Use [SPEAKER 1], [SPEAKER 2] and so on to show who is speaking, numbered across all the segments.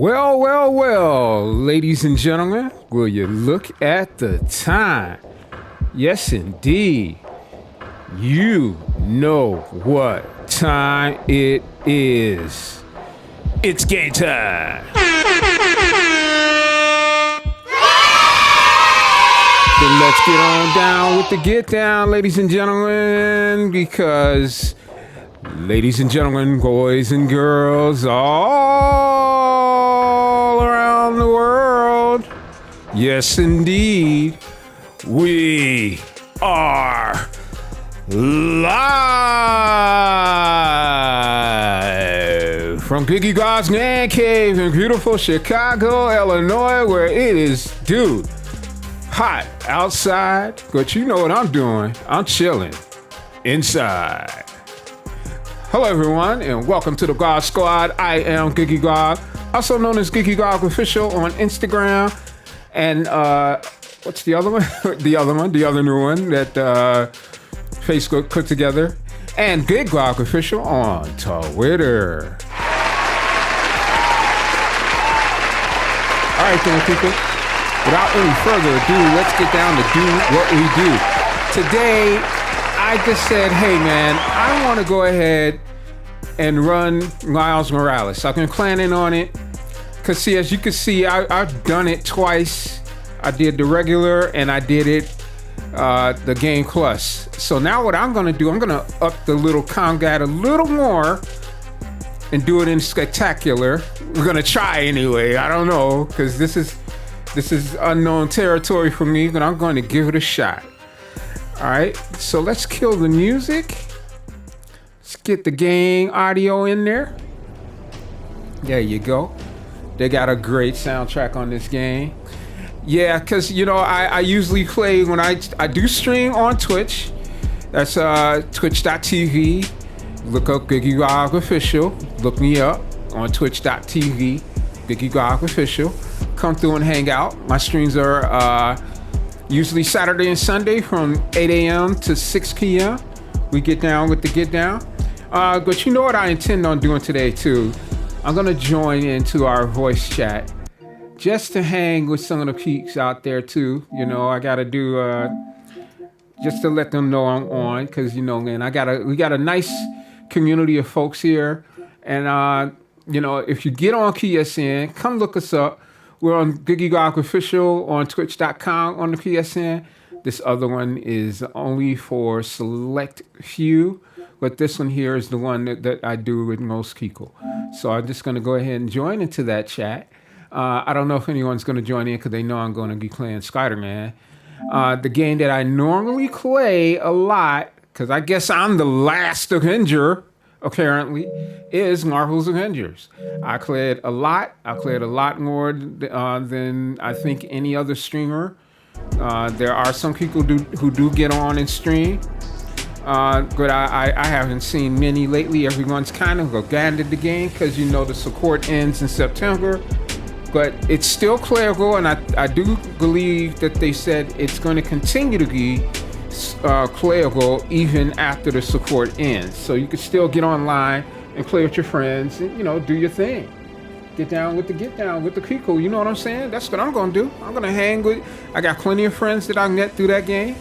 [SPEAKER 1] Well, ladies and gentlemen, will you look at the time? Yes, indeed. You know what time it is. It's game time. Then let's get on down with the get down, ladies and gentlemen, because, ladies and gentlemen, boys and girls, all around the world, yes, indeed, we are live from BiggyBob's Man Cave in beautiful Chicago, Illinois, where it is, dude, hot outside, but you know what I'm doing. I'm chilling inside. Hello, everyone, and welcome to the God Squad. I am BiggyBob, also known as BiggyBob Official on Instagram. And what's the other one? the other new one that Facebook put together. And BiggyBob Official on Twitter. All right, then, people. Without any further ado, let's get down to do what we do. Today, I just said, hey, man, I want to go ahead and run Miles Morales. I've been planning on it. Because, see, as you can see, I've done it twice. I did the regular and I did it, the Game Plus. So now what I'm going to do, I'm going to up the little combat a little more and do it in spectacular. We're going to try anyway. I don't know, because this is unknown territory for me, but I'm going to give it a shot. All right, so let's kill the music. Let's get the gang audio in there. There you go. They got a great soundtrack on this game. Yeah, because, you know, I usually play when I do stream on Twitch. That's twitch.tv. Look up BiggyBob Official. Look me up on twitch.tv. BiggyBob Official. Come through and hang out. My streams are usually Saturday and Sunday from 8 a.m. to 6 p.m. We get down with the get down. But you know what I intend on doing today too? I'm gonna join into our voice chat just to hang with some of the peeps out there too. You know, I gotta do just to let them know I'm on, because you know, man, we got a nice community of folks here, and you know, if you get on PSN, come look us up. We're on BiggyBob Official on Twitch.com on the PSN. This other one is only for select few, but this one here is the one that I do with most people. So I'm just going to go ahead and join into that chat. I don't know if anyone's going to join in because they know I'm going to be playing Spider-Man. The game that I normally play a lot, because I guess I'm the last Avenger, apparently, is Marvel's Avengers. I played a lot. I played a lot more than I think any other streamer. There are some people who do get on and stream, but I haven't seen many lately. Everyone's kind of abandoned the game because, you know, the support ends in September. But it's still playable, and I do believe that they said it's going to continue to be playable even after the support ends. So you can still get online and play with your friends and, you know, do your thing. Get down with the people. You know what I'm saying? That's what I'm going to do. I'm going to hang with. I got plenty of friends that I met through that game.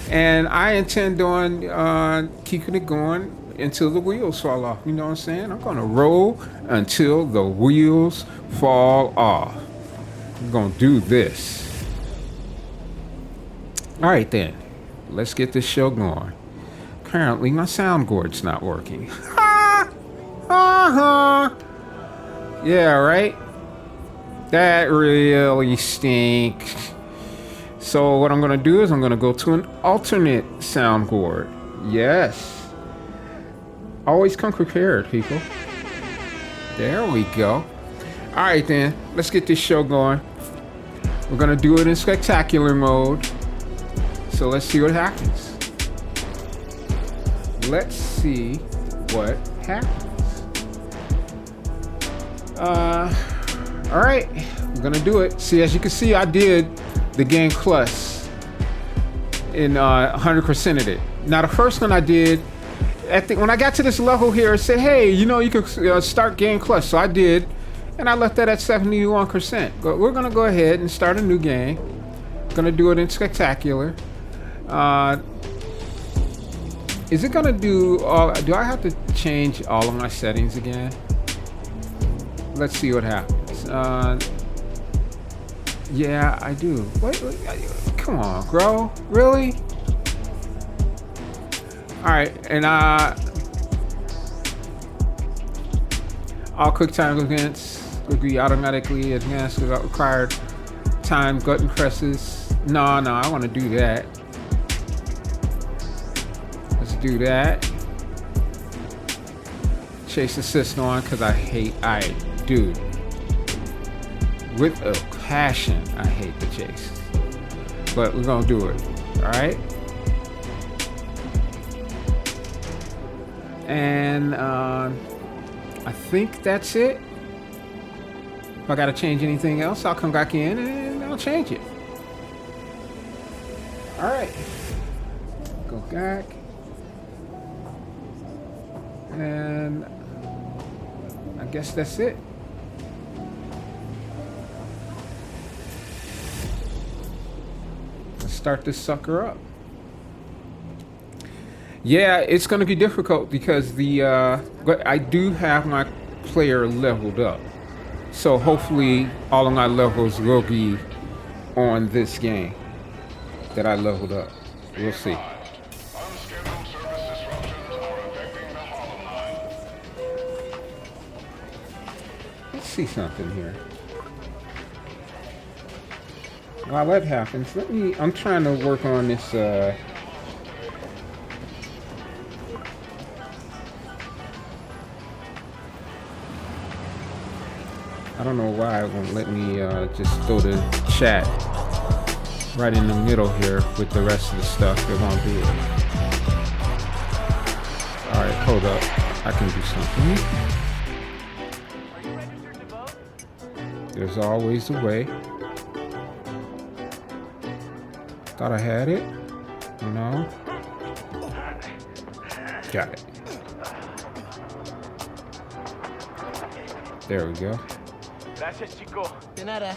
[SPEAKER 1] And I intend on keeping it going until the wheels fall off. You know what I'm saying? I'm going to roll until the wheels fall off. I'm going to do this. All right, then. Let's get this show going. Apparently, my soundboard's not working. Yeah, right? That really stinks. So what I'm going to do is I'm going to go to an alternate soundboard. Yes. Always come prepared, people. There we go. All right, then. Let's get this show going. We're going to do it in spectacular mode. So let's see what happens. Let's see what happens. All right, I'm gonna do it. See, as you can see, I did the Game Plus in 100% of it. Now, the first one I did, when I got to this level here, it said, hey, you know, you can start Game Plus. So I did, And I left that at 71%. But we're gonna go ahead and start a new game. Gonna do it in spectacular. Is it gonna do all? Do I have to change all of my settings again? Let's see what happens. Yeah, I do. Wait, come on, bro. Really? All right, and all quick time events will be automatically advanced without required time button presses. No, I want to do that. Let's do that. Chase assist on, because I do. With a passion, I hate the chase. But we're going to do it. All right? And I think that's it. If I got to change anything else, I'll come back in and I'll change it. All right. Go back. And I guess that's it. Let's start this sucker up. Yeah, it's going to be difficult because but I do have my player leveled up. So hopefully all of my levels will be on this game that I leveled up. We'll see. Let's see something here. While that happens, I'm trying to work on this I don't know why it won't let me just throw the chat right in the middle here with the rest of the stuff. It won't do it. Alright, hold up. I can do something. There's always a way. Thought I had it. No. Got it. There we go.
[SPEAKER 2] Gracias, chico. De nada.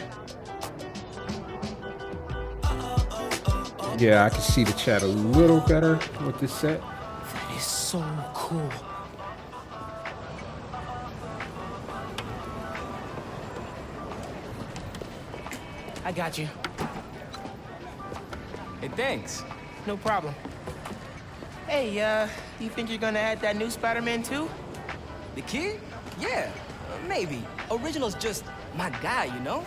[SPEAKER 1] Yeah, I can see the chat a little better with this set.
[SPEAKER 2] That is so cool. I got you.
[SPEAKER 3] Hey, thanks.
[SPEAKER 2] No problem. Hey, you think you're gonna add that new Spider-Man too?
[SPEAKER 3] The kid? Yeah, maybe. Original's just my guy, you know?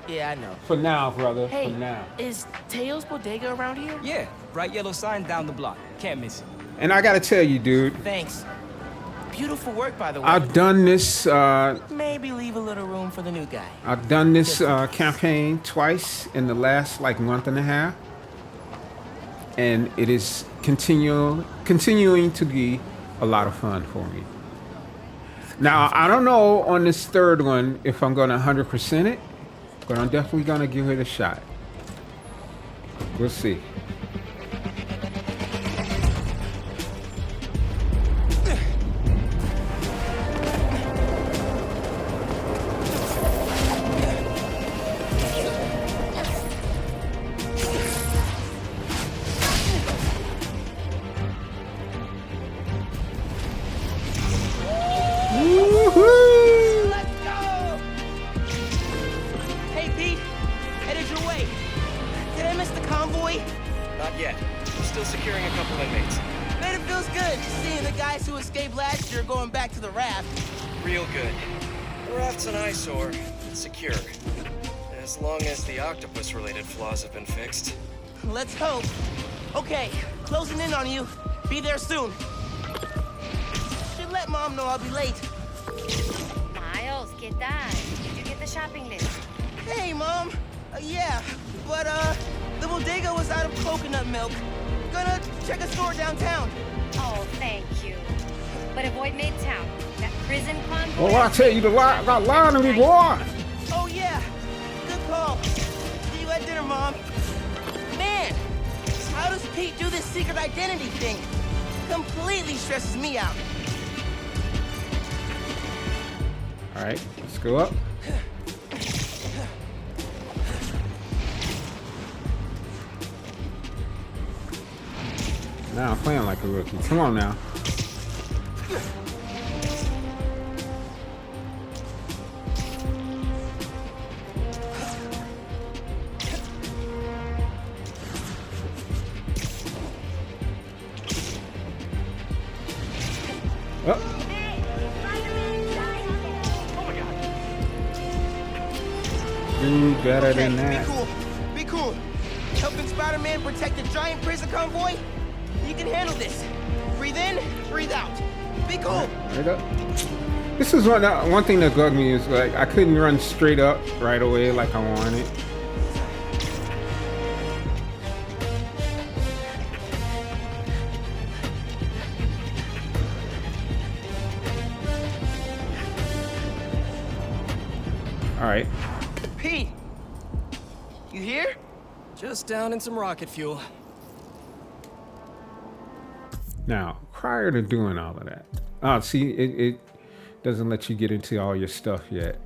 [SPEAKER 2] Yeah, I know.
[SPEAKER 1] For now, brother.
[SPEAKER 2] Hey,
[SPEAKER 1] for now.
[SPEAKER 2] is Teo's Bodega around here?
[SPEAKER 3] Yeah, bright yellow sign down the block. Can't miss it.
[SPEAKER 1] And I gotta tell you, dude.
[SPEAKER 2] Thanks. Beautiful work, by the way.
[SPEAKER 1] I've done this.
[SPEAKER 2] Maybe leave a little room for the new guy.
[SPEAKER 1] I've done this campaign twice in the last month and a half, and it is continuing to be a lot of fun for me. Now I don't know on this third one if I'm gonna 100% it, but I'm definitely gonna give it a shot. We'll see.
[SPEAKER 4] Octopus-related flaws have been fixed.
[SPEAKER 2] Let's hope. Okay, closing in on you. Be there soon. Should let Mom know I'll be late.
[SPEAKER 5] Miles, ¿qué tal? Did you get the shopping list?
[SPEAKER 2] Hey, Mom. Yeah, but the bodega was out of coconut milk. Gonna check a store downtown.
[SPEAKER 5] Oh, thank you. But avoid Midtown. That prison convoy.
[SPEAKER 1] Oh, I tell you, I got lying to me, boy.
[SPEAKER 2] Oh yeah, good call. See you at dinner, Mom. Man, how does Pete do this secret identity thing? Completely stresses me out.
[SPEAKER 1] All right, let's go up. Now I'm playing like a rookie. Come on now. Oh. Do better than that.
[SPEAKER 2] Be cool. Be cool. Helping Spider-Man protect a giant prison convoy? You can handle this. Breathe in, breathe out. Be cool.
[SPEAKER 1] Right up. This is one thing that bugged me is like I couldn't run straight up right away like I wanted. All right.
[SPEAKER 2] Pete, you here?
[SPEAKER 3] Just down in some rocket fuel.
[SPEAKER 1] Now, prior to doing all of that, see, it doesn't let you get into all your stuff yet.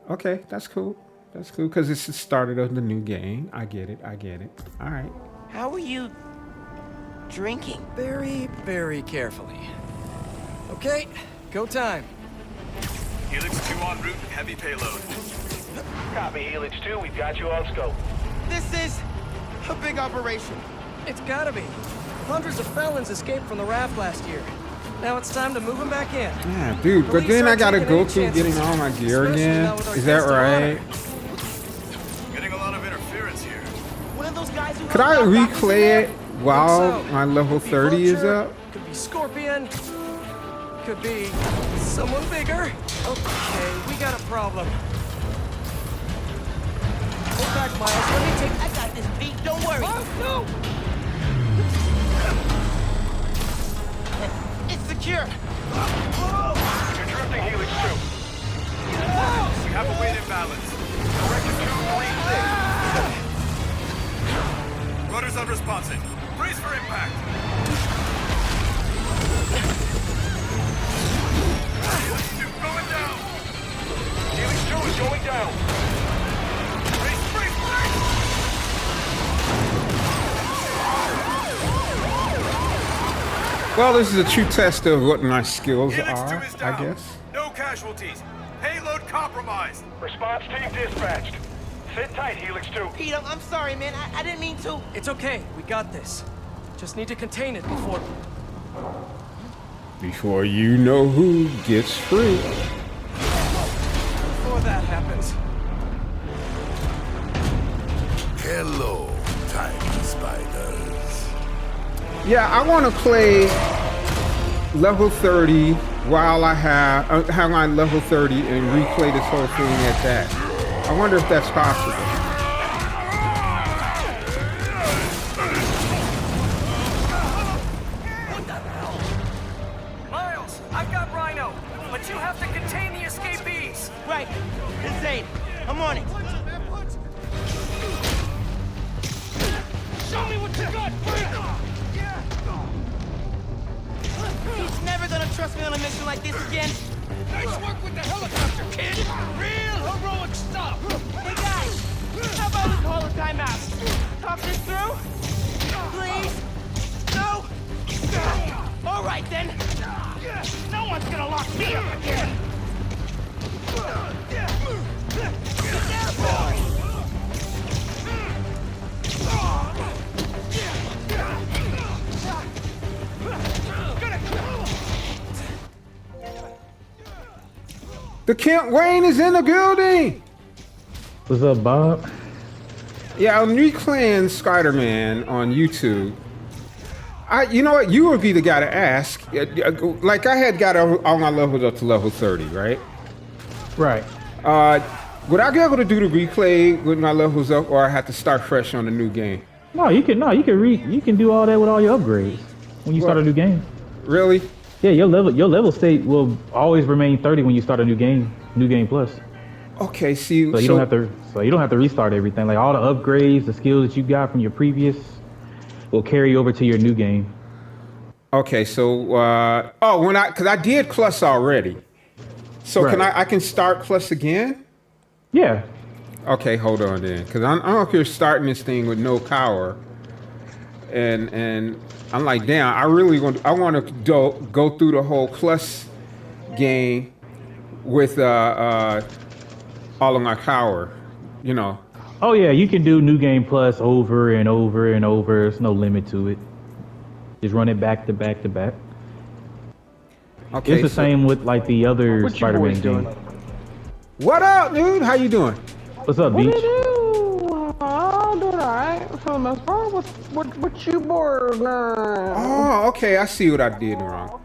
[SPEAKER 1] Okay, that's cool. That's cool, because it's the start of the new game. I get it. All right.
[SPEAKER 2] How are you drinking?
[SPEAKER 3] Very, very carefully. Okay, go time.
[SPEAKER 4] Helix 2 en route, heavy payload.
[SPEAKER 6] Copy, Helix 2. We've got you on scope.
[SPEAKER 2] This is a big operation.
[SPEAKER 3] It's gotta be. Hundreds of felons escaped from the raft last year. Now it's time to move them back in.
[SPEAKER 1] Yeah, dude, but then I gotta go through getting all my gear again. Is that right?
[SPEAKER 4] Getting a lot of interference here.
[SPEAKER 2] One of those guys who
[SPEAKER 1] Could I
[SPEAKER 2] helped out doctors in
[SPEAKER 1] replay
[SPEAKER 2] there?
[SPEAKER 1] it while
[SPEAKER 3] so.
[SPEAKER 1] my level
[SPEAKER 3] Could be
[SPEAKER 1] 30 is
[SPEAKER 3] Vulture,
[SPEAKER 1] up?
[SPEAKER 3] Could be Scorpion. Could be someone bigger. Okay, we got a problem. Hold back, Miles. Let me take.
[SPEAKER 2] I got this, Pete. Don't worry.
[SPEAKER 3] No!
[SPEAKER 2] It's secure.
[SPEAKER 6] You're drifting, Helix 2.
[SPEAKER 4] We have a weight imbalance.
[SPEAKER 6] Direction 236.
[SPEAKER 4] Rudder's unresponsive. Brace for impact. Helix 2 going down.
[SPEAKER 6] Helix 2 is going down.
[SPEAKER 4] Brace, brace, brace!
[SPEAKER 1] Well, this is a true test of what my skills
[SPEAKER 4] Helix 2
[SPEAKER 1] are,
[SPEAKER 4] is down.
[SPEAKER 1] I guess.
[SPEAKER 4] No casualties. Payload compromised.
[SPEAKER 6] Response team dispatched. Sit tight, Helix 2.
[SPEAKER 2] Pete, I'm sorry, man. I didn't mean to.
[SPEAKER 3] It's okay. We got this. Just need to contain it before.
[SPEAKER 1] Before you know who gets free.
[SPEAKER 3] Before that happens.
[SPEAKER 7] Hello, tiny spiders.
[SPEAKER 1] Yeah, I want to play level 30 while I have my level 30 and replay this whole thing at that. I wonder if that's possible.
[SPEAKER 3] Miles, I've got Rhino, but you have to contain the escapees.
[SPEAKER 2] Right. Insane. I'm on it. Show me what you got, He's never gonna trust me on a mission like this again.
[SPEAKER 8] Nice work with the helicopter, kid! Real heroic stuff!
[SPEAKER 2] Hey guys, how about we call a timeout? Talk this through? Please? No? All right then.
[SPEAKER 8] No one's gonna lock me up again!
[SPEAKER 1] The Kent Wayne is in the building!
[SPEAKER 9] What's up, Bob?
[SPEAKER 1] Yeah, I'm replaying Spider-Man on YouTube. You know what? You would be the guy to ask. Like, I had got all my levels up to level 30, right?
[SPEAKER 9] Right.
[SPEAKER 1] Would I be able to do the replay with my levels up, or I have to start fresh on the new game?
[SPEAKER 9] No, you can do all that with all your upgrades when you start a new game.
[SPEAKER 1] Really?
[SPEAKER 9] Yeah, your level state will always remain 30 when you start a new game plus.
[SPEAKER 1] Okay, see,
[SPEAKER 9] So you don't have to restart everything. Like all the upgrades, the skills that you got from your previous will carry over to your new game.
[SPEAKER 1] Okay, so because I did plus already. So can
[SPEAKER 9] Right.
[SPEAKER 1] I can start plus again?
[SPEAKER 9] Yeah.
[SPEAKER 1] Okay, hold on then, because I'm up here starting this thing with no power, and I'm like, damn, I want to go through the whole plus game with all of my power, you know.
[SPEAKER 9] Oh yeah, you can do New Game Plus over and over and over. There's no limit to it. Just run it back to back to back.
[SPEAKER 1] Okay,
[SPEAKER 9] It's the same with like the other
[SPEAKER 10] What you
[SPEAKER 9] Spider-Man
[SPEAKER 10] boys doing?
[SPEAKER 9] games.
[SPEAKER 1] What up, dude? How you doing?
[SPEAKER 9] What's up,
[SPEAKER 10] What do
[SPEAKER 9] Beach?
[SPEAKER 10] you do? I'm doing alright for the most part. What you bored?
[SPEAKER 1] Oh, okay. I see what I did wrong.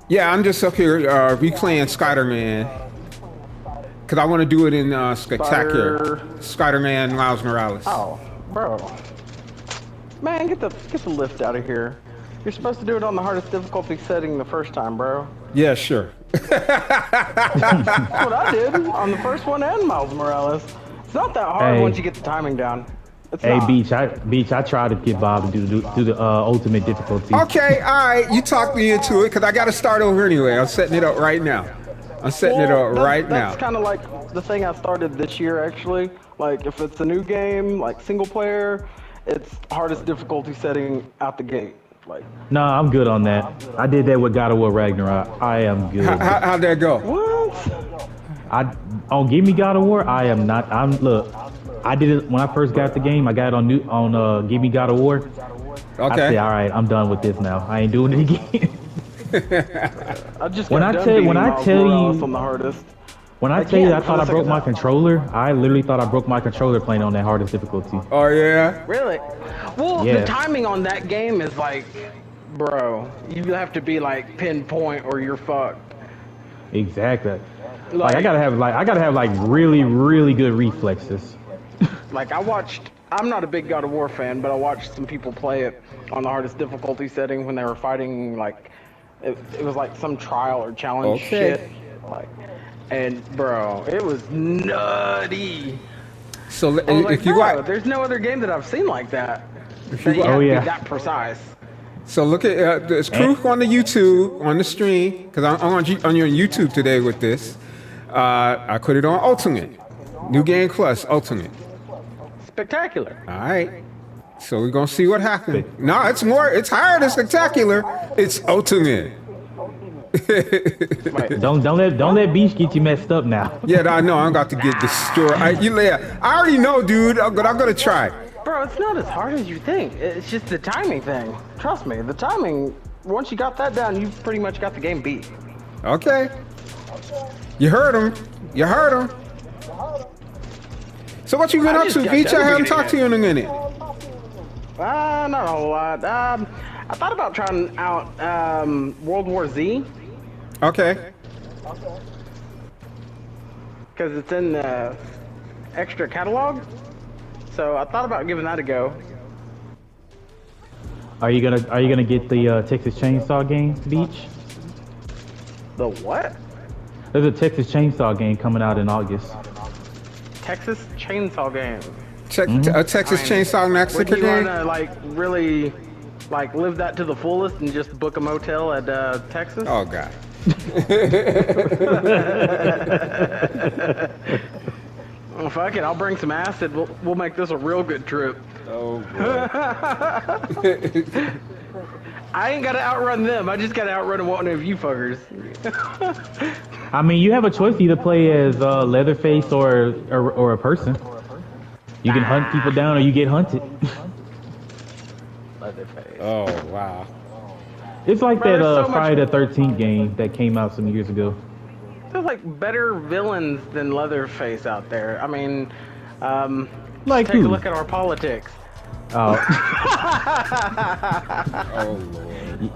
[SPEAKER 1] Yeah, I'm just up here replaying Spider-Man because I want to do it in spectacular. Spider-Man Miles Morales.
[SPEAKER 10] Oh, bro. Man, get the lift out of here. You're supposed to do it on the hardest difficulty setting the first time, bro.
[SPEAKER 1] Yeah, sure.
[SPEAKER 10] That's what I did on the first one and Miles Morales. It's not that hard
[SPEAKER 9] Hey.
[SPEAKER 10] once you get the timing down. It's
[SPEAKER 9] Hey,
[SPEAKER 10] not.
[SPEAKER 9] Beach. I tried to get Bob to do the ultimate difficulty.
[SPEAKER 1] Okay, all right. You talked me into it because I got to start over anyway. I'm setting it up right now.
[SPEAKER 10] That's kind of like the thing I started this year, actually. Like, if it's a new game, like single player, it's hardest difficulty setting out the gate. Like,
[SPEAKER 9] Nah, I'm good on that. I did that with God of War Ragnarok. I am good.
[SPEAKER 1] How'd that go?
[SPEAKER 10] what?
[SPEAKER 9] Give me God of War. I am not. Look. I did it when I first got the game. I got it on Give Me God of War. I
[SPEAKER 1] Okay.
[SPEAKER 9] said, all right, I'm done with this now. I ain't doing it again.
[SPEAKER 10] I just
[SPEAKER 9] When
[SPEAKER 10] got
[SPEAKER 9] I
[SPEAKER 10] done
[SPEAKER 9] tell-
[SPEAKER 10] beating
[SPEAKER 9] when I
[SPEAKER 10] Miles
[SPEAKER 9] tell
[SPEAKER 10] Morales
[SPEAKER 9] you-
[SPEAKER 10] on the hardest.
[SPEAKER 9] When I
[SPEAKER 10] I
[SPEAKER 9] tell you, I
[SPEAKER 10] can't
[SPEAKER 9] thought I
[SPEAKER 10] for the
[SPEAKER 9] broke
[SPEAKER 10] second
[SPEAKER 9] my
[SPEAKER 10] time.
[SPEAKER 9] controller. I literally thought I broke my controller playing on that hardest difficulty.
[SPEAKER 1] Oh yeah.
[SPEAKER 10] Really? Well,
[SPEAKER 9] Yeah.
[SPEAKER 10] the timing on that game is like, bro, you have to be like pinpoint or you're fucked.
[SPEAKER 9] Exactly. Like I gotta have like really, really good reflexes.
[SPEAKER 10] Like I'm not a big God of War fan, but I watched some people play it on the hardest difficulty setting when they were fighting like, it was like some trial or challenge
[SPEAKER 1] Okay.
[SPEAKER 10] shit. Like, and bro, it was nutty.
[SPEAKER 1] So
[SPEAKER 10] I was like,
[SPEAKER 1] if you
[SPEAKER 10] bro,
[SPEAKER 1] got,
[SPEAKER 10] there's no other game that I've seen like that.
[SPEAKER 1] If
[SPEAKER 10] That
[SPEAKER 1] you-
[SPEAKER 10] you have
[SPEAKER 9] Oh,
[SPEAKER 10] to
[SPEAKER 9] yeah.
[SPEAKER 10] be that precise.
[SPEAKER 1] so look at there's proof on the YouTube on the stream because I'm on your YouTube today with this. I put it on Ultimate, New Game Plus Ultimate.
[SPEAKER 10] Spectacular.
[SPEAKER 1] All right. So we're gonna see what happens. No, it's higher than spectacular. It's Ultimate.
[SPEAKER 9] Don't let Beach get you messed up now.
[SPEAKER 1] Yeah, I know. I'm about to get destroyed. I already know, dude. But I'm gonna try.
[SPEAKER 10] Bro, it's not as hard as you think. It's just the timing thing. Trust me, the timing, once you got that down, you've pretty much got the game beat.
[SPEAKER 1] Okay. You heard him. You heard him. So what you been
[SPEAKER 10] I
[SPEAKER 1] up
[SPEAKER 10] just
[SPEAKER 1] to,
[SPEAKER 10] got
[SPEAKER 1] Beach? I
[SPEAKER 10] done
[SPEAKER 1] haven't
[SPEAKER 10] beating
[SPEAKER 1] talked to you in a minute.
[SPEAKER 10] Not a whole lot. I thought about trying out World War Z,
[SPEAKER 1] Okay.
[SPEAKER 10] because it's in the extra catalog. So I thought about giving that a go.
[SPEAKER 9] Are you gonna get the Texas Chainsaw game, Beach?
[SPEAKER 10] The what?
[SPEAKER 9] There's a Texas Chainsaw game coming out in August.
[SPEAKER 10] Texas Chainsaw game.
[SPEAKER 1] A Texas Chainsaw Massacre
[SPEAKER 10] Would you
[SPEAKER 1] game.
[SPEAKER 10] wanna like really like live that to the fullest and just book a motel at Texas?
[SPEAKER 1] Oh God.
[SPEAKER 10] Well, fuck it, I'll bring some acid. We'll make this a real good trip.
[SPEAKER 1] Oh boy.
[SPEAKER 10] I ain't gotta outrun them. I just gotta outrun one of you fuckers.
[SPEAKER 9] I mean, you have a choice to either play as Leatherface or a person. You can hunt people down or you get hunted.
[SPEAKER 10] Leatherface.
[SPEAKER 1] Oh wow.
[SPEAKER 9] It's like
[SPEAKER 10] Bro,
[SPEAKER 9] that
[SPEAKER 10] there's so much-
[SPEAKER 9] Friday the 13th game that came out some years ago.
[SPEAKER 10] There's like better villains than Leatherface out there. I mean,
[SPEAKER 9] Like
[SPEAKER 10] take a
[SPEAKER 9] who?
[SPEAKER 10] look at our politics.
[SPEAKER 9] Oh,
[SPEAKER 1] Oh Lord.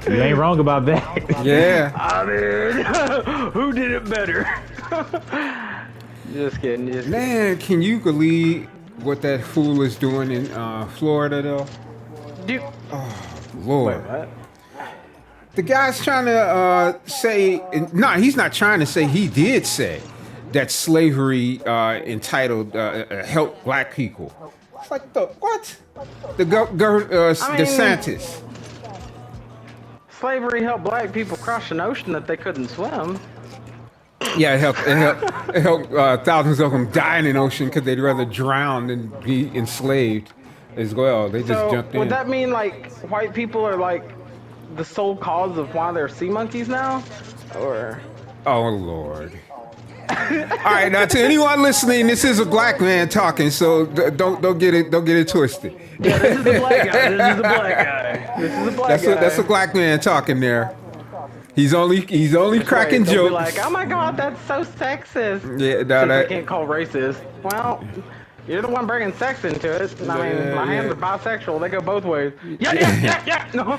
[SPEAKER 9] you ain't wrong about that.
[SPEAKER 1] Yeah.
[SPEAKER 10] I mean, who did it better? Just kidding. Just kidding.
[SPEAKER 1] Man, can you believe what that fool is doing in Florida though?
[SPEAKER 10] Dude,
[SPEAKER 1] Lord.
[SPEAKER 10] what?
[SPEAKER 1] The guy's trying to say, no, he's not trying to say, he did say that slavery entitled help black people. It's like, what? DeSantis.
[SPEAKER 10] Slavery helped black people cross an ocean that they couldn't swim.
[SPEAKER 1] Yeah, it helped thousands of them die in the ocean because they'd rather drown than be enslaved as well. They just jumped in.
[SPEAKER 10] Would that mean like white people are like the sole cause of why they're sea monkeys now, or?
[SPEAKER 1] Oh Lord. All right, now to anyone listening, this is a black man talking, so don't get it twisted.
[SPEAKER 10] Yeah, this is the black guy. This is the black guy. This is the black guy.
[SPEAKER 1] That's a black man talking there. He's only cracking
[SPEAKER 10] jokes.
[SPEAKER 1] jokes.
[SPEAKER 10] Be like, oh my God, that's so sexist.
[SPEAKER 1] Yeah, no,
[SPEAKER 10] I can't call racist. Well, you're the one bringing sex into it. I mean, my hands are bisexual. They go both ways. Yeah. No.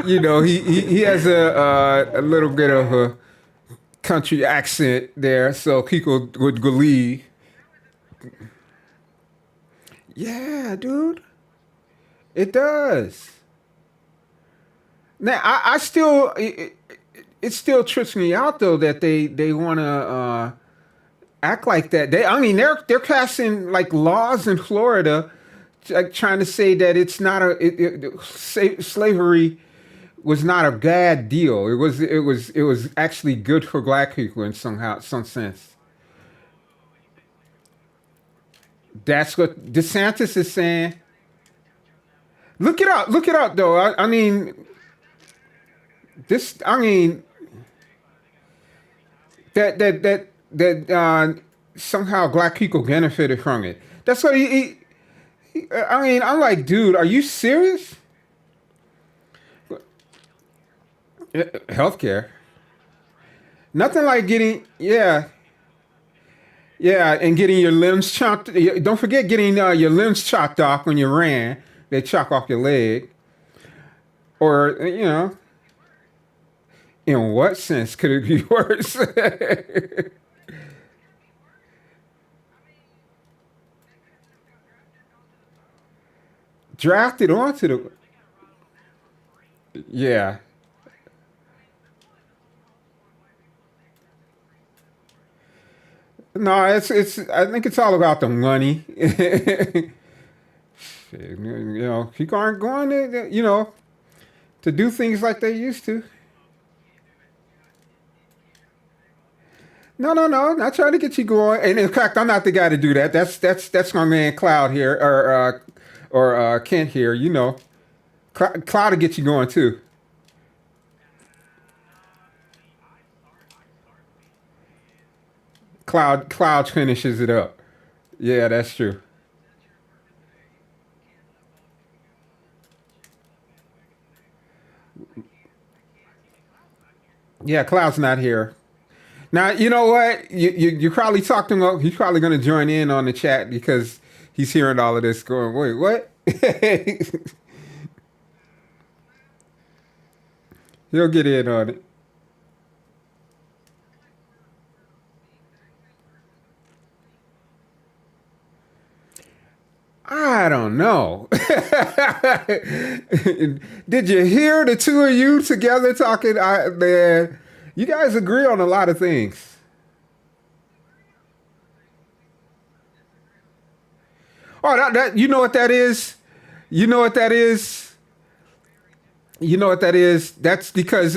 [SPEAKER 1] You know, he has a little bit of a country accent there, so people would believe. Yeah, dude. It does. Now, I still, it still trips me out though that they want to act like that. They're passing like laws in Florida, like trying to say that it's not slavery was not a bad deal. It was actually good for black people in some sense. That's what DeSantis is saying. Look it up though. I mean that somehow black people benefited from it. That's what I'm like, dude, are you serious? Healthcare. Nothing like getting, and getting your limbs chopped. Don't forget getting your limbs chopped off when you ran. They chop off your leg. Or, in what sense could it be worse? Drafted onto the... Yeah. No, it's. I think it's all about the money. People aren't going to, to do things like they used to. No, not trying to get you going. And in fact, I'm not the guy to do that. That's my man Cloud here, or Kent here. Cloud will get you going too. Cloud finishes it up. Yeah, that's true. Yeah, Cloud's not here. Now, you know what? You probably talked to him. He's probably going to join in on the chat because he's hearing all of this going, wait, what? He'll get in on it. I don't know. Did you hear the two of you together talking? Man, you guys agree on a lot of things. Oh, you know what that is? You know what that is? You know what that is? That's because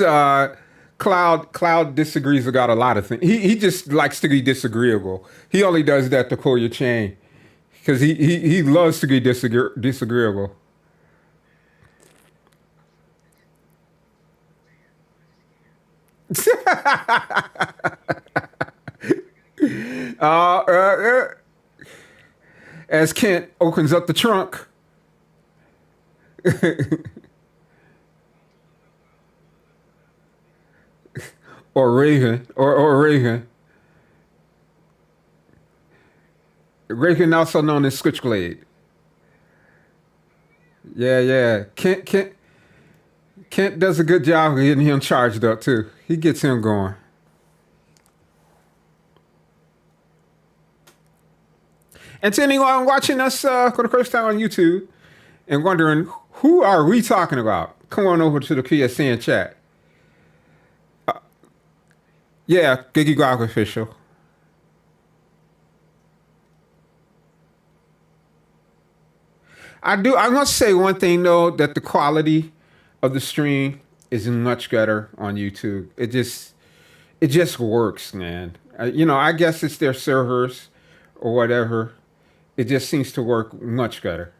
[SPEAKER 1] Cloud disagrees about a lot of things. He just likes to be disagreeable. He only does that to pull your chain. Because he loves to be disagreeable. As Kent opens up the trunk. Or Raven. Or Raven. Raven, also known as Switchblade. Yeah. Kent does a good job of getting him charged up too. He gets him going. And to anyone watching us for the first time on YouTube and wondering who are we talking about, come on over to the PSN chat. Yeah, BiggyBob's official. I must say one thing though, that the quality of the stream is much better on YouTube. it just works, man. You know, I guess it's their servers or whatever. It just seems to work much better.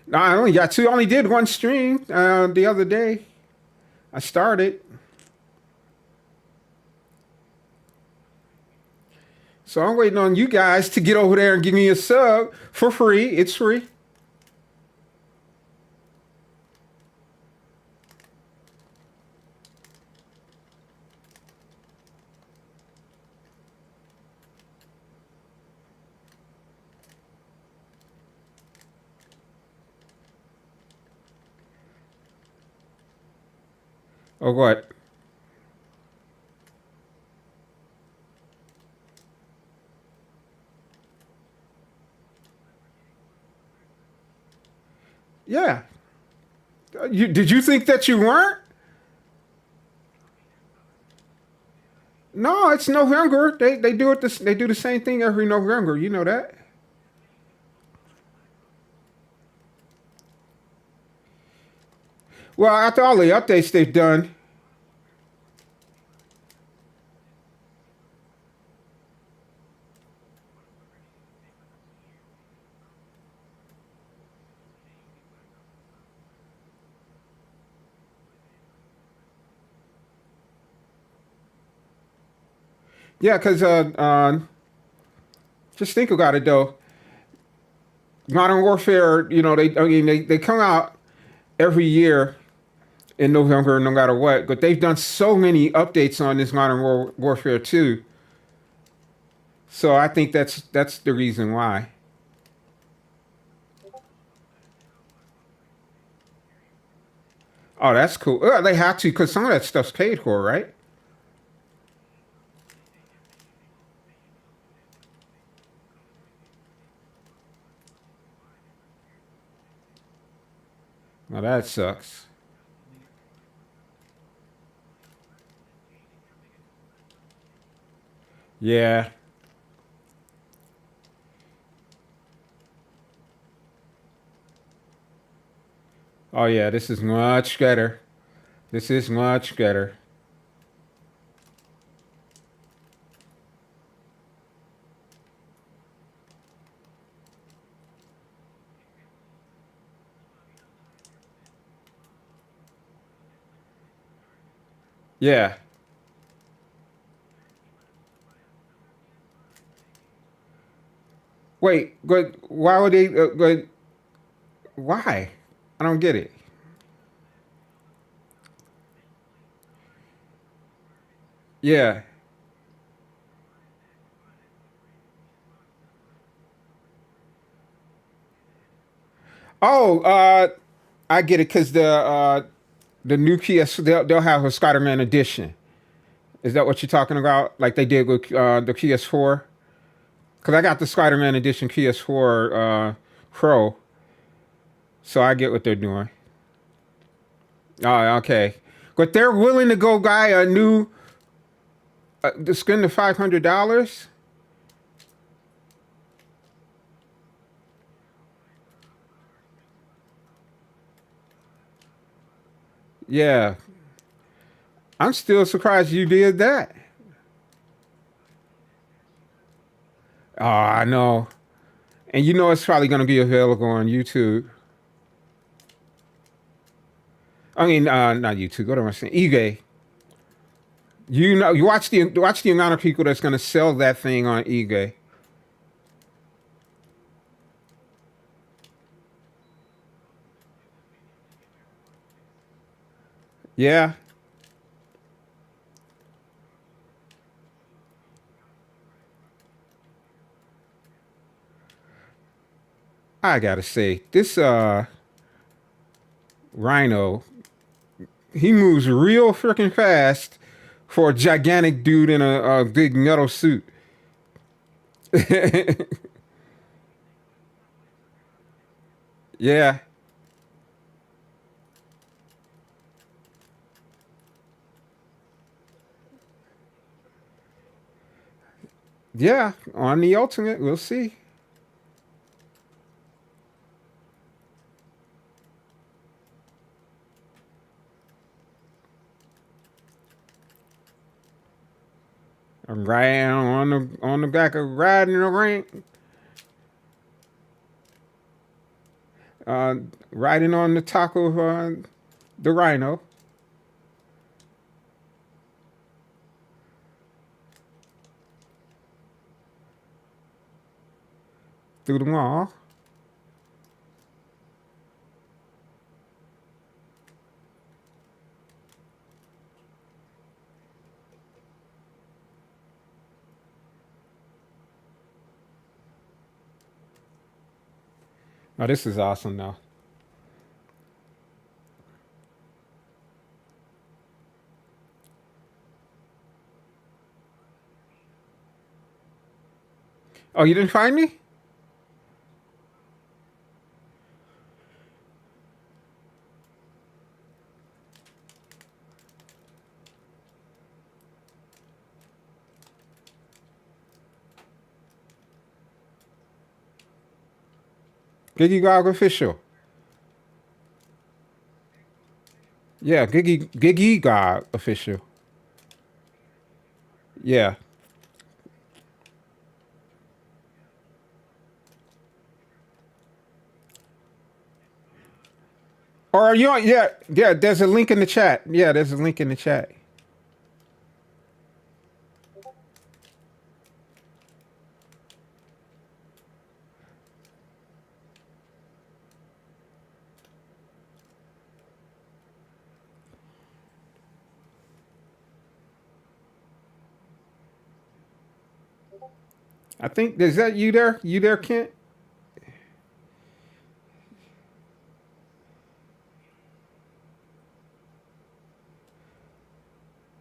[SPEAKER 1] No, I only got two. I only did one stream the other day. I started. So I'm waiting on you guys to get over there and give me a sub for free. It's free. Or what? Yeah. Did you think that you weren't? No, it's November. They do it. They do the same thing every November. You know that. Well, after all the updates they've done. Yeah, because just think about it though. Modern Warfare, you know, they come out every year in November, no matter what. But they've done so many updates on this Warfare 2. So I think that's the reason why. Oh, that's cool. They have to, because some of that stuff's paid for, right? Well, that sucks. Yeah. Oh, yeah, this is much better. This is much better. Yeah. Wait, but why would they? But why? I don't get it. Yeah. Oh, I get it because the new PS they'll have a Spider-Man edition. Is that what you're talking about? Like they did with the PS4? Because I got the Spider-Man edition PS4 Pro, so I get what they're doing. Oh, okay. But they're willing to go buy a new, to spend the $500? Yeah. I'm still surprised you did that. Oh, I know. And you know it's probably going to be available on YouTube. I mean, not YouTube. What am I saying? eBay. You know, you watch the amount of people that's going to sell that thing on eBay. Yeah. I gotta say, this Rhino, he moves real freaking fast for a gigantic dude in a big metal suit. Yeah. Yeah, on the Ultimate, we'll see. I'm riding on the back of riding the ring. Riding on the top of the rhino. Through the mall. Oh, this is awesome though. Oh, you didn't find me? BiggyBob's official. Yeah, BiggyBob's official. Yeah. Or you? Yeah, yeah. There's a link in the chat. Yeah, there's a link in the chat. I think is that you there? You there, Kent?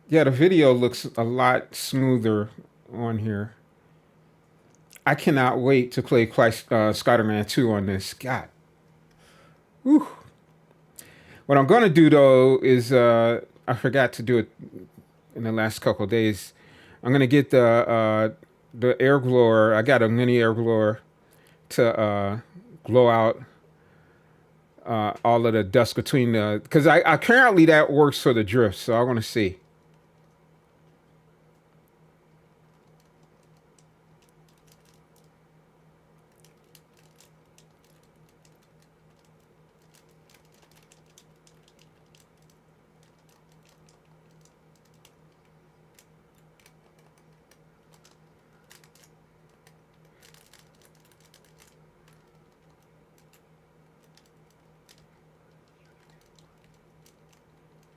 [SPEAKER 1] Yeah, the video looks a lot smoother on here. I cannot wait to play Spider-Man 2 on this. God. Whew. What I'm gonna do though is I forgot to do it in the last couple of days. I'm gonna get the air blower. I got a mini air blower to blow out all of the dust between the, because I apparently that works for the drift. So I want to see.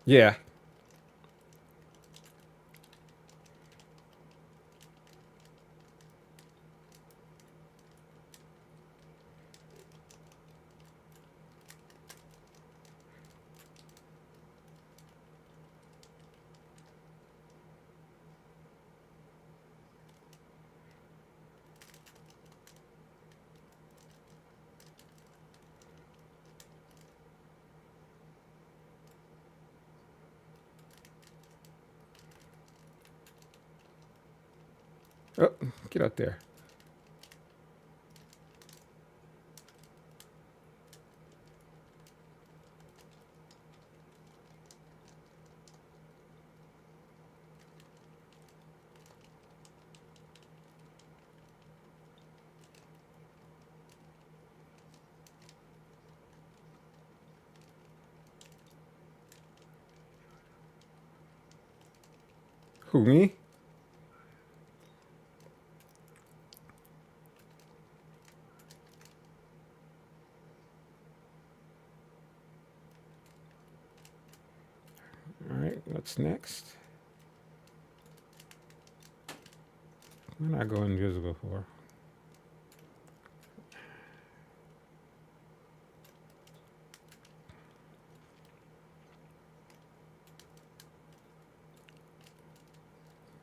[SPEAKER 1] Yeah. Oh, get up there. Who, me? All right, what's next? When I go invisible for?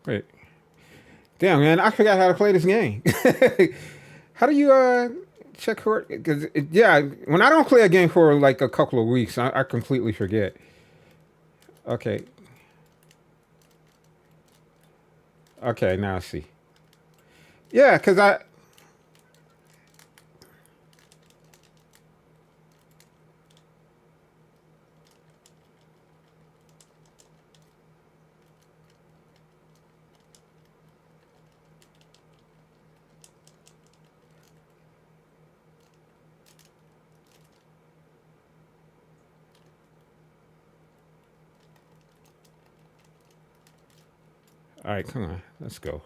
[SPEAKER 1] Wait. Damn, man, I forgot how to play this game. How do you check for it? Because yeah, when I don't play a game for like a couple of weeks, I completely forget. Okay. Okay, now I see. Yeah, because I... All right, come on. Let's go.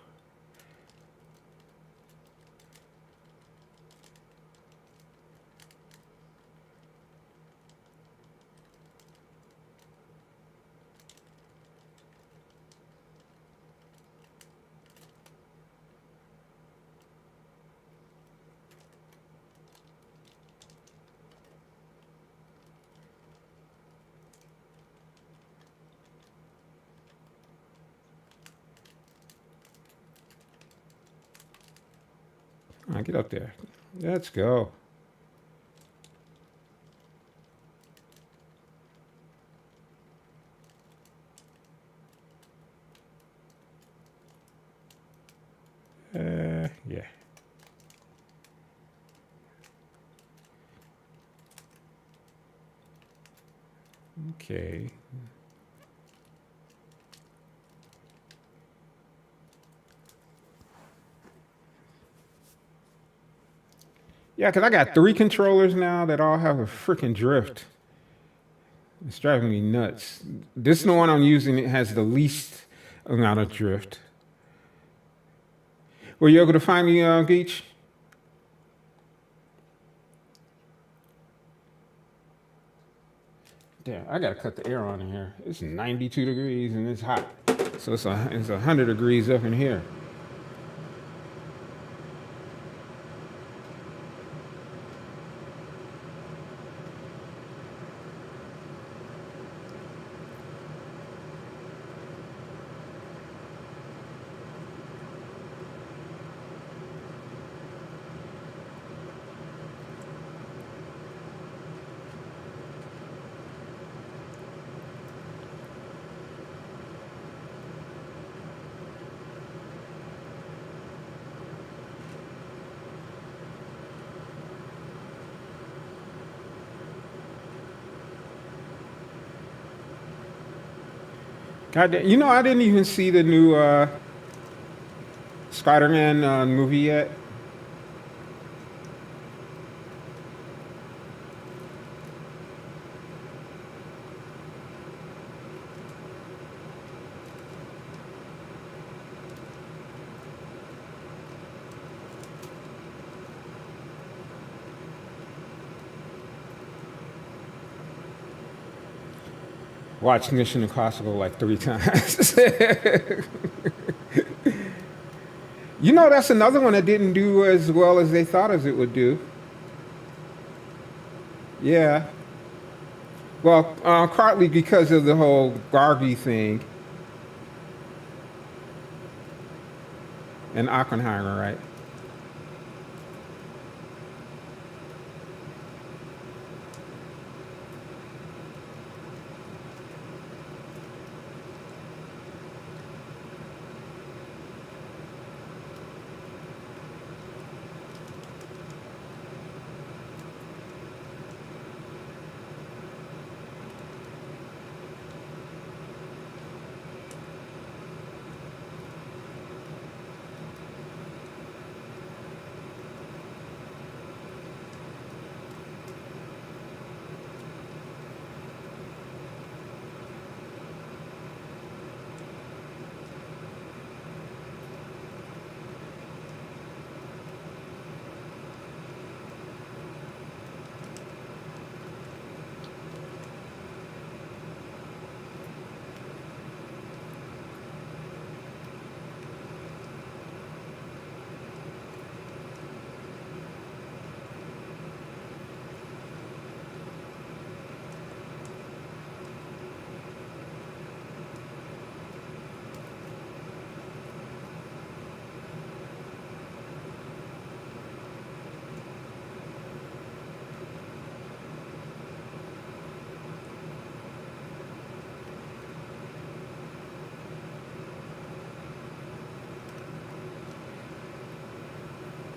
[SPEAKER 1] All right, get up there. Let's go. Yeah. Okay. Yeah, because I got 3 controllers now that all have a freaking drift. It's driving me nuts. This the one I'm using. It has the least amount of drift. Were you able to find me, Geach? Damn, I gotta cut the air on in here. It's 92 degrees and it's hot. So it's 100 degrees up in here. God, you know, I didn't even see the new Spider-Man movie yet. Watched Mission Impossible like 3 times. You know, that's another one that didn't do as well as they thought as it would do. Yeah. Well, partly because of the whole Garvey thing. And Oppenheimer, right?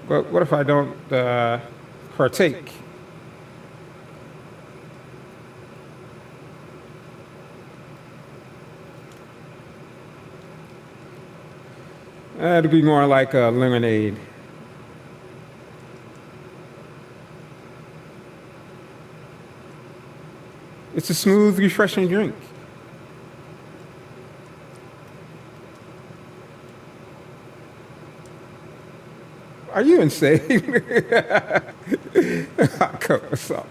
[SPEAKER 1] But what if I don't partake? It'll be more like a lemonade. It's a smooth, refreshing drink. Are you insane? Cut us off.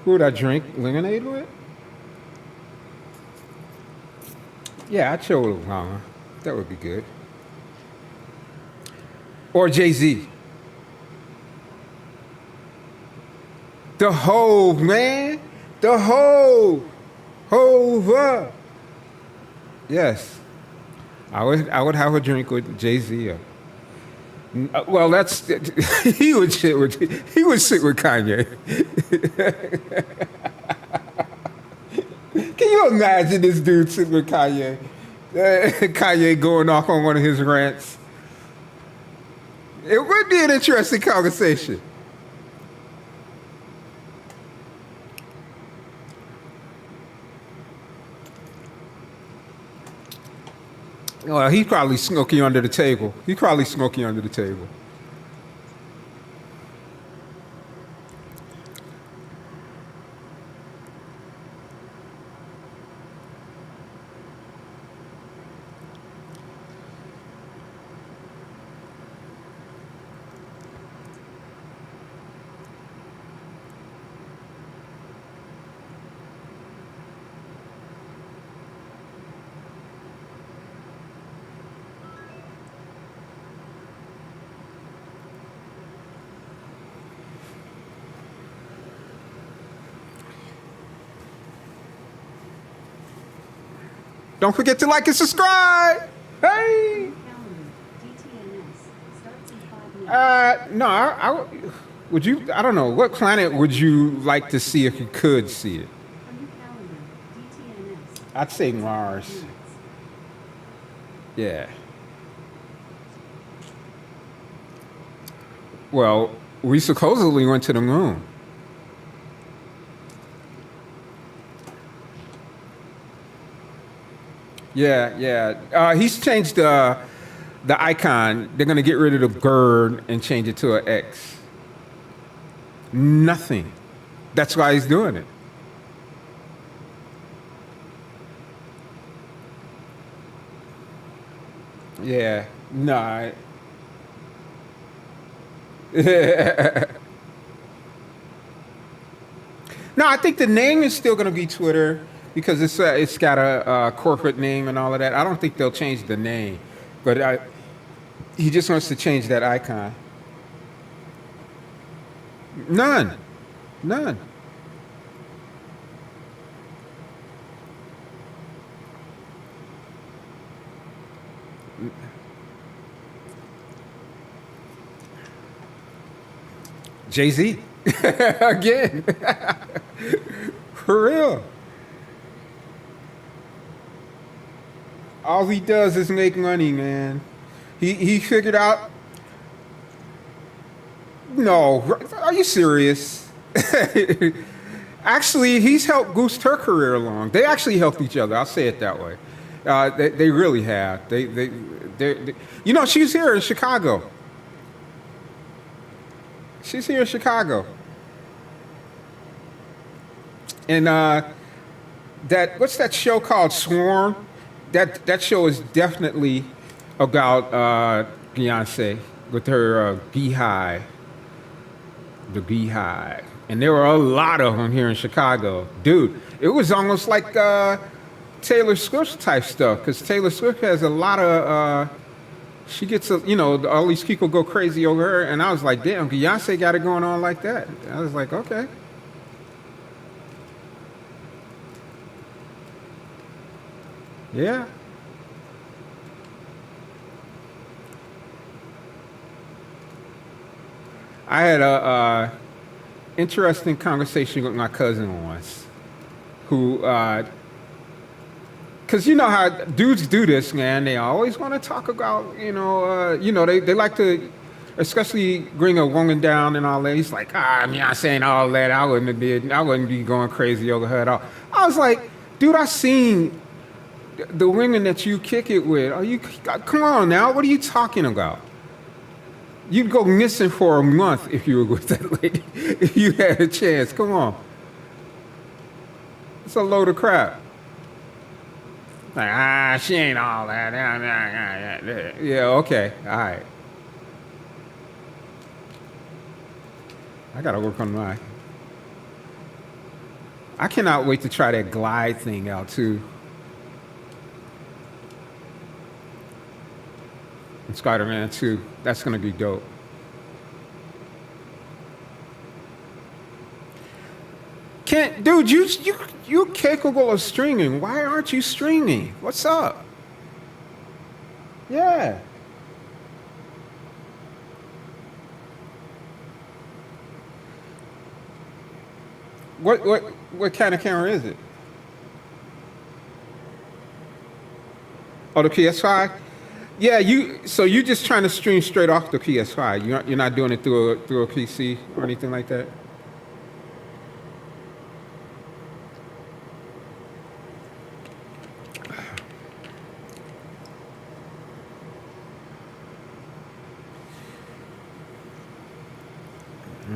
[SPEAKER 1] Who would I drink lemonade with? Yeah, I'd chill with Obama. That would be good. Or Jay-Z. The Hove, man. The Hove. Hove up. Yes. I would have a drink with Jay-Z. Well, that's he would sit with Kanye. Can you imagine this dude sitting with Kanye? Kanye going off on one of his rants. It would be an interesting conversation. Well, he's probably smoking under the table. Don't forget to like and subscribe. Hey. No, I would you? I don't know. What planet would you like to see if you could see it? I'd say Mars. Yeah. Well, we supposedly went to the moon. Yeah. He's changed the icon. They're gonna get rid of the bird and change it to an X. Nothing. That's why he's doing it. Yeah. No. No, I think the name is still gonna be Twitter. Because it's got a corporate name and all of that. I don't think they'll change the name, but he just wants to change that icon. None. Jay-Z. Again. For real. All he does is make money, man. He figured out. No, are you serious? Actually, he's helped boost her career along. They actually helped each other. I'll say it that way. They really have. They you know, she's here in Chicago. And what's that show called, Swarm? That show is definitely about Beyonce with her Beehive. The Beehive. And there were a lot of them here in Chicago. Dude, it was almost like Taylor Swift type stuff, because Taylor Swift has a lot of, she gets, all these people go crazy over her, and I was like, damn, Beyonce got it going on like that. I was like, okay. Yeah. I had a interesting conversation with my cousin once, who, because you know how dudes do this, man. They always want to talk about, they like to, especially bring a woman down and all that. He's like, I'm not saying all that. I wouldn't be going crazy over her at all. I was like, dude, I seen the women that you kick it with. Come on now, what are you talking about? You'd go missing for a month if you were with that lady, if you had a chance. Come on. It's a load of crap. Like, she ain't all that. Yeah, okay, all right. I gotta work on mine. I cannot wait to try that glide thing out too. In Spider-Man 2, that's gonna be dope. Dude, you're capable of streaming. Why aren't you streaming? What's up? Yeah. What kind of camera is it? Oh, the PS5. Yeah, so you're just trying to stream straight off the PS5. You're not doing it through a PC or anything like that.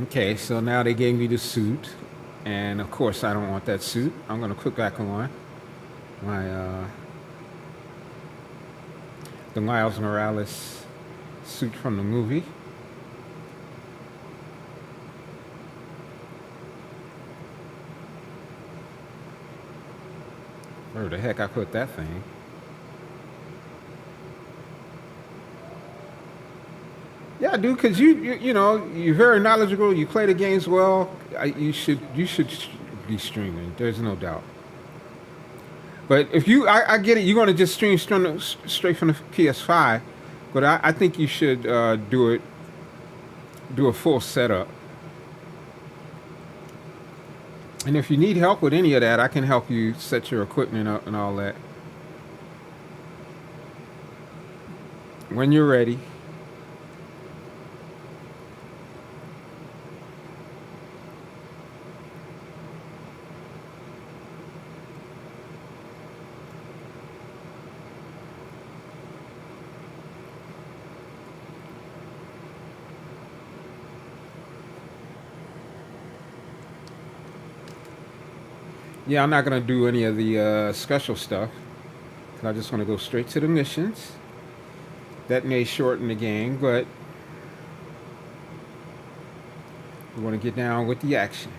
[SPEAKER 1] Okay, so now they gave me the suit, and of course I don't want that suit. I'm gonna put back on my the Miles Morales suit from the movie. Where the heck I put that thing? Yeah, dude, because you're very knowledgeable. You play the games well. You should be streaming. There's no doubt. But if I get it. You're going to just stream straight from the PS5. But I think you should do a full setup. And if you need help with any of that, I can help you set your equipment up and all that. When you're ready. Yeah, I'm not going to do any of the special stuff. I just want to go straight to the missions. That may shorten the game, but we want to get down with the action.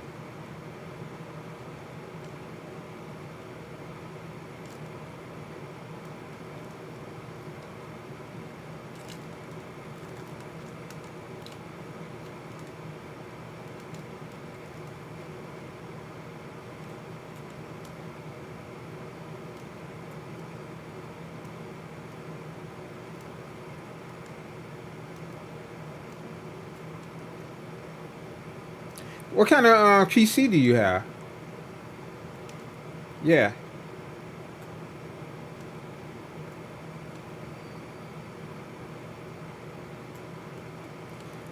[SPEAKER 1] What kind of PC do you have? Yeah.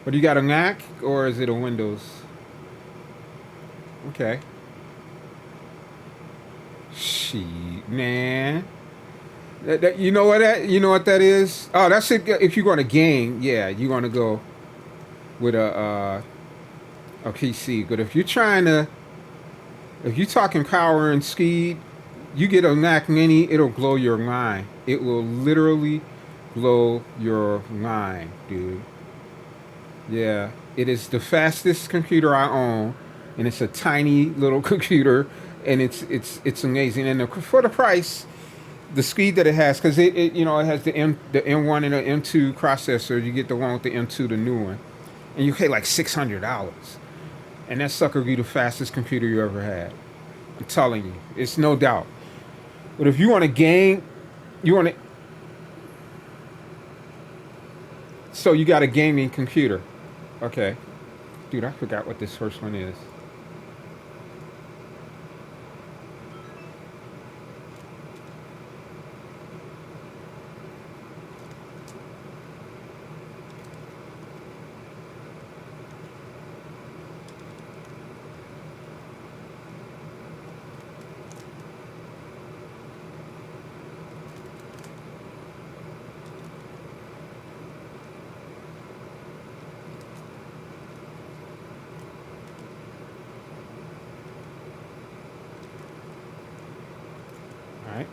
[SPEAKER 1] But you got a Mac or is it a Windows? Okay. Shit, man. You know what that is? Oh, that's it. If you're going to game, yeah, you're going to go with a PC. But if you're talking power and speed, you get a Mac Mini, it'll blow your mind. It will literally blow your mind, dude. Yeah, it is the fastest computer I own, and it's a tiny little computer, and it's amazing. And for the price, the speed that it has, because it has the M1 and the M2 processor. You get the one with the M2, the new one, and you pay like $600. And that sucker be the fastest computer you ever had. I'm telling you. It's no doubt. But if you want to game, so you got a gaming computer. Okay. Dude, I forgot what this first one is. All right.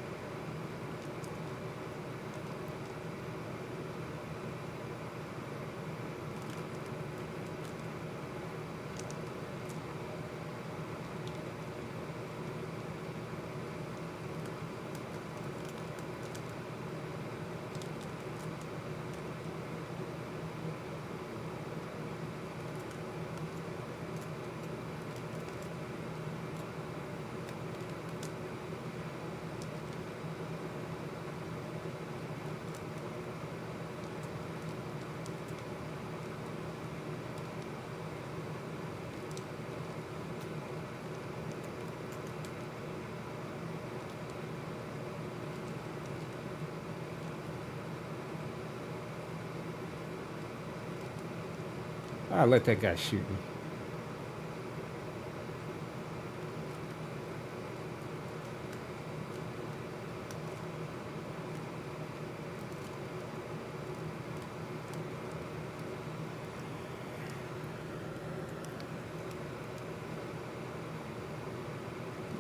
[SPEAKER 1] I'll let that guy shoot me.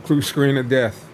[SPEAKER 1] Clue screen of death.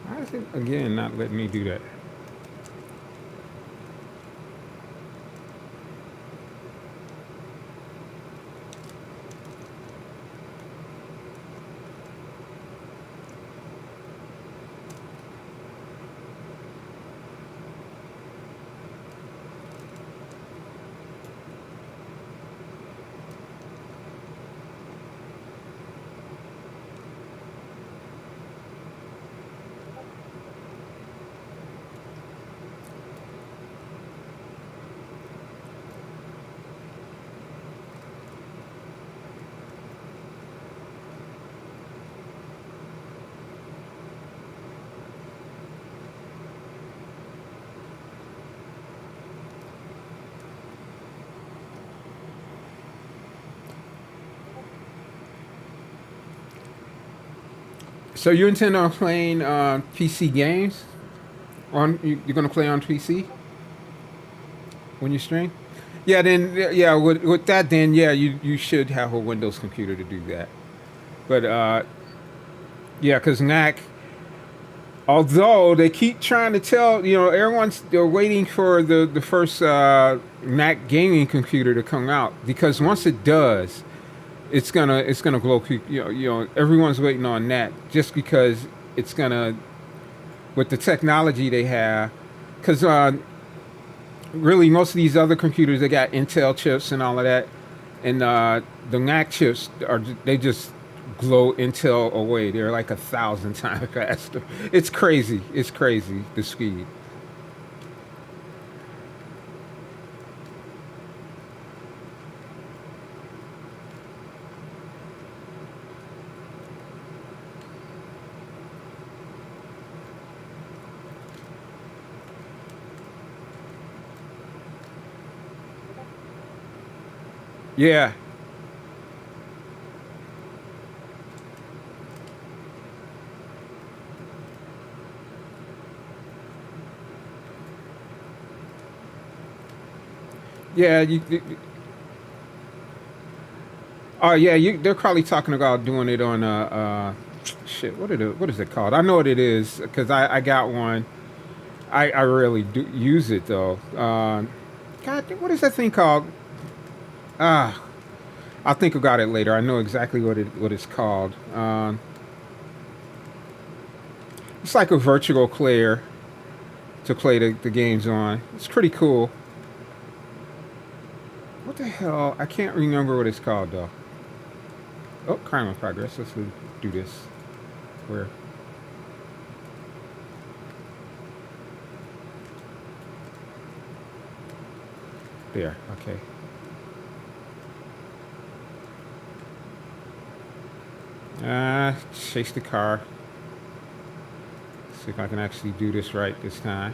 [SPEAKER 1] Why is it again not letting me do that? So you intend on playing PC games? You're gonna play on PC when you stream? Yeah, then yeah, with that, then yeah, you should have a Windows computer to do that. But yeah, because NAC, although they keep trying to tell, they're waiting for the first NAC gaming computer to come out, because once it does, it's gonna blow people. Everyone's waiting on that, just because it's gonna, with the technology they have, because really most of these other computers, they got Intel chips and all of that, and the NAC chips they just blow Intel away. They're like 1,000 times faster. It's crazy. It's crazy, the speed. Yeah. Yeah, oh yeah, they're probably talking about doing it on shit. What is it called? I know what it is because I got one. I rarely do use it though. God, what is that thing called? I'll think about it later. I know exactly what it's called. It's like a virtual player to play the games on. It's pretty cool. What the hell? I can't remember what it's called though. Oh, crime in progress. Let's do this. Where? There. Okay. Chase the car. See if I can actually do this right this time.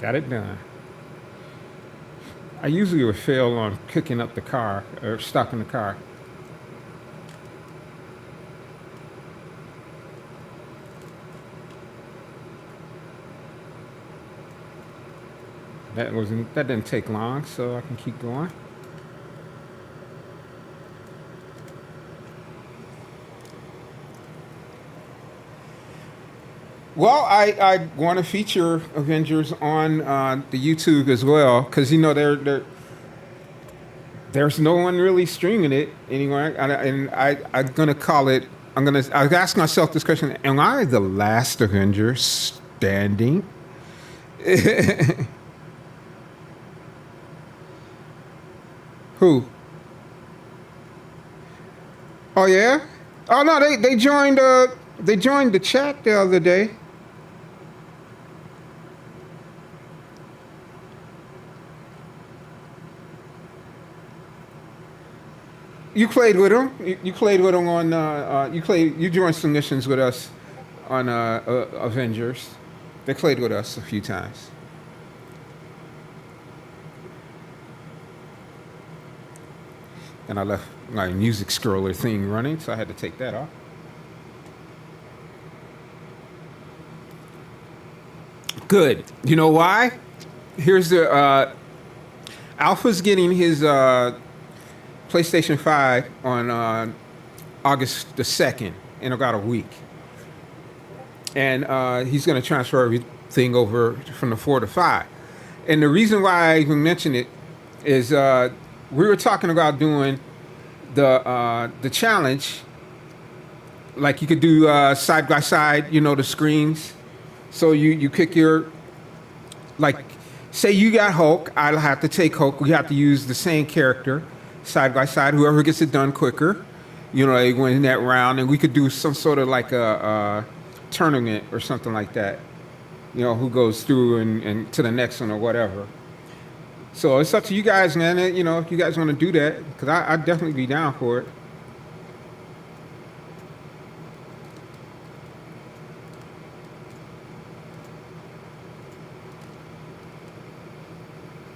[SPEAKER 1] Got it done. I usually would fail on cooking up the car or stopping the car. That didn't take long, so I can keep going. Well, I want to feature Avengers on the YouTube as well, because there's no one really streaming it anywhere, and I'm gonna call it. I ask myself this question: am I the last Avenger standing? Who? Oh yeah. Oh no, they joined. They joined the chat the other day. You played with them. You played with them on. You joined some missions with us on Avengers. They played with us a few times. And I left my music scroller thing running, so I had to take that off. Good. You know why? Here's the Alpha's getting his PlayStation 5 on August the 2nd in about a week. And he's going to transfer everything over from the 4 to 5. And the reason why I even mention it is we were talking about doing the challenge. Like you could do side by side, the screens. So you pick your, like, say you got Hulk, I'll have to take Hulk. We have to use the same character side by side. Whoever gets it done quicker, they win that round. And we could do some sort of like a tournament or something like that. Who goes through and to the next one or whatever. So it's up to you guys, man. If you guys want to do that, because I'd definitely be down for it.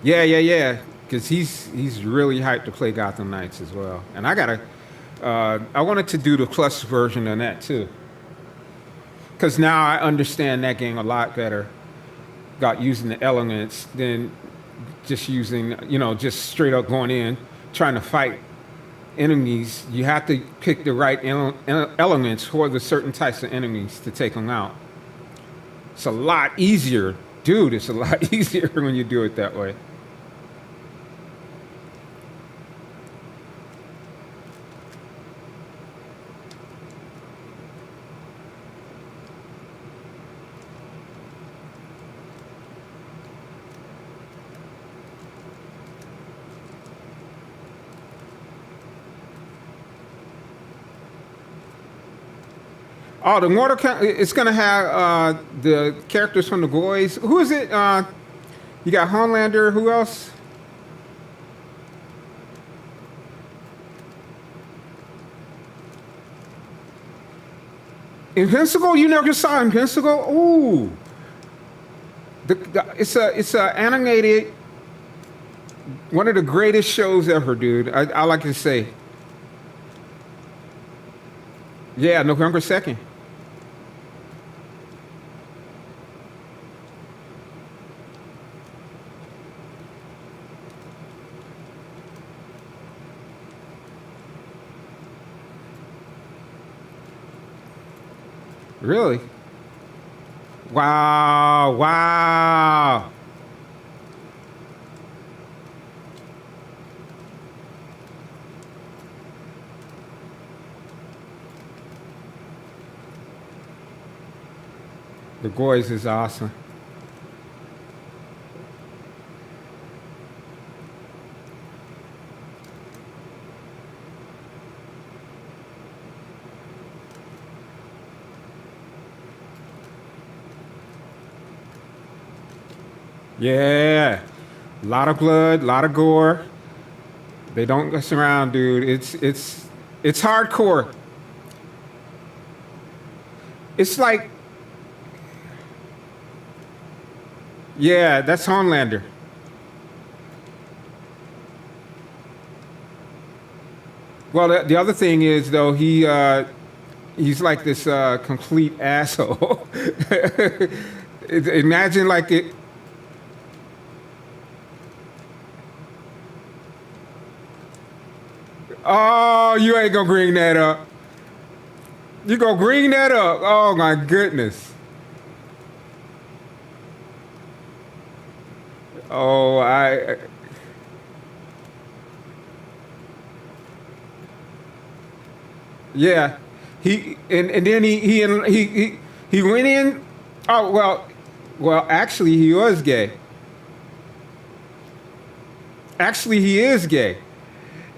[SPEAKER 1] Yeah. Because he's really hyped to play Gotham Knights as well. And I wanted to do the plus version of that too. Because now I understand that game a lot better. Got using the elements than just using, just straight up going in, trying to fight enemies. You have to pick the right elements for the certain types of enemies to take them out. It's a lot easier. Dude, it's a lot easier when you do it that way. Oh, the Mortal Kombat, it's going to have the characters from the boys. Who is it? You got Homelander. Who else? Invincible? You never saw Invincible? Ooh. It's a animated, one of the greatest shows ever, dude. I like to say. Yeah, November 2nd. Really? Wow, wow. The Boys is awesome. Yeah, a lot of blood, a lot of gore. They don't mess around, dude. It's hardcore. It's like, yeah, that's Homelander. Well, the other thing is though he's like this complete asshole. Imagine like it. Oh, you ain't gonna bring that up. You gonna bring that up? Oh my goodness. Oh, yeah. And then he went in. Oh well. Actually, he was gay. Actually, he is gay.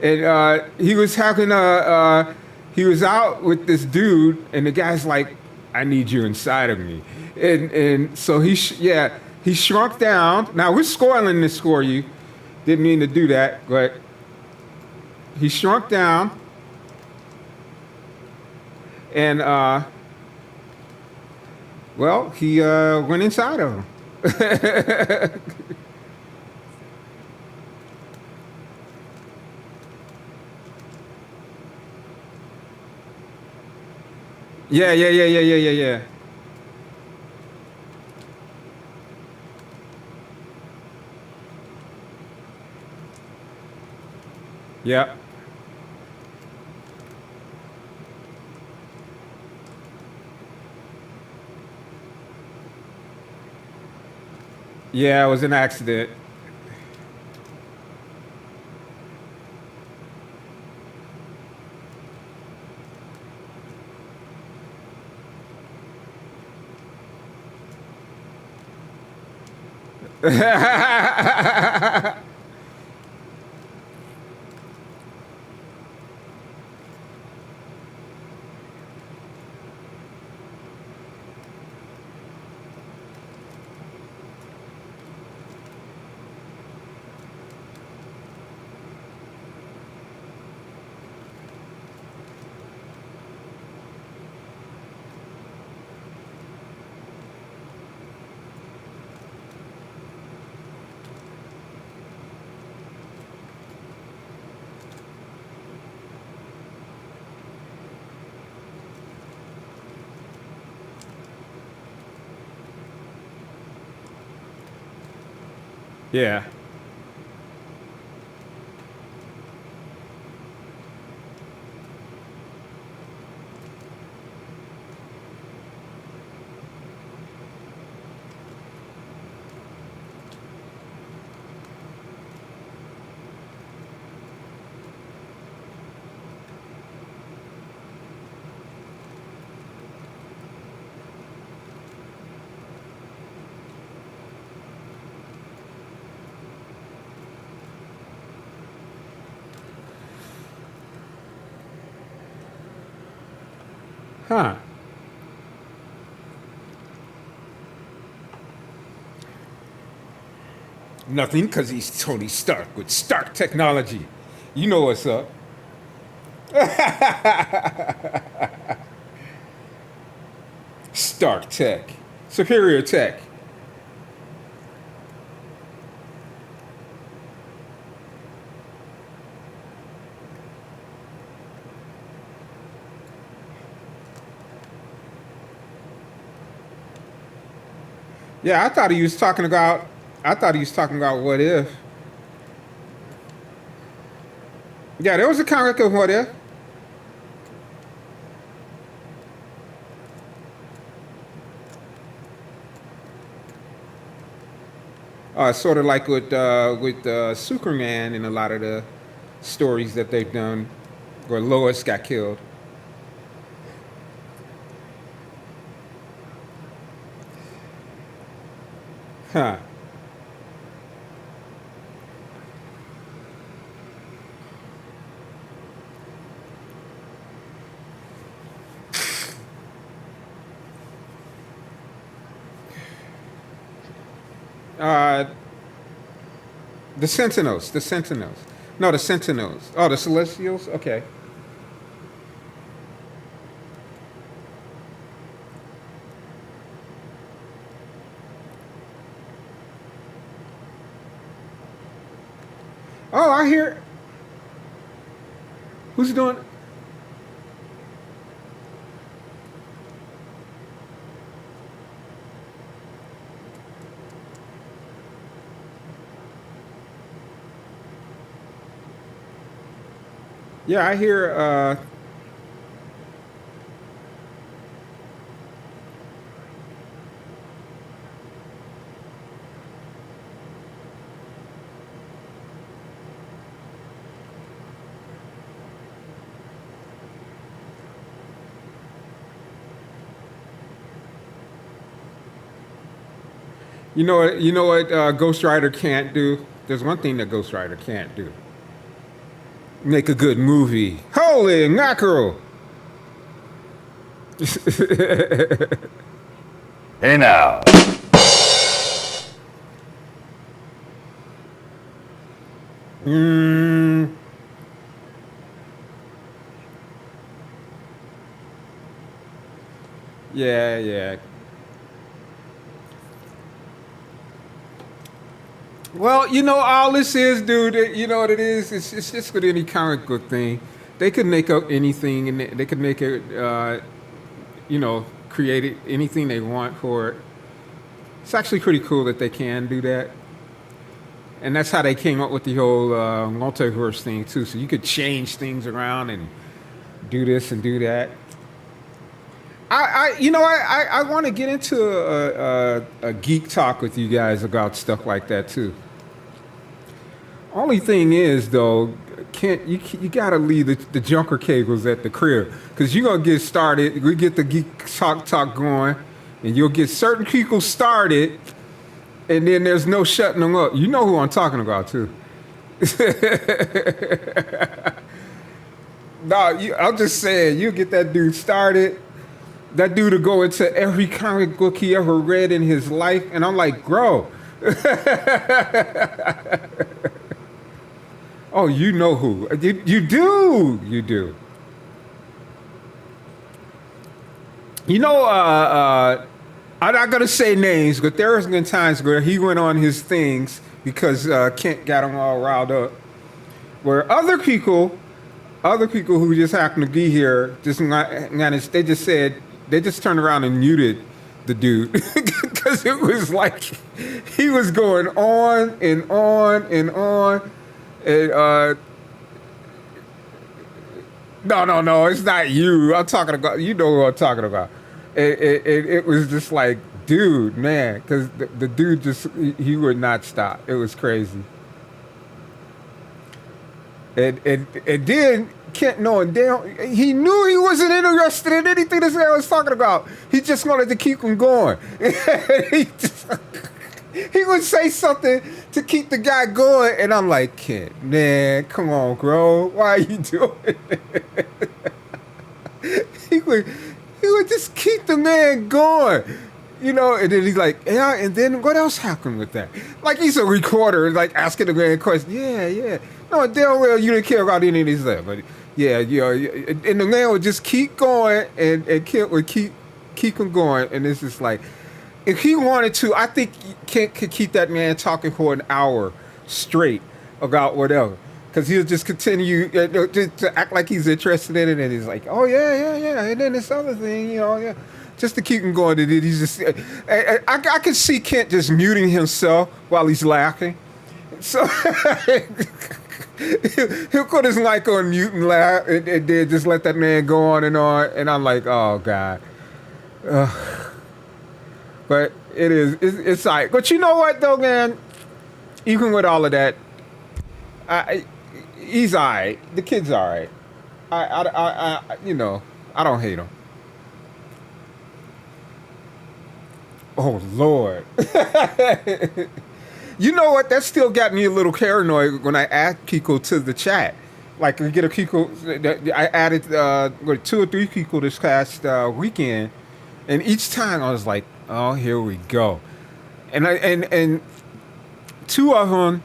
[SPEAKER 1] And he was having he was out with this dude, and the guy's like, "I need you inside of me," and so he shrunk down. Now we're spoiling this for you. Didn't mean to do that, but he shrunk down, and well, he went inside of him. Yeah. Yeah. Yeah, it was an accident. Yeah. Huh. Nothing, because he's Tony Stark with Stark technology. You know what's up. Stark tech. Superior tech. Yeah, I thought he was talking about What If. Yeah, there was a comic of What If. Sort of like with Superman in a lot of the stories that they've done where Lois got killed. Huh. The Sentinels. No, the Sentinels. Oh, the Celestials? Okay. Oh, I hear. Who's doing? Yeah, I hear. You know what Ghost Rider can't do? There's one thing that Ghost Rider can't do. Make a good movie. Holy mackerel!
[SPEAKER 6] Hey now.
[SPEAKER 1] Yeah. Well, all this is, dude, you know what it is? It's just with any comic book thing. They could make up anything, and they could make it, create it, anything they want for it. It's actually pretty cool that they can do that. And that's how they came up with the whole multiverse thing, too. So you could change things around and do this and do that. I want to get into a geek talk with you guys about stuff like that, too. Only thing is, though, you gotta leave the junker cables at the crib, because you're gonna get started. We get the geek talk going, and you'll get certain people started, and then there's no shutting them up. You know who I'm talking about, too. No, I'm just saying, you get that dude started. That dude will go into every comic book he ever read in his life, and I'm like, bro. Oh, you know who. You do. I'm not going to say names, but there has been times where he went on his things because Kent got him all riled up, where other people who just happen to be here, they just turned around and muted the dude because it was like he was going on and on and on. And, no, it's not you. I'm talking about, you know who I'm talking about. It was just like, dude, man, because the dude he would not stop. It was crazy. And then Kent, knowing damn, he knew he wasn't interested in anything this guy was talking about. He just wanted to keep him going. He would say something to keep the guy going, and I'm like, Kent, man, come on, bro, why are you doing it? He would just keep the man going, and then he's like, yeah, and then what else happened with that? Like he's a recorder, like asking the man questions. Yeah. No, damn well you didn't care about any of this stuff, but yeah, and the man would just keep going, and Kent would keep keep him going, and it's just like, if he wanted to, I think Kent could keep that man talking for an hour straight about whatever. Because he'll just continue to act like he's interested in it, and he's like, oh, yeah. And then this other thing, yeah. Just to keep him going. And he's just, I could see Kent just muting himself while he's laughing. So he'll put his mic on mute and laugh, and then just let that man go on. And I'm like, oh, God. But it's like, but you know what, though, man? Even with all of that, he's all right. The kid's all right. I don't hate him. Oh, Lord. You know what? That still got me a little paranoid when I add Kiko to the chat. Like, we get a Kiko. I added 2 or 3 Kiko this past weekend. And each time I was like, oh, here we go. And 2 of them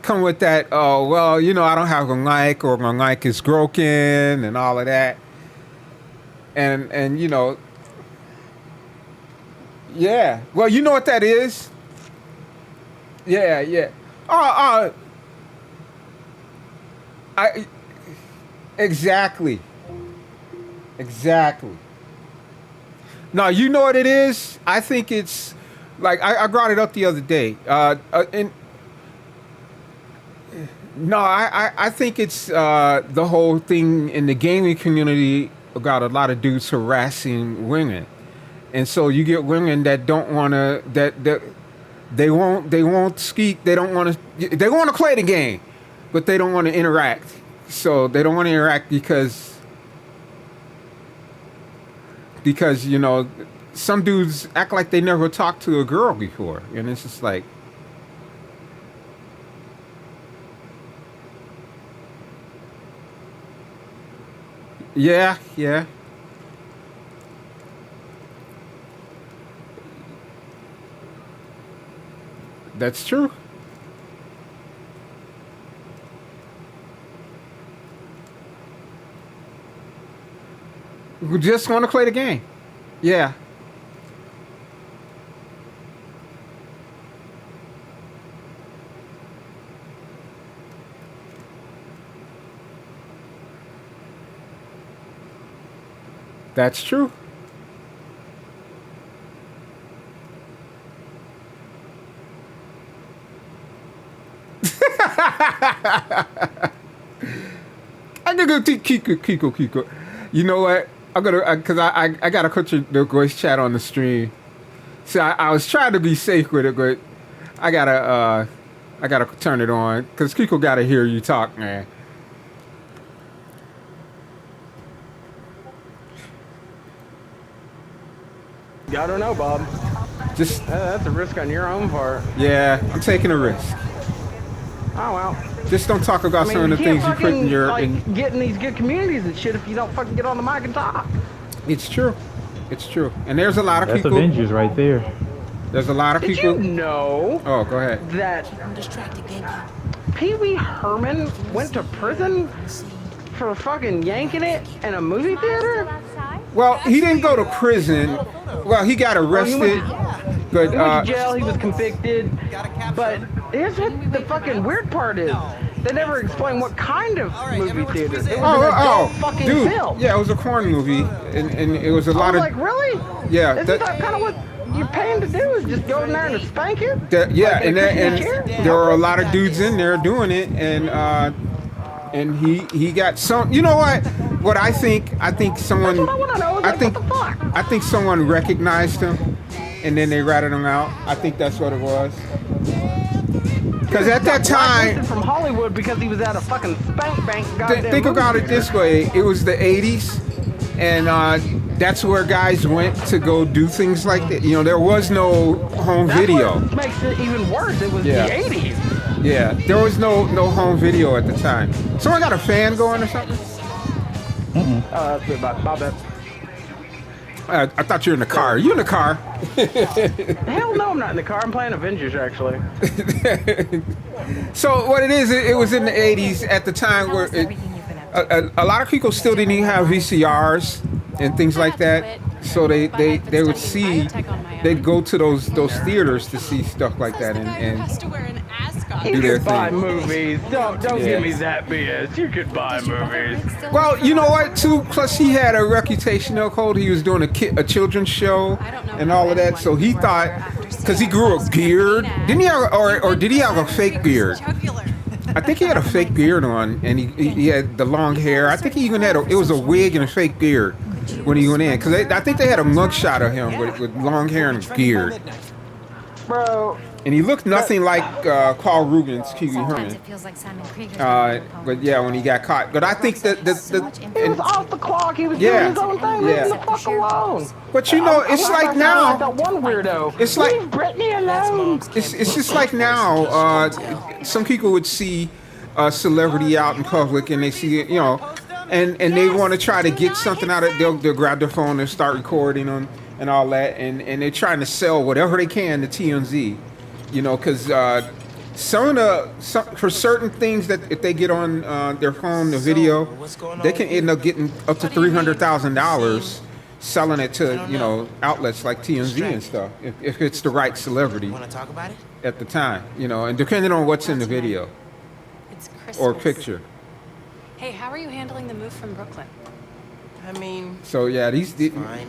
[SPEAKER 1] come with that, oh, well, I don't have a mic, or my mic is broken, and all of that. And yeah. Well, you know what that is? Yeah. Exactly. Now, you know what it is? I think it's, like, I brought it up the other day. I think it's the whole thing in the gaming community about a lot of dudes harassing women. And so you get women that don't want to, that they won't speak. They want to play the game, but they don't want to interact. So they don't want to interact because some dudes act like they never talked to a girl before, and it's just like, yeah. That's true. We just want to play the game. Yeah. That's true. I'm gonna go Kiko. You know what? I'm gonna, because I gotta put the voice chat on the stream. See, I was trying to be safe with it, but I gotta turn it on because Kiko gotta hear you talk, man.
[SPEAKER 10] I don't know, Bob.
[SPEAKER 1] Just
[SPEAKER 10] that's a risk on your own part.
[SPEAKER 1] Yeah, I'm taking a risk.
[SPEAKER 10] Oh well.
[SPEAKER 1] Just don't talk about some of the things you put in your
[SPEAKER 10] getting these good communities and shit if you don't fucking get on the mic and talk.
[SPEAKER 1] It's true. And there's a lot of people.
[SPEAKER 9] That's Avengers right there.
[SPEAKER 1] There's a lot of people.
[SPEAKER 10] Did you know?
[SPEAKER 1] Oh, go ahead.
[SPEAKER 10] That Pee Wee Herman went to prison for fucking yanking it in a movie theater?
[SPEAKER 1] Well, he didn't go to prison. Well, he got arrested. But
[SPEAKER 10] he went to jail. He was convicted. But here's what the fucking weird part is: they never explained what kind of movie theater. It was an adult fucking film.
[SPEAKER 1] Yeah, it was a porn movie, and it was a lot of.
[SPEAKER 10] Like, really?
[SPEAKER 1] Yeah.
[SPEAKER 10] Isn't that kind of what you're paying to do? Is just go in there and spank it?
[SPEAKER 1] Yeah, and there were a lot of dudes in there doing it, and he got some. You know what? What I think someone.
[SPEAKER 10] That's what I want to know. What the fuck?
[SPEAKER 1] I think someone recognized him, and then they ratted him out. I think that's what it was. Because at that time,
[SPEAKER 10] from Hollywood because he was at a fucking spank bank.
[SPEAKER 1] Think about it this way: it was the '80s, and that's where guys went to go do things like that. You know, there was no home video.
[SPEAKER 10] What makes it even worse. It was the '80s.
[SPEAKER 1] Yeah, there was no home video at the time. Someone got a fan going or something?
[SPEAKER 10] That's my bad.
[SPEAKER 1] I thought you were in the car. Are you in the car?
[SPEAKER 10] Hell no, I'm not in the car. I'm playing Avengers, actually.
[SPEAKER 1] So what it is, it was in the 80s at the time where a lot of people still didn't even have VCRs and things like that. So they would see, they'd go to those theaters to see stuff like that and do their
[SPEAKER 10] Buy
[SPEAKER 1] thing.
[SPEAKER 10] movies. Don't give me that BS. You could buy movies.
[SPEAKER 1] Well, you know what, too? Plus, he had a reputation, Cole. He was doing a children's show and all of that. So he thought, because he grew a beard, didn't he have, or did he have a fake beard? I think he had a fake beard on, and he had the long hair. I think he even had it was a wig and a fake beard when he went in, because I think they had a mugshot of him with long hair and a beard.
[SPEAKER 10] Bro.
[SPEAKER 1] And he looked nothing like Carl Rugen's Pee Wee Herman. But yeah, when he got caught. But I think that
[SPEAKER 10] he was off the clock. He was doing his own thing. Leave him the fuck alone.
[SPEAKER 1] But you know, it's like now.
[SPEAKER 10] That one weirdo.
[SPEAKER 1] It's like
[SPEAKER 10] leave Britney alone.
[SPEAKER 1] It's just like now. Some people would see a celebrity out in public, and they see it, and they want to try to get something out of it. They'll grab their phone and start recording them and all that, and they're trying to sell whatever they can to TMZ. Because for certain things that if they get on their phone, the video, they can end up getting up to $300,000 selling it to outlets like TMZ and stuff if it's the right celebrity at the time, and depending on what's in the video or picture.
[SPEAKER 11] Hey, how are you handling the move from Brooklyn?
[SPEAKER 2] I mean,
[SPEAKER 1] so yeah,
[SPEAKER 2] fine.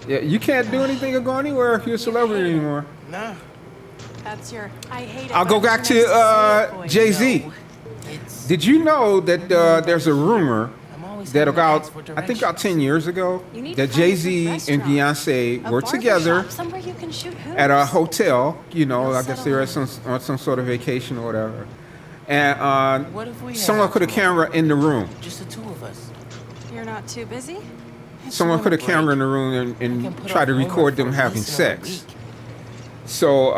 [SPEAKER 1] Yeah, you can't do anything or go anywhere if you're a celebrity anymore.
[SPEAKER 2] Nah.
[SPEAKER 11] That's your. I hate it.
[SPEAKER 1] I'll go back to Jay-Z. Did you know that there's a rumor that about 10 years ago that Jay-Z and Beyonce were together at a hotel. I guess they were on some sort of vacation or whatever, and someone put a camera in the room.
[SPEAKER 2] Just the two of us.
[SPEAKER 11] You're not too busy?
[SPEAKER 1] Someone put a camera in the room and tried to record them having sex. So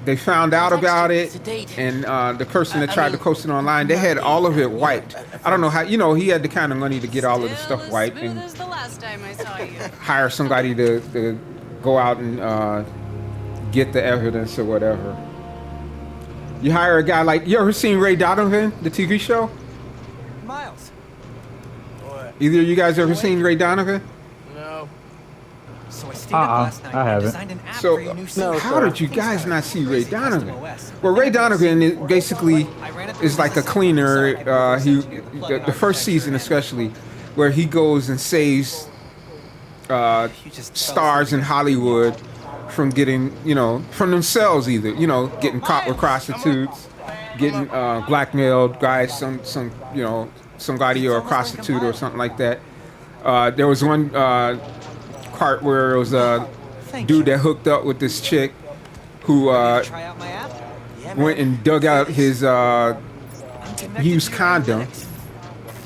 [SPEAKER 1] they found out about it, and the person that tried to post it online, they had all of it wiped. I don't know how, he had the kind of money to get all of the stuff wiped and
[SPEAKER 11] the last time I saw you.
[SPEAKER 1] hire somebody to go out and get the evidence or whatever. You hire a guy like, you ever seen Ray Donovan, the TV show?
[SPEAKER 3] Miles.
[SPEAKER 4] What?
[SPEAKER 1] Either of you guys ever seen Ray Donovan?
[SPEAKER 2] No.
[SPEAKER 3] So I stayed up last night
[SPEAKER 9] I haven't.
[SPEAKER 3] and designed an app
[SPEAKER 1] So,
[SPEAKER 3] for your new
[SPEAKER 1] how did you guys not see Ray Donovan? Well, Ray Donovan basically is like a cleaner. The first season especially, where he goes and saves stars in Hollywood from getting, from themselves either, getting caught with prostitutes, getting blackmailed by somebody or a prostitute or something like that. There was one part where it was a dude that hooked up with this chick who went and dug out his used condom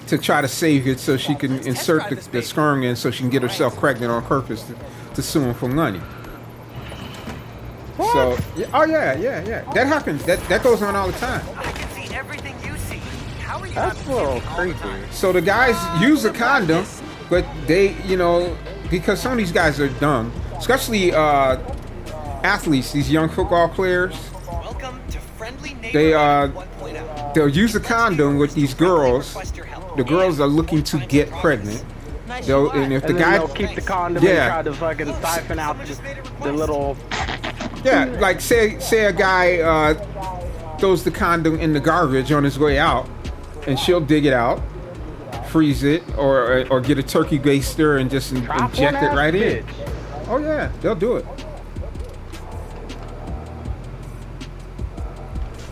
[SPEAKER 1] to try to save it so she can insert the sperm in so she can get herself pregnant on purpose to sue him for money.
[SPEAKER 3] What?
[SPEAKER 1] So, yeah. That happens. That goes on all the time.
[SPEAKER 3] I can see everything you see. How are you
[SPEAKER 10] That's a little creepy.
[SPEAKER 1] So the guys use a condom, but they, because some of these guys are dumb, especially athletes, these young football players.
[SPEAKER 3] Welcome to Friendly Neighborhood 1.0.
[SPEAKER 1] They'll use a condom with these girls. The girls are looking to get pregnant. And if the guy,
[SPEAKER 10] they'll keep the condom and try to fucking siphon out the little.
[SPEAKER 1] Yeah, like say a guy throws the condom in the garbage on his way out, and she'll dig it out, freeze it, or get a turkey baster and just inject it right in. Oh yeah, they'll do it.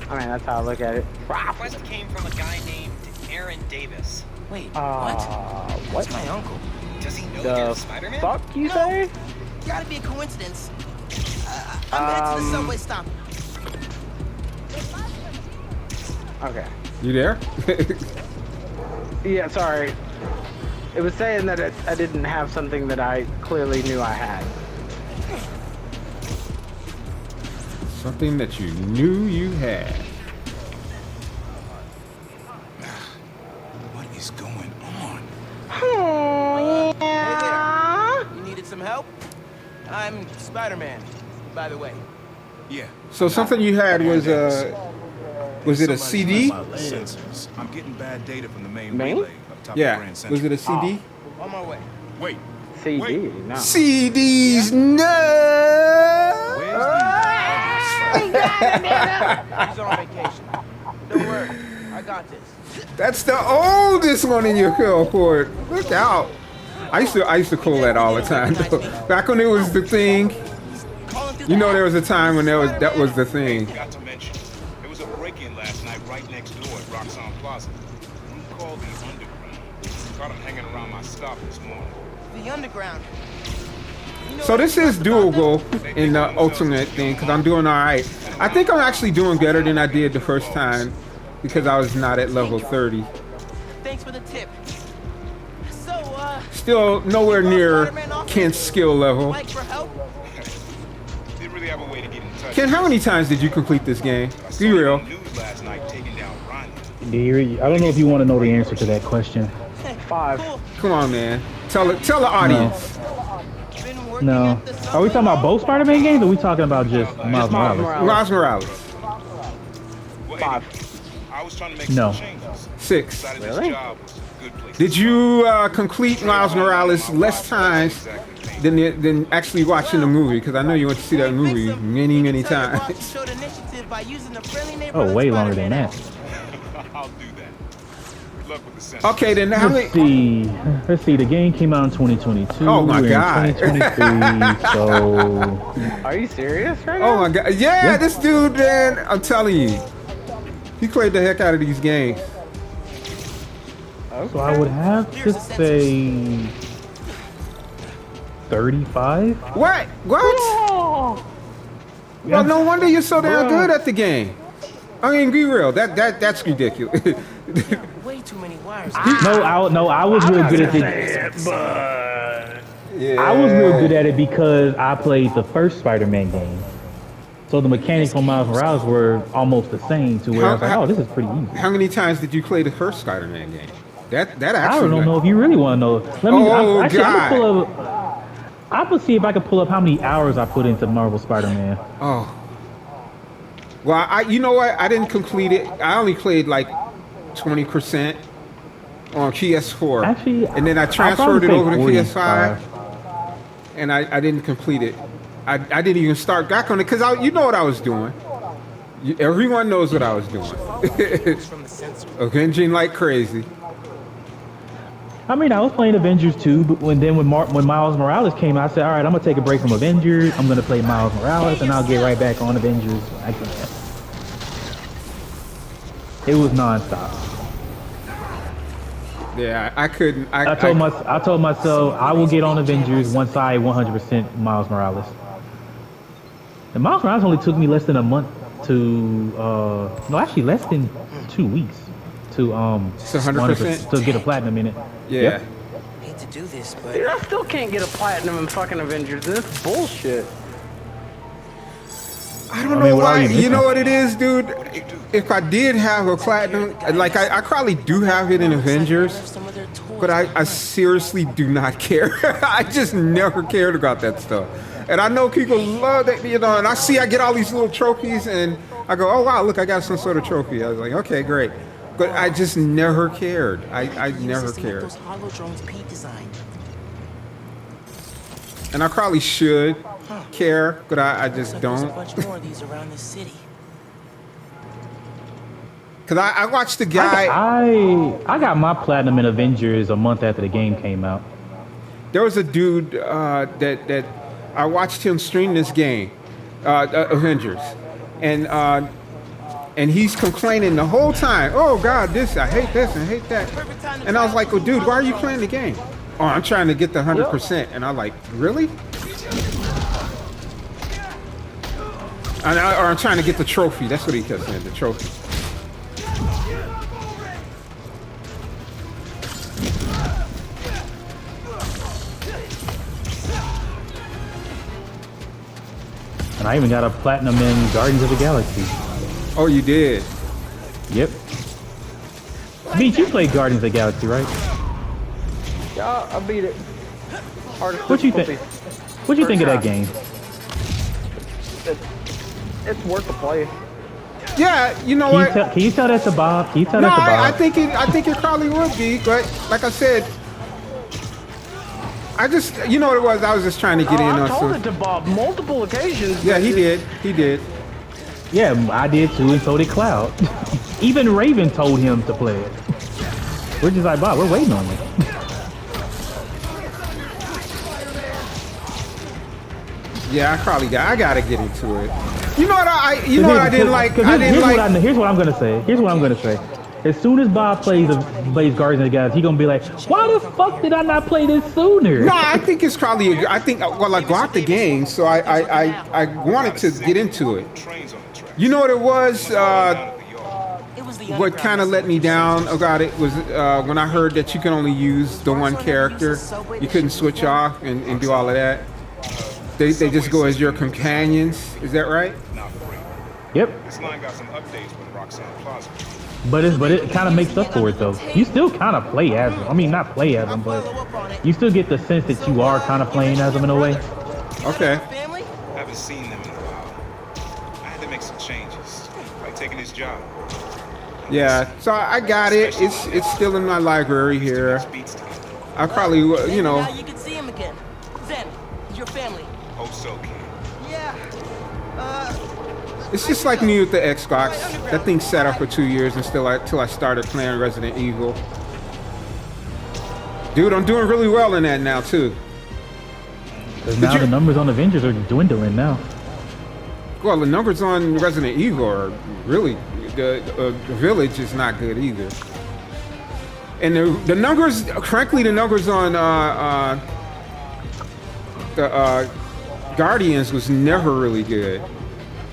[SPEAKER 10] I mean, that's how I look at it.
[SPEAKER 3] Request came from a guy named Aaron Davis. Wait, what? That's my uncle. Does he know you're Spider-Man?
[SPEAKER 10] Fuck you say?
[SPEAKER 2] Gotta be a coincidence. I'm headed to the subway stop.
[SPEAKER 10] Okay.
[SPEAKER 1] You there?
[SPEAKER 10] Yeah, sorry. It was saying that I didn't have something that I clearly knew I had.
[SPEAKER 1] Something that you knew you had.
[SPEAKER 8] What is going on?
[SPEAKER 10] Oh,
[SPEAKER 2] Hey there. You needed some help? I'm Spider-Man, by the way.
[SPEAKER 8] Yeah.
[SPEAKER 1] So something you had was it a CD?
[SPEAKER 8] Sensors. I'm getting bad data from the main
[SPEAKER 10] Main?
[SPEAKER 8] relay up top of
[SPEAKER 1] Yeah.
[SPEAKER 8] Grand Central.
[SPEAKER 1] Was it a CD?
[SPEAKER 2] On my way.
[SPEAKER 8] Wait.
[SPEAKER 10] CD. No.
[SPEAKER 1] CDs, no.
[SPEAKER 2] He's on vacation. Don't worry. I got this.
[SPEAKER 1] That's the oldest one in your cohort. Look out. I used to call that all the time. Back when it was the thing. You know, there was a time when that was the thing.
[SPEAKER 6] Got to mention, there was a break-in last night right next door at Roxanne Plaza. Room called the Underground. Caught him hanging around my stop this morning.
[SPEAKER 2] The Underground. You know
[SPEAKER 1] So this is doable in the ultimate thing because I'm doing all right. I think I'm actually doing better than I did the first time because I was not at level 30.
[SPEAKER 2] Thanks for the tip. So,
[SPEAKER 1] Still nowhere near Kent's skill level.
[SPEAKER 2] like for help?
[SPEAKER 6] Didn't really have a way to get in touch.
[SPEAKER 1] Ken, how many times did you complete this game? Be real.
[SPEAKER 6] News last night taking down Ronnie.
[SPEAKER 9] I don't know if you want to know the answer to that question.
[SPEAKER 10] 5.
[SPEAKER 1] Come on, man. Tell the audience.
[SPEAKER 2] Been working
[SPEAKER 9] No.
[SPEAKER 2] at the
[SPEAKER 9] Are we talking about both Spider-Man games, or are we talking about just Miles Morales?
[SPEAKER 1] Miles Morales.
[SPEAKER 6] Well,
[SPEAKER 10] 5.
[SPEAKER 6] I was trying to make
[SPEAKER 9] No.
[SPEAKER 6] some changes.
[SPEAKER 1] 6.
[SPEAKER 6] Decided this job was a good place.
[SPEAKER 1] Did you complete Miles Morales less times than actually watching the movie? Because I know you went to see that movie many times.
[SPEAKER 9] Oh, way longer than that.
[SPEAKER 6] I'll do that. Good luck with the sentence.
[SPEAKER 1] Okay, then how many?
[SPEAKER 9] Let's see. The game came out in 2022.
[SPEAKER 1] Oh my
[SPEAKER 9] We're
[SPEAKER 1] God.
[SPEAKER 9] in 2023, so
[SPEAKER 10] Are you serious right now?
[SPEAKER 1] Oh my God! Yeah, this dude, man. I'm telling you, he played the heck out of these games.
[SPEAKER 9] so I would have to say 35.
[SPEAKER 1] What? Well, no wonder you're so damn good at the game. I mean, be real. That's ridiculous.
[SPEAKER 2] Way too many wires.
[SPEAKER 9] I was real good at it. I was real good at it because I played the first Spider-Man game. So the mechanics on Miles Morales were almost the same to where I was like, oh, this is pretty easy.
[SPEAKER 1] How many times did you play the first Spider-Man game? That
[SPEAKER 9] I
[SPEAKER 1] actually.
[SPEAKER 9] don't know if you really want to know. Let me.
[SPEAKER 1] Oh,
[SPEAKER 9] I'm gonna
[SPEAKER 1] God.
[SPEAKER 9] pull up. I'm gonna see if I can pull up how many hours I put into Marvel Spider-Man.
[SPEAKER 1] Oh. Well, you know what? I didn't complete it. I only played like 20% on PS4.
[SPEAKER 9] Actually,
[SPEAKER 1] and then I
[SPEAKER 9] I'll
[SPEAKER 1] transferred it
[SPEAKER 9] probably
[SPEAKER 1] over to
[SPEAKER 9] say
[SPEAKER 1] PS5.
[SPEAKER 9] 45.
[SPEAKER 1] And I didn't complete it. I didn't even start back on it because you know what I was doing. Everyone knows what I was doing. Avenging like crazy.
[SPEAKER 9] I mean, I was playing Avengers 2, but when Miles Morales came out, I said, all right, I'm gonna take a break from Avengers. I'm gonna play Miles Morales, and I'll get right back on Avengers. It was nonstop.
[SPEAKER 1] Yeah, I couldn't.
[SPEAKER 9] I told myself I will get on Avengers once I 100% Miles Morales. And Miles Morales only took me less than a month to, no, actually less than 2 weeks to
[SPEAKER 1] 100%?
[SPEAKER 9] to get a platinum in it.
[SPEAKER 1] Yeah.
[SPEAKER 9] Yep.
[SPEAKER 2] Hate to do this, but
[SPEAKER 10] Dude, I still can't get a platinum in fucking Avengers. This is bullshit.
[SPEAKER 1] I don't know why. You know what it is, dude? If I did have a platinum, like I probably do have it in Avengers, but I seriously do not care. I just never cared about that stuff. And I know people love that, you know, and I get all these little trophies and I go, oh wow, look, I got some sort of trophy. I was like, okay, great. But I just never cared. I never cared. And I probably should care, but I just don't. Cause I watched the guy.
[SPEAKER 9] I got my platinum in Avengers a month after the game came out.
[SPEAKER 1] There was a dude that I watched him stream this game, Avengers, and he's complaining the whole time. Oh God, I hate this and I hate that. And I was like, well, dude, why are you playing the game? Oh, I'm trying to get the 100%. And I'm like, really? Or I'm trying to get the trophy. That's what he kept saying, the trophy.
[SPEAKER 9] And I even got a platinum in Guardians of the Galaxy.
[SPEAKER 1] Oh, you did?
[SPEAKER 9] Yep. Beat, you played Guardians of the Galaxy, right?
[SPEAKER 10] Yeah, I beat it. Hardest
[SPEAKER 9] What you think? What you think of that game?
[SPEAKER 10] It's worth the play.
[SPEAKER 1] Yeah, you know what?
[SPEAKER 9] Can you tell that to Bob? Can you tell
[SPEAKER 1] No,
[SPEAKER 9] that to Bob?
[SPEAKER 1] I think it probably would be, but like I said, I just, you know what it was? I was just trying to get in
[SPEAKER 10] I
[SPEAKER 1] on
[SPEAKER 10] told
[SPEAKER 1] some.
[SPEAKER 10] it to Bob multiple occasions.
[SPEAKER 1] Yeah, he did. He did.
[SPEAKER 9] Yeah, I did too, and so did Cloud. Even Raven told him to play it. We're just like, Bob, we're waiting on you.
[SPEAKER 1] Yeah, I gotta get into it. You know what I didn't like?
[SPEAKER 9] Here's what I'm gonna say. As soon as Bob plays Guardians of the Galaxy, he's gonna be like, why the fuck did I not play this sooner?
[SPEAKER 1] No, I think it's probably. I got the game, so I wanted to get into it. You know what it was? What kind of let me down about it was when I heard that you can only use the one character. You couldn't switch off and do all of that. They just go as your companions. Is that right?
[SPEAKER 9] Yep.
[SPEAKER 6] This line got some updates with Roxanne Plaza.
[SPEAKER 9] But it kind of makes up for it though. You still kind of play as them. I mean, not play as them, but you still get the sense that you are kind of playing as them in a way.
[SPEAKER 1] Okay.
[SPEAKER 6] Haven't seen them in a while. I had to make some changes, like taking this job.
[SPEAKER 1] Yeah. So I got it. It's still in my library here. I probably,
[SPEAKER 2] Now you can see him again. Zen, your family.
[SPEAKER 6] Hope so, kid.
[SPEAKER 2] Yeah.
[SPEAKER 1] It's just like me with the Xbox. That thing sat up for 2 years until I started playing Resident Evil. Dude, I'm doing really well in that now too.
[SPEAKER 9] Because now the numbers on Avengers are dwindling now.
[SPEAKER 1] Well, the numbers on Resident Evil are really the Village is not good either. And the numbers, frankly, the numbers on the Guardians was never really good.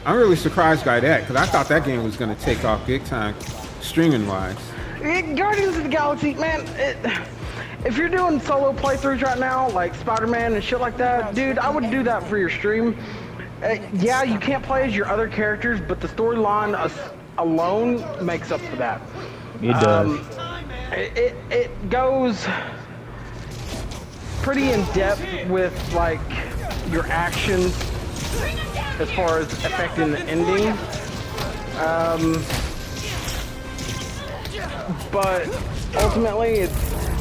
[SPEAKER 1] I'm really surprised by that because I thought that game was going to take off big time, streaming wise.
[SPEAKER 10] Guardians of the Galaxy, man. If you're doing solo playthroughs right now, like Spider-Man and shit like that, dude, I would do that for your stream. Yeah, you can't play as your other characters, but the storyline alone makes up for that.
[SPEAKER 9] It does.
[SPEAKER 10] It goes pretty in depth with like your actions as far as affecting the ending. But ultimately,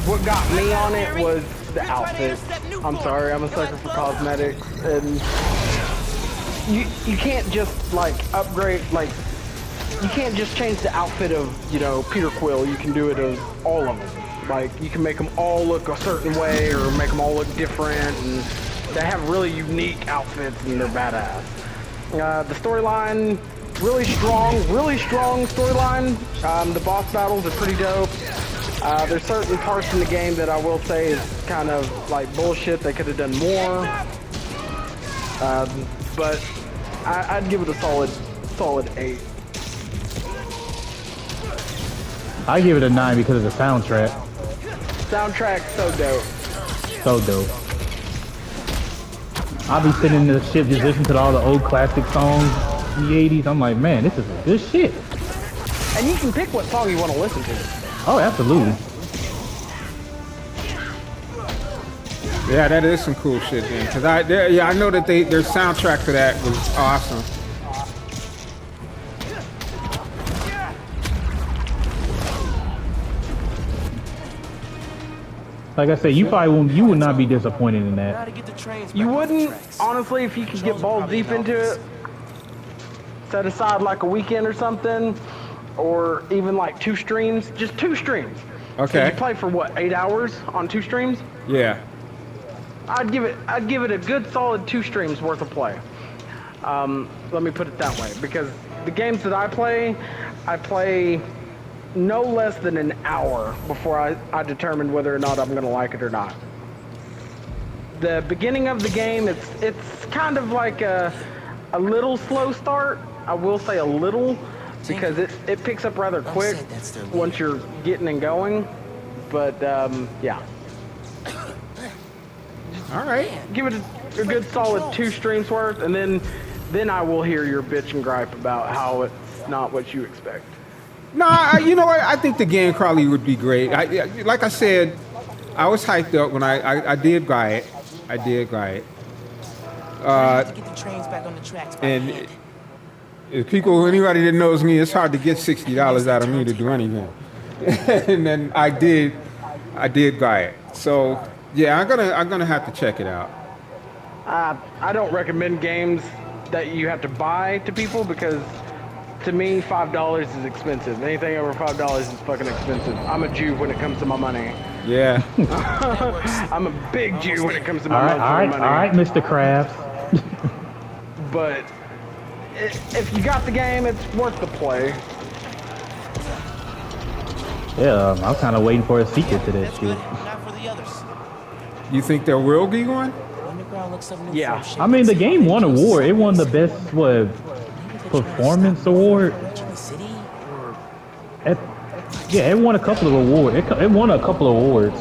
[SPEAKER 10] what got me on it was the outfit. I'm sorry, I'm a sucker for cosmetics, and you can't just like upgrade, like you can't just change the outfit of, Peter Quill. You can do it of all of them. Like you can make them all look a certain way or make them all look different, and they have really unique outfits and they're badass. The storyline, really strong storyline. The boss battles are pretty dope. There's certain parts in the game that I will say is kind of like bullshit. They could have done more. But I'd give it a solid 8.
[SPEAKER 9] I give it a 9 because of the soundtrack.
[SPEAKER 10] Soundtrack's so dope.
[SPEAKER 9] So dope. I'll be sitting in the ship just listening to all the old classic songs in the 80s. I'm like, man, this is a good shit.
[SPEAKER 10] And you can pick what song you want to listen to.
[SPEAKER 9] Oh, absolutely.
[SPEAKER 1] Yeah, that is some cool shit, man. Cause I know that their soundtrack to that was awesome.
[SPEAKER 9] Like I said, you would not be disappointed in that.
[SPEAKER 10] You wouldn't, honestly, if you could get balls deep into it. Set aside like a weekend or something, or even like 2 streams, just 2 streams.
[SPEAKER 1] Okay.
[SPEAKER 10] So you play for what, 8 hours on 2 streams?
[SPEAKER 1] Yeah.
[SPEAKER 10] I'd give it a good solid 2 streams worth of play. Let me put it that way, because the games that I play no less than an hour before I determine whether or not I'm gonna like it or not. The beginning of the game, it's kind of like a little slow start. I will say a little, because it picks up rather quick once you're getting and going. But yeah.
[SPEAKER 1] All right.
[SPEAKER 10] Give it a good solid 2 streams worth, and then I will hear your bitch and gripe about how it's not what you expect.
[SPEAKER 1] No, you know what? I think the game probably would be great. Like I said, I was hyped up when I did buy it. I did buy it.
[SPEAKER 2] To get the trains back on the tracks by
[SPEAKER 1] And
[SPEAKER 2] hand.
[SPEAKER 1] anybody that knows me, it's hard to get $60 out of me to do anything. And then I did buy it. So Yeah, I'm gonna have to check it out.
[SPEAKER 10] I don't recommend games that you have to buy to people because, to me, $5 is expensive. Anything over $5 is fucking expensive. I'm a Jew when it comes to my money.
[SPEAKER 1] Yeah.
[SPEAKER 10] I'm a big Jew when it comes to
[SPEAKER 9] All
[SPEAKER 10] my
[SPEAKER 9] right,
[SPEAKER 10] money.
[SPEAKER 9] all right, Mr. Krabs.
[SPEAKER 10] But if you got the game, it's worth the play.
[SPEAKER 9] Yeah, I'm kind of waiting for a sequel to that shit.
[SPEAKER 2] Not for the others.
[SPEAKER 1] You think there will be one?
[SPEAKER 2] Underground looks up new
[SPEAKER 10] Yeah.
[SPEAKER 2] from
[SPEAKER 9] I mean, the game won an award. It won the best performance award.
[SPEAKER 2] the city or
[SPEAKER 9] Yeah, it won a couple of awards. It won a couple of awards.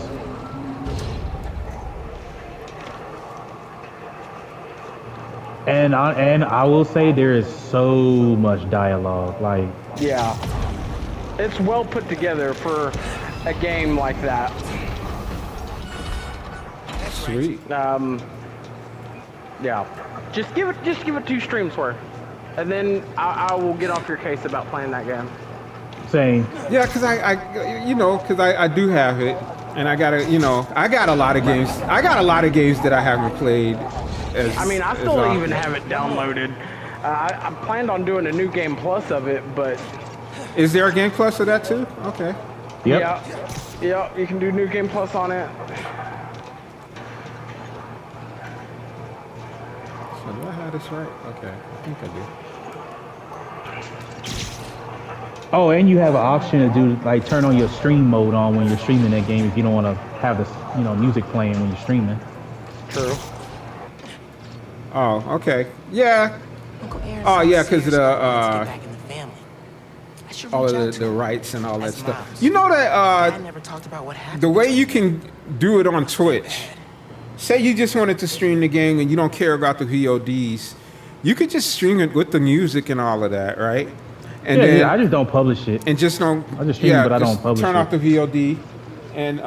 [SPEAKER 9] And I will say there is so much dialogue. Like,
[SPEAKER 10] Yeah. It's well put together for a game like that.
[SPEAKER 1] Sweet.
[SPEAKER 10] Yeah. Just give it 2 streams worth. And then I will get off your case about playing that game.
[SPEAKER 9] saying,
[SPEAKER 1] Yeah, because I do have it, and I got a lot of games. I got a lot of games that I haven't played.
[SPEAKER 10] I still even have it downloaded. I planned on doing a new game plus of it, but
[SPEAKER 1] Is there a game plus of that too? Okay.
[SPEAKER 9] yep.
[SPEAKER 10] Yeah, you can do new game plus on it.
[SPEAKER 1] So do I have this right? Okay, I think I do.
[SPEAKER 9] Oh, and you have an option to do like turn on your stream mode on when you're streaming that game if you don't want to have the music playing when you're streaming.
[SPEAKER 10] True.
[SPEAKER 1] Oh, okay. Yeah.
[SPEAKER 2] Uncle Aaron
[SPEAKER 1] Oh, yeah,
[SPEAKER 2] sounds
[SPEAKER 1] 'cause
[SPEAKER 2] serious
[SPEAKER 1] the,
[SPEAKER 2] about wanting to get back in the family. I should
[SPEAKER 1] All
[SPEAKER 2] reach
[SPEAKER 1] of
[SPEAKER 2] out to
[SPEAKER 1] the
[SPEAKER 2] him.
[SPEAKER 1] rights and all that
[SPEAKER 2] As
[SPEAKER 1] stuff.
[SPEAKER 2] Miles.
[SPEAKER 1] You know that
[SPEAKER 2] I never talked about what happened.
[SPEAKER 1] the way you can do it on Twitch, say you just wanted to stream the game and you don't care about the VODs, you could just stream it with the music and all of that, right? And then,
[SPEAKER 9] I just don't publish it.
[SPEAKER 1] and just don't.
[SPEAKER 9] I just stream it, but I don't publish
[SPEAKER 1] turn
[SPEAKER 9] it.
[SPEAKER 1] off the VOD, and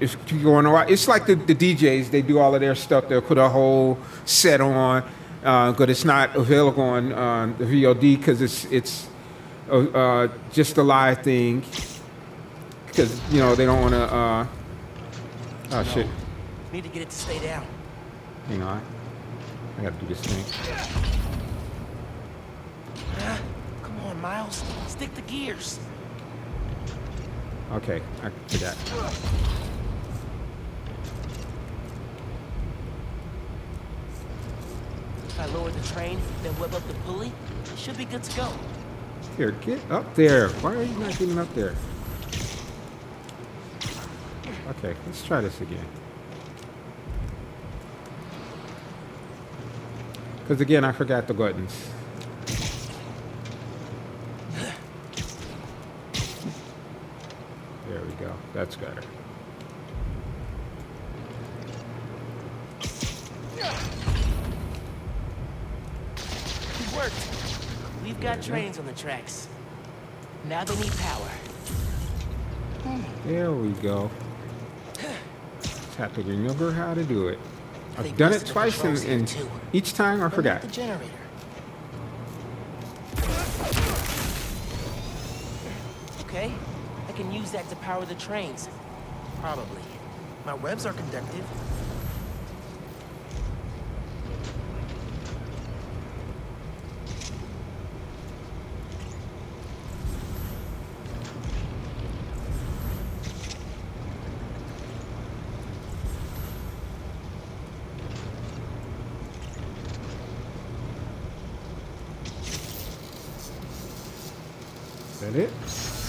[SPEAKER 1] if you go on, it's like the DJs. They do all of their stuff. They'll put a whole set on, but it's not available on the VOD because it's just a live thing. Because they don't want to. Oh shit!
[SPEAKER 2] Need to get it to stay down.
[SPEAKER 1] Hang on, I gotta do this thing.
[SPEAKER 2] Come on, Miles. Stick the gears.
[SPEAKER 1] Okay, I can do that.
[SPEAKER 2] If I lower the train, then whip up the pulley, it should be good to go.
[SPEAKER 1] Here, get up there. Why are you not getting up there? Okay, let's try this again. Because again, I forgot the buttons. There we go. That's better.
[SPEAKER 2] It worked. We've got trains on the tracks. Now they need power.
[SPEAKER 1] There we go. Just have to remember how to do it.
[SPEAKER 2] They
[SPEAKER 1] I've done it
[SPEAKER 2] busted the
[SPEAKER 1] twice,
[SPEAKER 2] controls here,
[SPEAKER 1] and
[SPEAKER 2] too.
[SPEAKER 1] each time I
[SPEAKER 2] But
[SPEAKER 1] forgot.
[SPEAKER 2] not the generator. Okay, I can use that to power the trains. Probably. My webs are conductive.
[SPEAKER 1] Is that it?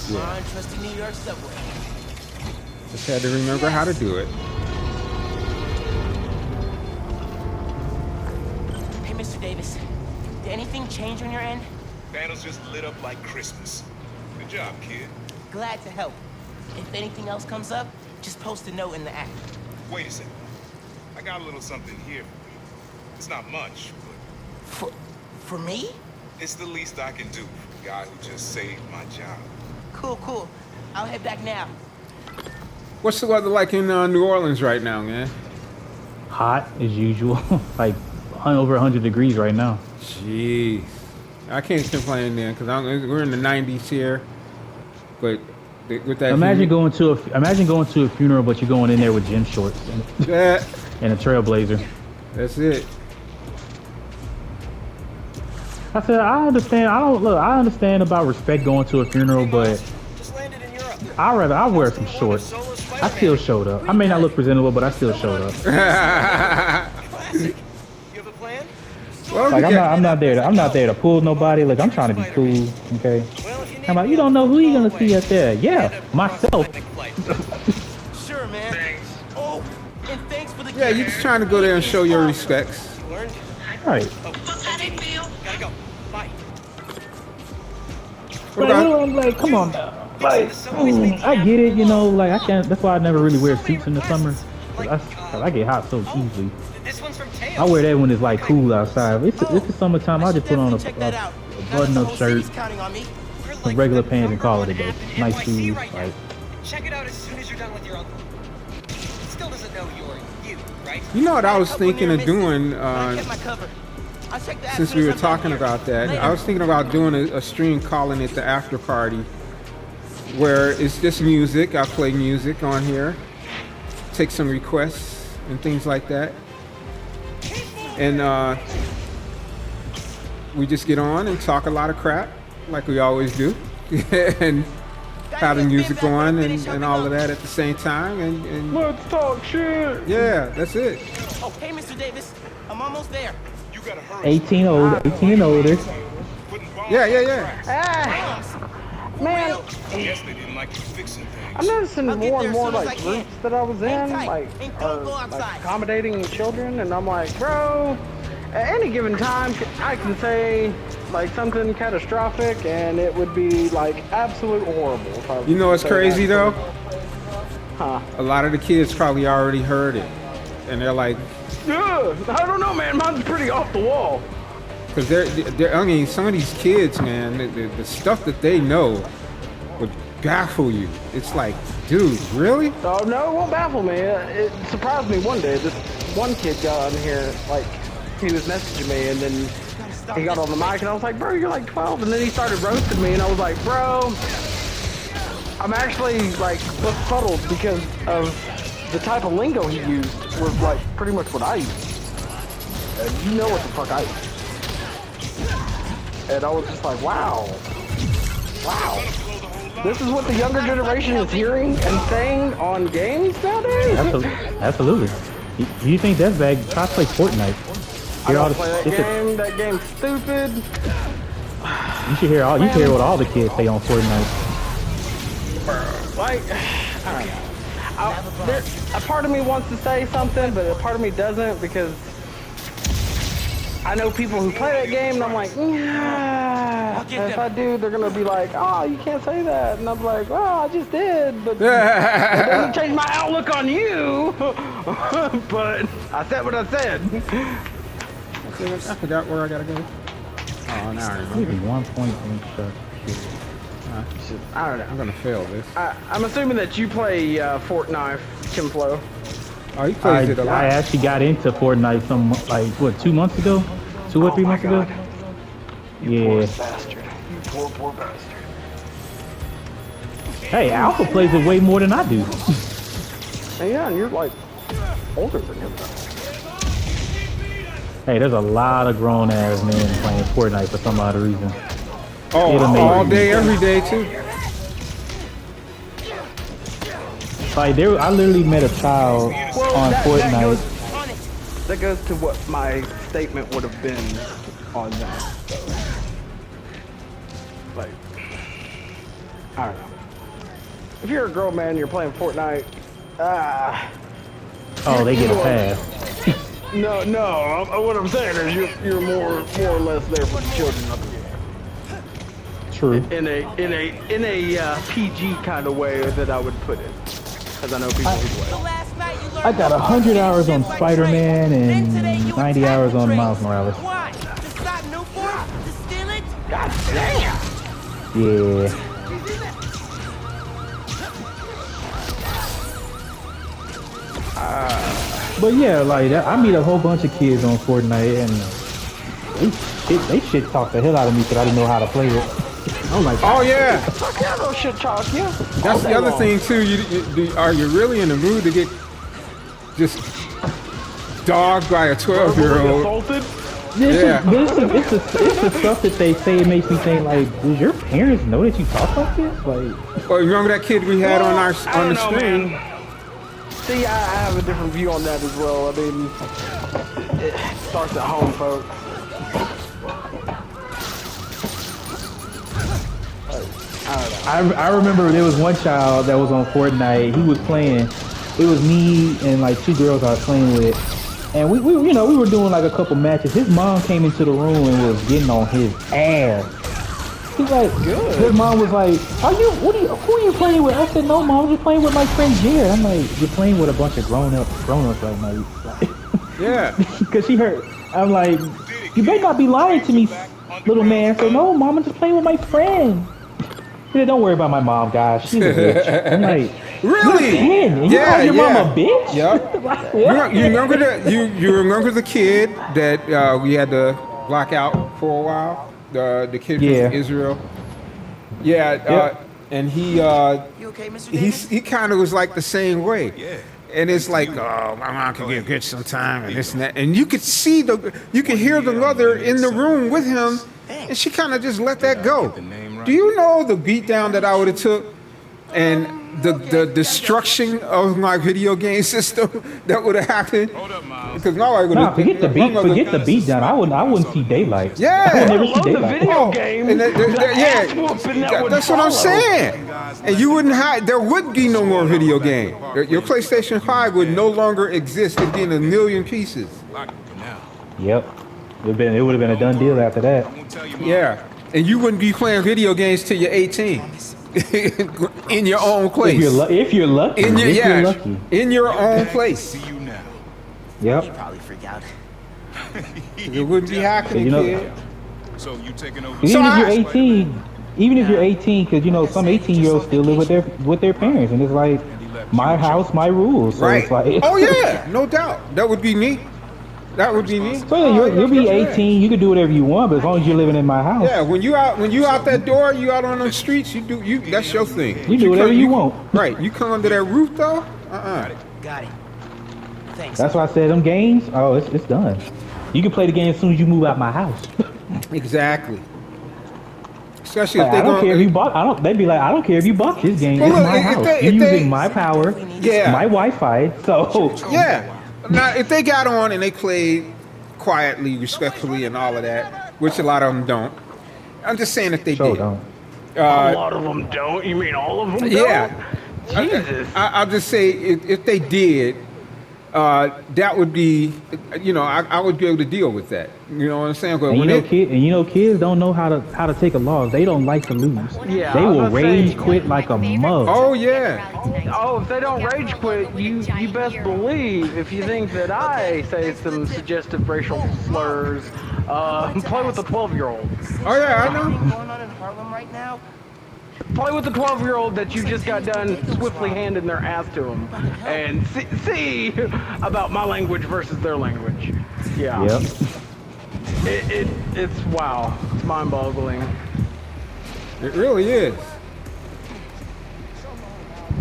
[SPEAKER 2] Come on, trusty New York subway.
[SPEAKER 1] Just had to remember how to do it.
[SPEAKER 2] Hey, Mr. Davis. Did anything change on your end?
[SPEAKER 6] Panels just lit up like Christmas. Good job, kid.
[SPEAKER 2] Glad to help. If anything else comes up, just post a note in the app.
[SPEAKER 6] Wait a second. I got a little something here for you. It's not much, but
[SPEAKER 2] For me?
[SPEAKER 6] it's the least I can do for a guy who just saved my job.
[SPEAKER 2] Cool. I'll head back now.
[SPEAKER 1] What's the weather like in New Orleans right now, man?
[SPEAKER 9] Hot as usual, like over 100 degrees right now.
[SPEAKER 1] Jeez. I can't complain then, because we're in the 90s here. But With that
[SPEAKER 9] imagine going to a funeral, but you're going in there with gym shorts
[SPEAKER 1] Yeah,
[SPEAKER 9] and a trailblazer.
[SPEAKER 1] that's it.
[SPEAKER 9] I said I understand. I understand about respect going to a funeral, but
[SPEAKER 3] Just landed in Europe.
[SPEAKER 9] I'll wear some shorts. I still showed up. I may not look presentable, but I still showed up.
[SPEAKER 3] Classic. You have a plan?
[SPEAKER 1] Well,
[SPEAKER 9] Like
[SPEAKER 1] we got-
[SPEAKER 9] I'm not there to pull nobody. Like I'm trying to be cool. Okay.
[SPEAKER 3] Well, if you need
[SPEAKER 9] I'm like,
[SPEAKER 3] me,
[SPEAKER 9] you don't know who you
[SPEAKER 3] I'll
[SPEAKER 9] gonna see up there. Yeah, myself.
[SPEAKER 2] Sure, man. Oh, and thanks for the
[SPEAKER 1] yeah, you're just trying to go there and show your respects.
[SPEAKER 3] Learned.
[SPEAKER 9] Right.
[SPEAKER 3] Gotta go. Bye.
[SPEAKER 1] What about-
[SPEAKER 9] I'm like, come on now. Like, I get it, you know. Like I can't. That's why I never really wear suits in the summer. 'Cause I get hot so easily.
[SPEAKER 3] This one's from Teo.
[SPEAKER 9] I wear that when it's like cool outside. If it's summertime, I'll just put on a button-up shirt,
[SPEAKER 2] counting on me.
[SPEAKER 9] some regular pants, and call it a day. Nice shoes, like.
[SPEAKER 3] Check it out as soon as you're done with your uncle. He still doesn't know you're you, right?
[SPEAKER 1] You know what I was thinking of doing since we were talking about that? I was thinking about doing a stream calling it the after party, where it's just music. I play music on here, take some requests and things like that, and we just get on and talk a lot of crap like we always do, and have the music going and all of that at the same time, and
[SPEAKER 10] Let's talk shit.
[SPEAKER 1] yeah, that's it.
[SPEAKER 2] Oh, hey, Mr. Davis. I'm almost there.
[SPEAKER 6] You gotta hurry.
[SPEAKER 9] 18 and older.
[SPEAKER 6] Putting bombs
[SPEAKER 1] Yeah,
[SPEAKER 6] on
[SPEAKER 1] yeah,
[SPEAKER 6] the
[SPEAKER 1] yeah.
[SPEAKER 6] tracks.
[SPEAKER 10] Man,
[SPEAKER 6] Guess they didn't like you fixing things.
[SPEAKER 10] I'm noticing
[SPEAKER 2] I'll get
[SPEAKER 10] more
[SPEAKER 2] there
[SPEAKER 10] and
[SPEAKER 2] as
[SPEAKER 10] more
[SPEAKER 2] soon as I
[SPEAKER 10] like
[SPEAKER 2] can.
[SPEAKER 10] groups that I was in,
[SPEAKER 2] Hang tight,
[SPEAKER 10] like
[SPEAKER 2] and
[SPEAKER 10] are
[SPEAKER 2] don't go outside.
[SPEAKER 10] like accommodating children, and I'm like, bro, at any given time, I can say like something catastrophic, and it would be like absolute horrible. If I
[SPEAKER 1] You know what's
[SPEAKER 10] say
[SPEAKER 1] crazy
[SPEAKER 10] that.
[SPEAKER 1] though?
[SPEAKER 10] Huh?
[SPEAKER 1] A lot of the kids probably already heard it, and they're like,
[SPEAKER 10] Yeah, I don't know, man. Mine's pretty off the wall.
[SPEAKER 1] because they're. I mean, some of these kids, man, the stuff that they know would baffle you. It's like, dude, really?
[SPEAKER 10] Oh no, it won't baffle me. It surprised me one day. This one kid got on here, like he was messaging me, and then he got on the mic, and I was like, bro, you're like 12, and then he started roasting me, and I was like, bro, I'm actually like befuddled because of the type of lingo he used was like pretty much what I use. And you know what the fuck I use. And I was just like, wow. This is what the younger generation is hearing and saying on games nowadays?
[SPEAKER 9] Absolutely. Do you think that's bad? Try to play Fortnite.
[SPEAKER 10] I don't play that game. That game's stupid.
[SPEAKER 9] You should hear what all the kids say on Fortnite.
[SPEAKER 10] Like, I don't know. A part of me wants to say something, but a part of me doesn't, because I know people who play that game, and I'm like, yeah. And if I do, they're gonna be like, oh, you can't say that, and I'm like, well, I just did, but it doesn't change my outlook on you. But I said what I said.
[SPEAKER 1] I forgot where I gotta go. Oh, now I remember.
[SPEAKER 9] Maybe 1 point in shot.
[SPEAKER 10] I don't know.
[SPEAKER 1] I'm gonna fail this.
[SPEAKER 10] I'm assuming that you play Fortnite, Kim Flo.
[SPEAKER 1] Oh, he plays it a lot.
[SPEAKER 9] I actually got into Fortnite 2 months ago? 2 or 3 months ago?
[SPEAKER 10] You poor
[SPEAKER 9] Yeah.
[SPEAKER 10] bastard. You poor bastard.
[SPEAKER 9] Hey, Alpha plays it way more than I do.
[SPEAKER 10] And yeah, and you're like older than him.
[SPEAKER 9] Hey, there's a lot of grown ass men playing Fortnite for some odd reason.
[SPEAKER 1] Oh,
[SPEAKER 9] It amazes
[SPEAKER 1] all
[SPEAKER 9] me.
[SPEAKER 1] day, every day too.
[SPEAKER 9] Like I literally met a child on Fortnite.
[SPEAKER 10] That goes to what my statement would have been on that. Like, I don't know. If you're a girl, man, you're playing Fortnite.
[SPEAKER 9] Oh, they get a pass.
[SPEAKER 10] No. What I'm saying is you're more or less there for the children of the game.
[SPEAKER 9] True.
[SPEAKER 10] In a PG kind of way that I would put it, because I know people who play.
[SPEAKER 9] I got 100 hours on Spider-Man and 90 hours on Miles Morales.
[SPEAKER 2] Why? To stop Newport? To steal it?
[SPEAKER 10] God damn!
[SPEAKER 9] Yeah. But yeah, like I meet a whole bunch of kids on Fortnite, and they shit talk the hell out of me because I didn't know how to play it. I'm like,
[SPEAKER 1] Oh yeah,
[SPEAKER 10] Fuck yeah, those shit chalk you.
[SPEAKER 1] that's the other thing too. Are you really in the mood to get just dogged by a 12-year-old?
[SPEAKER 10] Assaulted?
[SPEAKER 1] Yeah.
[SPEAKER 9] It's the stuff that they say. It makes me think like, does your parents know that you talk like this? Like,
[SPEAKER 1] Well, remember that kid we had on
[SPEAKER 10] I
[SPEAKER 1] the
[SPEAKER 10] don't know,
[SPEAKER 1] stream?
[SPEAKER 10] man. See, I have a different view on that as well. I mean, it starts at home, folks.
[SPEAKER 9] I remember there was one child that was on Fortnite. He was playing. It was me and like two girls I was playing with, and we were doing like a couple matches. His mom came into the room and was getting on his ass. He's like, good. His mom was like, who are you playing with? I said, no, mom, I'm just playing with my friend Jared. I'm like, you're playing with a bunch of grown-ups right now.
[SPEAKER 1] Yeah.
[SPEAKER 9] Because she heard, I'm like, you better not be lying to me, little man. So no, mom, I'm just playing with my friend. He said, don't worry about my mom, guys. She's a bitch. I'm like,
[SPEAKER 1] Really?
[SPEAKER 9] you're 10, and you call your mom a bitch?
[SPEAKER 1] Yep.
[SPEAKER 9] Like,
[SPEAKER 1] You remember that? You remember the kid that we had to block out for a while? The kid from Israel. Yeah. And he
[SPEAKER 2] You okay, Mr. Davis?
[SPEAKER 1] he kind of was like the same way. Yeah. And it's like, oh, my mom could get good sometime, and this and that. And you could see you could hear the mother in the room with him, and she kind of just let that go. Do you know the beatdown that I would have took, and the destruction of my video game system that would have happened? Because now I would have.
[SPEAKER 9] Forget the beatdown. I wouldn't see daylight.
[SPEAKER 1] Yeah.
[SPEAKER 9] I would never see
[SPEAKER 10] The
[SPEAKER 9] daylight.
[SPEAKER 10] video game.
[SPEAKER 1] And that's what I'm saying. And you wouldn't have. There would be no more video game. Your PlayStation 5 would no longer exist. It'd be in a million pieces.
[SPEAKER 9] Yep. It would have been a done deal after that.
[SPEAKER 1] Yeah. And you wouldn't be playing video games till you're 18. In your own place.
[SPEAKER 9] If you're lucky. You're lucky.
[SPEAKER 1] In your own place.
[SPEAKER 9] Yep.
[SPEAKER 2] He probably freaked out.
[SPEAKER 1] It wouldn't be happening, kid.
[SPEAKER 6] So you taking over?
[SPEAKER 9] Even if you're 18, because some 18-year-olds still live with their parents, and it's like my house, my rules. So
[SPEAKER 1] Right.
[SPEAKER 9] It's like,
[SPEAKER 1] Oh yeah, no doubt. That would be me. That would be me.
[SPEAKER 9] So yeah, you'll be 18. You can do whatever you want, but as long as you're living in my house.
[SPEAKER 1] Yeah, when you out that door, you out on the streets, that's your thing.
[SPEAKER 9] You do whatever you want.
[SPEAKER 1] Right. You come under that roof though?
[SPEAKER 2] Got it. Thanks.
[SPEAKER 9] That's why I said them games. Oh, it's done. You can play the game as soon as you move out my house.
[SPEAKER 1] Exactly. Especially if
[SPEAKER 9] I
[SPEAKER 1] they
[SPEAKER 9] don't care if you bought. They'd be like, I don't care if you bought this game.
[SPEAKER 1] Well,
[SPEAKER 9] It's
[SPEAKER 1] look,
[SPEAKER 9] my
[SPEAKER 1] if
[SPEAKER 9] house.
[SPEAKER 1] they-
[SPEAKER 9] You're
[SPEAKER 1] if they-
[SPEAKER 9] using my power.
[SPEAKER 1] Yeah.
[SPEAKER 9] My Wi-Fi. So
[SPEAKER 1] Yeah. Now, if they got on and they played quietly, respectfully, and all of that, which a lot of them don't. I'm just saying if they did.
[SPEAKER 9] don't.
[SPEAKER 10] A lot of them don't. You mean all of them don't?
[SPEAKER 1] Yeah.
[SPEAKER 10] Jesus.
[SPEAKER 1] I'll just say if they did, that would be, I would be able to deal with that. You know what I'm saying? But
[SPEAKER 9] And kids don't know how to take a loss. They don't like to lose.
[SPEAKER 10] Yeah,
[SPEAKER 9] They
[SPEAKER 10] I was
[SPEAKER 9] will
[SPEAKER 10] gonna say-
[SPEAKER 9] rage quit like a mug.
[SPEAKER 1] Oh yeah.
[SPEAKER 10] Oh, if they don't rage quit, you best believe if you think that I say some suggestive racial slurs, play with the 12-year-old.
[SPEAKER 1] Oh yeah, I know.
[SPEAKER 2] Going on in Harlem right now?
[SPEAKER 10] Play with the 12-year-old that you just got done swiftly handing their ass to them, and see about my language versus their language. Yeah.
[SPEAKER 9] Yep.
[SPEAKER 10] It's wow. It's mind-boggling.
[SPEAKER 1] It really is.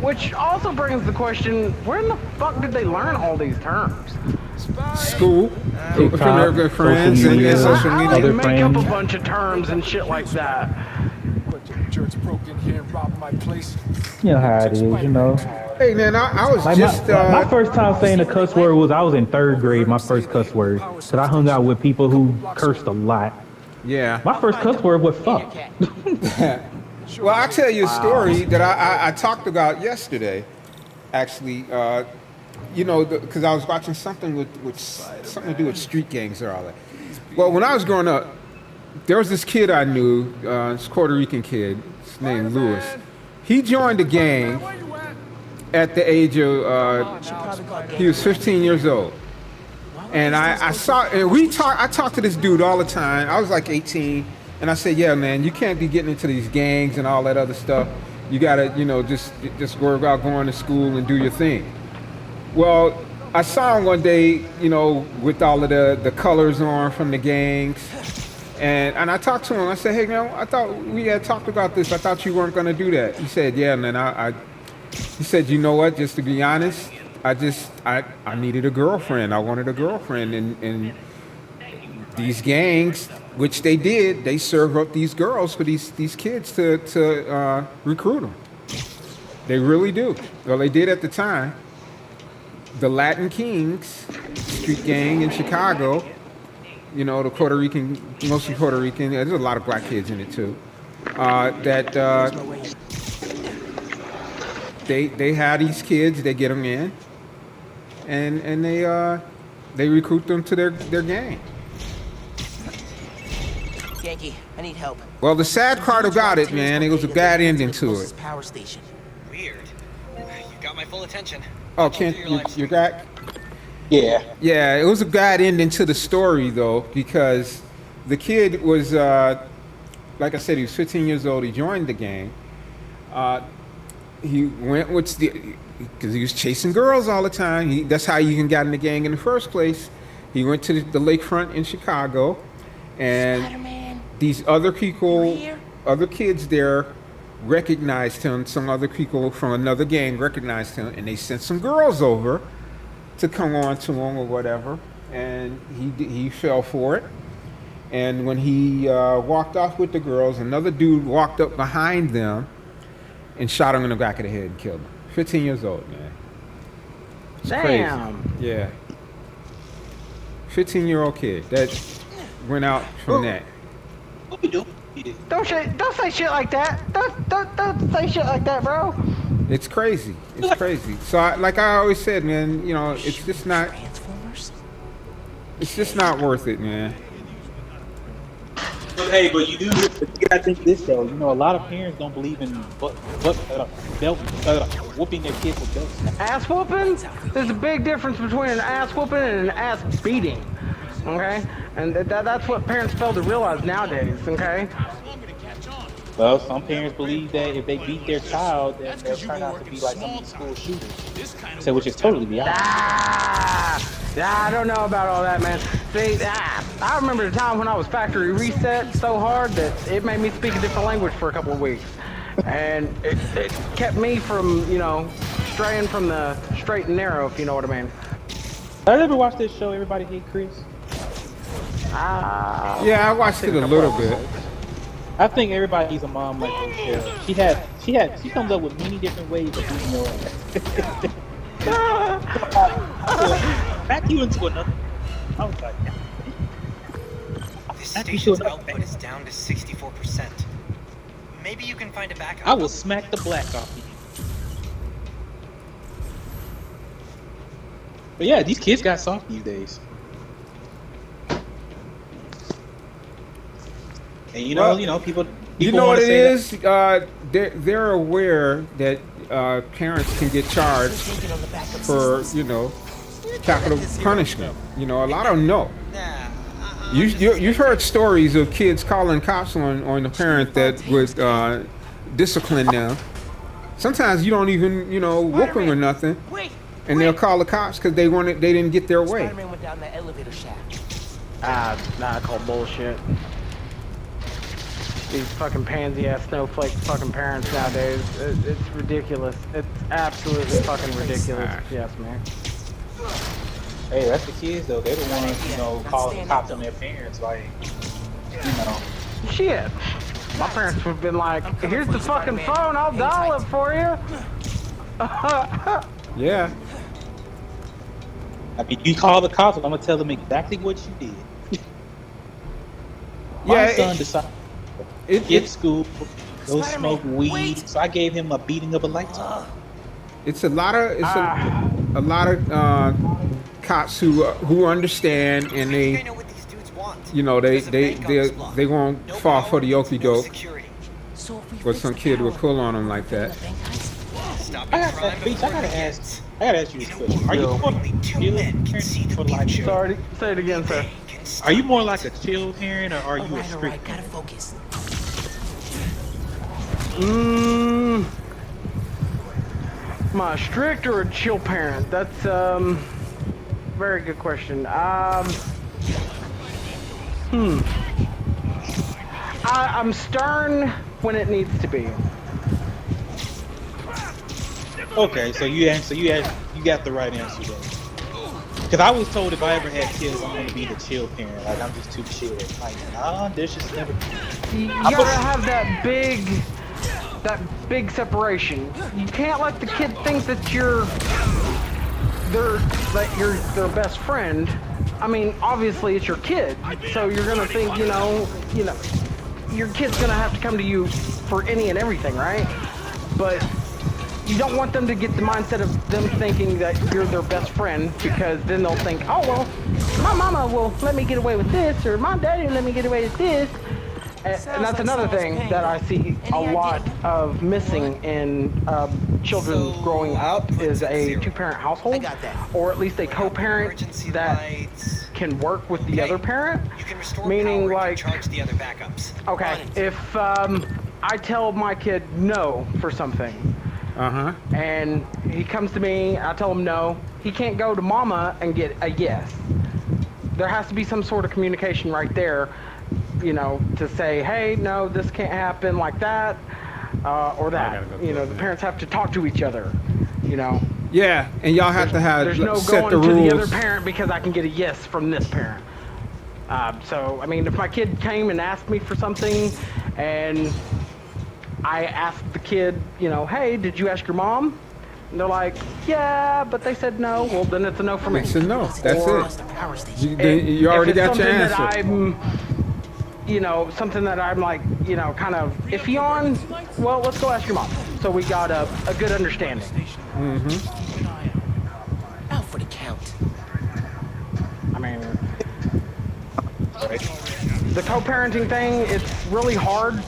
[SPEAKER 10] Which also brings the question: where in the fuck did they learn all these terms?
[SPEAKER 1] School, from their good friends,
[SPEAKER 9] social
[SPEAKER 1] and
[SPEAKER 9] media,
[SPEAKER 1] social
[SPEAKER 10] How
[SPEAKER 1] media.
[SPEAKER 10] do they
[SPEAKER 9] other
[SPEAKER 10] make up a
[SPEAKER 9] friends.
[SPEAKER 10] bunch of terms and shit like that?
[SPEAKER 9] You know how it is,
[SPEAKER 1] Hey man, I was
[SPEAKER 9] Like
[SPEAKER 1] just
[SPEAKER 9] my first time saying a cuss word was I was in 3rd grade. My first cuss word, cause I hung out with people who cursed a lot.
[SPEAKER 1] yeah.
[SPEAKER 9] My first cuss word was fuck.
[SPEAKER 1] Well, I'll tell you a story that I talked about yesterday. Actually, because I was watching something with something to do with street gangs or all that. Well, when I was growing up, there was this kid I knew, this Puerto Rican kid, his name Lewis. He joined the gang at the age of, he was 15 years old. And I talked to this dude all the time. I was like 18. And I said, yeah, man, you can't be getting into these gangs and all that other stuff. You gotta, just worry about going to school and do your thing. Well, I saw him one day, with all of the colors on from the gangs. And I talked to him. I said, hey, man, I thought we had talked about this. I thought you weren't going to do that. He said, yeah. And then he said, you know what? Just to be honest, I needed a girlfriend. I wanted a girlfriend. And these gangs, which they did, they serve up these girls for these kids to recruit them. They really do. Well, they did at the time. The Latin Kings street gang in Chicago, you know, the Puerto Rican, mostly Puerto Rican. There's a lot of black kids in it too. They have these kids. They get them in, and they recruit them to their gang.
[SPEAKER 2] Yankee, I need help.
[SPEAKER 1] Well, the sad part about it, man, it was a bad ending to it.
[SPEAKER 2] Power station.
[SPEAKER 3] Weird. You got my full attention.
[SPEAKER 1] Oh, Kent, you got?
[SPEAKER 12] Yeah.
[SPEAKER 1] Yeah, it was a bad ending to the story, though, because the kid was, like I said, he was 15 years old. He joined the gang. He went with because he was chasing girls all the time. That's how you even got in the gang in the first place. He went to the lakefront in Chicago, and these other people, other kids there, recognized him. Some other people from another gang recognized him, and they sent some girls over to come on to him or whatever, and he fell for it. And when he walked off with the girls, another dude walked up behind them and shot him in the back of the head and killed him. 15 years old, man. It's
[SPEAKER 10] Damn.
[SPEAKER 1] crazy. Yeah. 15-year-old kid that went out from that.
[SPEAKER 12] What we do?
[SPEAKER 10] Don't say shit like that. Don't say shit like that, bro.
[SPEAKER 1] It's crazy. It's crazy. So, like I always said, man, you know, it's just not. It's just not worth it, man.
[SPEAKER 12] But hey, but you gotta think this though.
[SPEAKER 9] You know, a lot of parents don't believe in whooping their kids with belts.
[SPEAKER 10] Ass whooping? There's a big difference between an ass whooping and an ass beating. Okay? And that's what parents fail to realize nowadays, okay?
[SPEAKER 9] Well, some parents believe that if they beat their child, then they'll turn out to be like some of the school shooters. So, which is totally the opposite.
[SPEAKER 10] I don't know about all that, man. See, I remember the time when I was factory reset so hard that it made me speak a different language for a couple of weeks. And it kept me from, you know, straying from the straight and narrow, if you know what I mean.
[SPEAKER 9] Have you ever watched this show, Everybody Hate Chris?
[SPEAKER 1] Yeah, I watched it a little bit.
[SPEAKER 9] I think everybody's a mom like Rochelle. She comes up with many different ways of beating your ass. Back you into another. I was like,
[SPEAKER 3] this station's output is down to 64%. Maybe you can find a backup.
[SPEAKER 9] I will smack the black off you. But yeah, these kids got soft these days. And you know, people
[SPEAKER 1] you know what it is? They're aware that parents can get charged for, you know, capital punishment. You know, a lot of them know. You've heard stories of kids calling cops on the parent that would discipline them. Sometimes you don't even, you know, whoop them or nothing, and they'll call the cops because they didn't get their way.
[SPEAKER 2] Spider-Man went down that elevator shaft.
[SPEAKER 10] I call bullshit. These fucking pansy-ass snowflake fucking parents nowadays. It's ridiculous. It's absolutely fucking ridiculous. Yes, man.
[SPEAKER 9] Hey, that's the kids though. They're the ones, you know, calling the cops on their parents, like, you know.
[SPEAKER 10] Shit. My parents would have been like, here's the fucking phone, I'll dial it for you.
[SPEAKER 1] Yeah.
[SPEAKER 9] I mean, you call the cops, I'm gonna tell them exactly what you did. My son decided to skip school, go smoke weed, so I gave him a beating of a lifetime.
[SPEAKER 1] It's a lot of cops who understand, and they, you know, they won't fall for the okie doke, or some kid will pull on them like that.
[SPEAKER 9] I gotta ask you this question. Are you more like
[SPEAKER 10] Sorry, say it again, sir.
[SPEAKER 9] Are you more like a chill parent, or are you a strict parent?
[SPEAKER 10] Am I a strict or a chill parent? That's very good question. I'm stern when it needs to be.
[SPEAKER 12] Okay, so you got the right answer then. Because I was told if I ever had kids, I'm gonna be the chill parent. Like I'm just too chill. Like nah, there's just never.
[SPEAKER 10] You gotta have that big separation. You can't let the kid think that you're their best friend. I mean, obviously it's your kid, so you're gonna think, you know, your kid's gonna have to come to you for any and everything, right? But you don't want them to get the mindset of them thinking that you're their best friend, because then they'll think, oh well, my mama will let me get away with this, or my daddy will let me get away with this. And that's another thing that I see a lot of missing in children growing up is a two-parent household, or at least a co-parent that can work with the other parent. Meaning, like, okay, if I tell my kid no for something, and he comes to me, I tell him no, he can't go to mama and get a yes. There has to be some sort of communication right there, you know, to say, hey, no, this can't happen like that, or that. You know, the parents have to talk to each other, you know.
[SPEAKER 1] Yeah, and y'all have to have
[SPEAKER 10] there's no
[SPEAKER 1] set
[SPEAKER 10] going
[SPEAKER 1] the
[SPEAKER 10] to
[SPEAKER 1] rules.
[SPEAKER 10] the other parent because I can get a yes from this parent. So, I mean, if my kid came and asked me for something, and I asked the kid, you know, hey, did you ask your mom? And they're like, yeah, but they said no. Well, then it's a no for me.
[SPEAKER 1] It's a no. That's it. You already got your answer.
[SPEAKER 10] That I'm, you know, something that I'm like, you know, kind of iffy on, well, let's go ask your mom. So we got a good understanding.
[SPEAKER 2] Out for the count.
[SPEAKER 10] I mean, the co-parenting thing, it's really hard,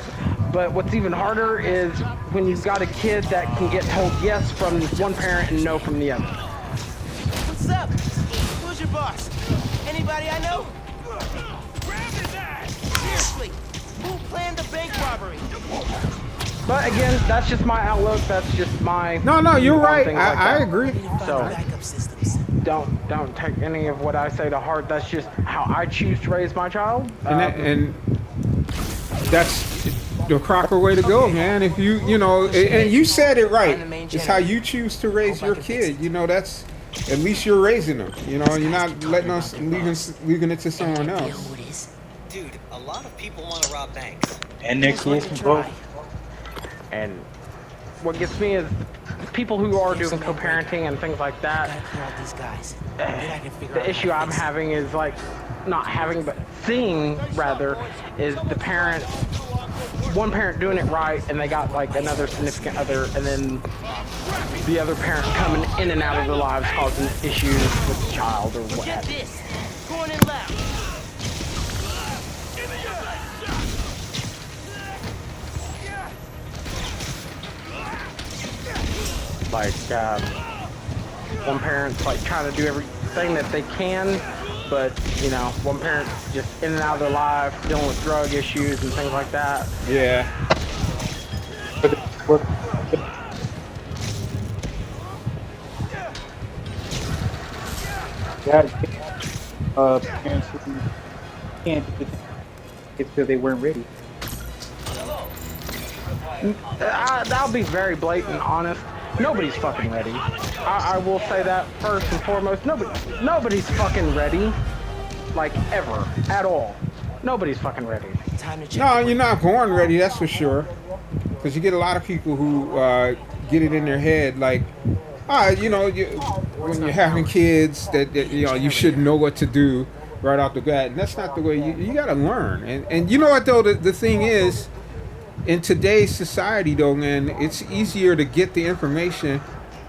[SPEAKER 10] but what's even harder is when you've got a kid that can get told yes from one parent and no from the other.
[SPEAKER 2] What's up? Who's your boss? Anybody I know? Seriously, who planned the bank robbery?
[SPEAKER 10] But again, that's just my outlook. That's just my
[SPEAKER 1] No, you're right. I
[SPEAKER 10] like
[SPEAKER 1] agree.
[SPEAKER 10] So don't take any of what I say to heart. That's just how I choose to raise my child.
[SPEAKER 1] And that's the proper way to go, man. If you know, and you said it right. It's how you choose to raise your kid. You know, that's at least you're raising them. You know, you're not letting us leaving it to someone else.
[SPEAKER 3] Dude, a lot of people want to rob banks.
[SPEAKER 12] And they're cool from both.
[SPEAKER 10] And what gets me is people who are doing co-parenting and things like that. The issue I'm having is like not having, but seeing rather, is the parent, one parent doing it right, and they got like another significant other, and then the other parent coming in and out of their lives causing issues with the child or what have you.
[SPEAKER 2] Going in left.
[SPEAKER 10] Like, one parent's like trying to do everything that they can, but, you know, one parent's just in and out of their life, dealing with drug issues and things like that.
[SPEAKER 1] Yeah.
[SPEAKER 12] Parents who can't do it because they weren't ready.
[SPEAKER 10] I'll be very blatant honest. Nobody's fucking ready. I will say that first and foremost. Nobody's fucking ready. Like, ever. At all. Nobody's fucking ready.
[SPEAKER 1] No, you're not born ready, that's for sure. Because you get a lot of people who get it in their head, like, you know, when you're having kids, that you know, you should know what to do right off the bat. And that's not the way you got to learn. And you know what, though, the thing is, in today's society, though, man, it's easier to get the information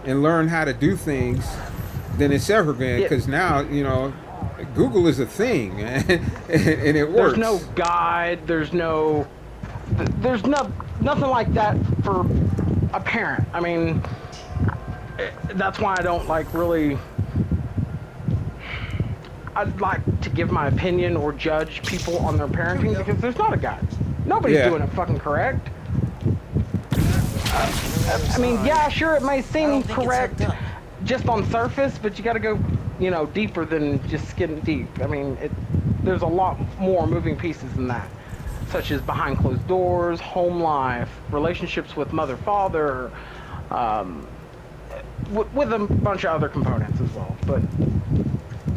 [SPEAKER 1] and learn how to do things than it's ever been. Because now, you know, Google is a thing, and it works.
[SPEAKER 10] There's no guide. There's nothing like that for a parent. I mean, that's why I don't like really. I'd like to give my opinion or judge people on their parenting because there's not a guide. Nobody's doing it fucking correct. I mean, yeah, sure, it may seem correct just on surface, but you got to go, you know, deeper than just skin deep. I mean, there's a lot more moving pieces than that. such as behind closed doors, home life, relationships with mother-father, with a bunch of other components as well. But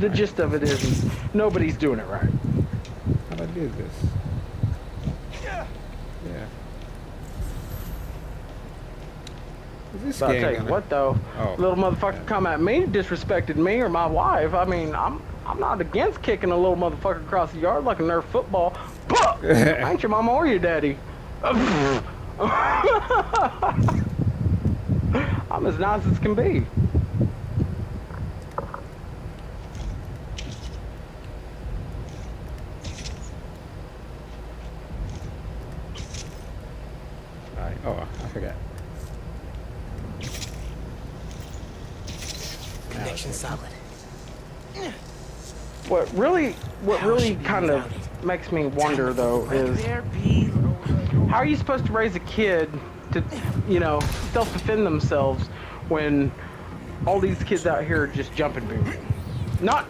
[SPEAKER 10] the gist of it is nobody's doing it right.
[SPEAKER 1] How'd I do this? Yeah. Is this
[SPEAKER 10] But I'll
[SPEAKER 1] game
[SPEAKER 10] tell you
[SPEAKER 1] gonna-
[SPEAKER 10] what though,
[SPEAKER 1] Oh.
[SPEAKER 10] little motherfucker come at me, disrespected me or my wife. I mean, I'm not against kicking a little motherfucker across the yard like a Nerf football. But I ain't your mama or your daddy. I'm as nice as can be.
[SPEAKER 1] Alright, oh, I forgot.
[SPEAKER 2] Connection solid.
[SPEAKER 10] What really kind of makes me wonder though is how are you supposed to raise a kid to, you know, self-defend themselves when all these kids out here are just jumping people? Not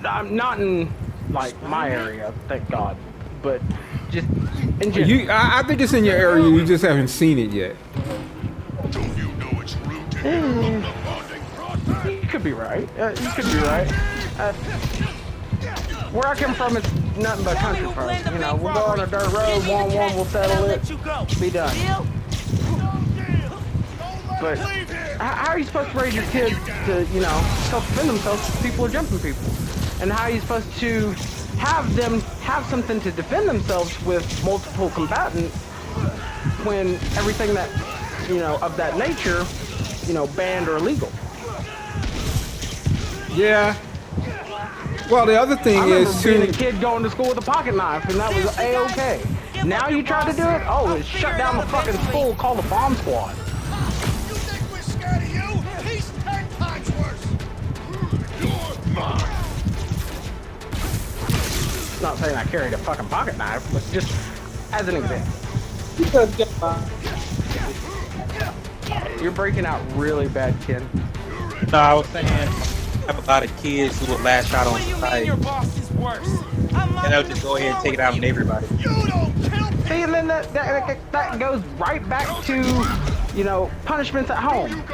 [SPEAKER 10] in like my area, thank God, but just in general.
[SPEAKER 1] I think it's in your area. You just haven't seen it yet.
[SPEAKER 10] You could be right. You could be right. Where I come from, it's nothing but country folk. You know, we'll go on a dirt road, one, we'll settle it, be done. But how are you supposed to raise your kids to, you know, self-defend themselves if people are jumping people? And how are you supposed to have them have something to defend themselves with multiple combatants when everything that, you know, of that nature, you know, banned or illegal?
[SPEAKER 1] Yeah. Well, the other thing is
[SPEAKER 10] being a kid going to school with a pocket knife, and that was A-okay. Now you try to do it? Oh, it's shut down the fucking school, call the bomb squad.
[SPEAKER 8] You think we're scared of you? He's 10 times worse. You're mine.
[SPEAKER 10] Not saying I carried a fucking pocket knife, but just as an example. You're breaking out really bad, Ken.
[SPEAKER 12] No, I was saying I have a lot of kids who will lash out on society.
[SPEAKER 2] Your boss is worse.
[SPEAKER 12] And they'll just go ahead and take it out on everybody.
[SPEAKER 10] See, and then that goes right back to, you know, punishments at home.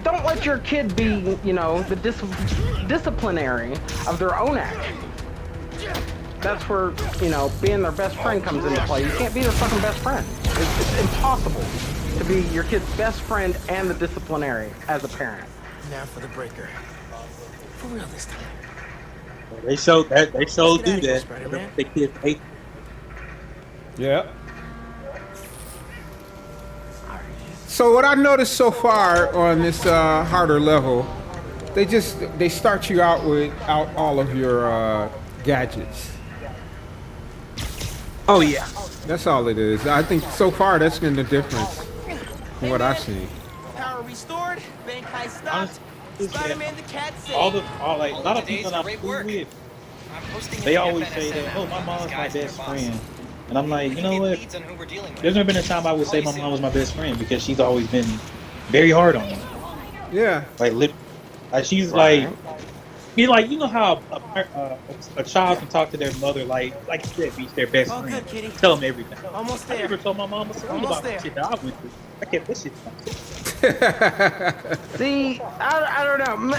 [SPEAKER 10] Don't let your kid be, you know, the disciplinary of their own action. That's where, you know, being their best friend comes into play. You can't be their fucking best friend. It's impossible to be your kid's best friend and the disciplinary as a parent.
[SPEAKER 2] Now for the breaker. For real this time.
[SPEAKER 12] They so do that. They kids hate.
[SPEAKER 1] Yeah. So what I noticed so far on this harder level, they start you out without all of your gadgets.
[SPEAKER 12] Oh yeah.
[SPEAKER 1] That's all it is. I think so far that's been the difference from what I've seen.
[SPEAKER 2] Power restored, bank high stopped. Spider-Man the cat saved.
[SPEAKER 12] All like a lot of people that I'm cool with, they always say that, oh, my mom's my best friend. And I'm like, you know what? There's never been a time I would say my mom was my best friend because she's always been very hard on me.
[SPEAKER 1] Yeah.
[SPEAKER 12] Like she's like, be like, you know how a child can talk to their mother like you said, be their best friend.
[SPEAKER 2] Good, kitty.
[SPEAKER 12] Tell them everything.
[SPEAKER 2] Almost there.
[SPEAKER 12] I never told my mom a story about the shit that I went through. I kept this shit.
[SPEAKER 10] See, I don't know.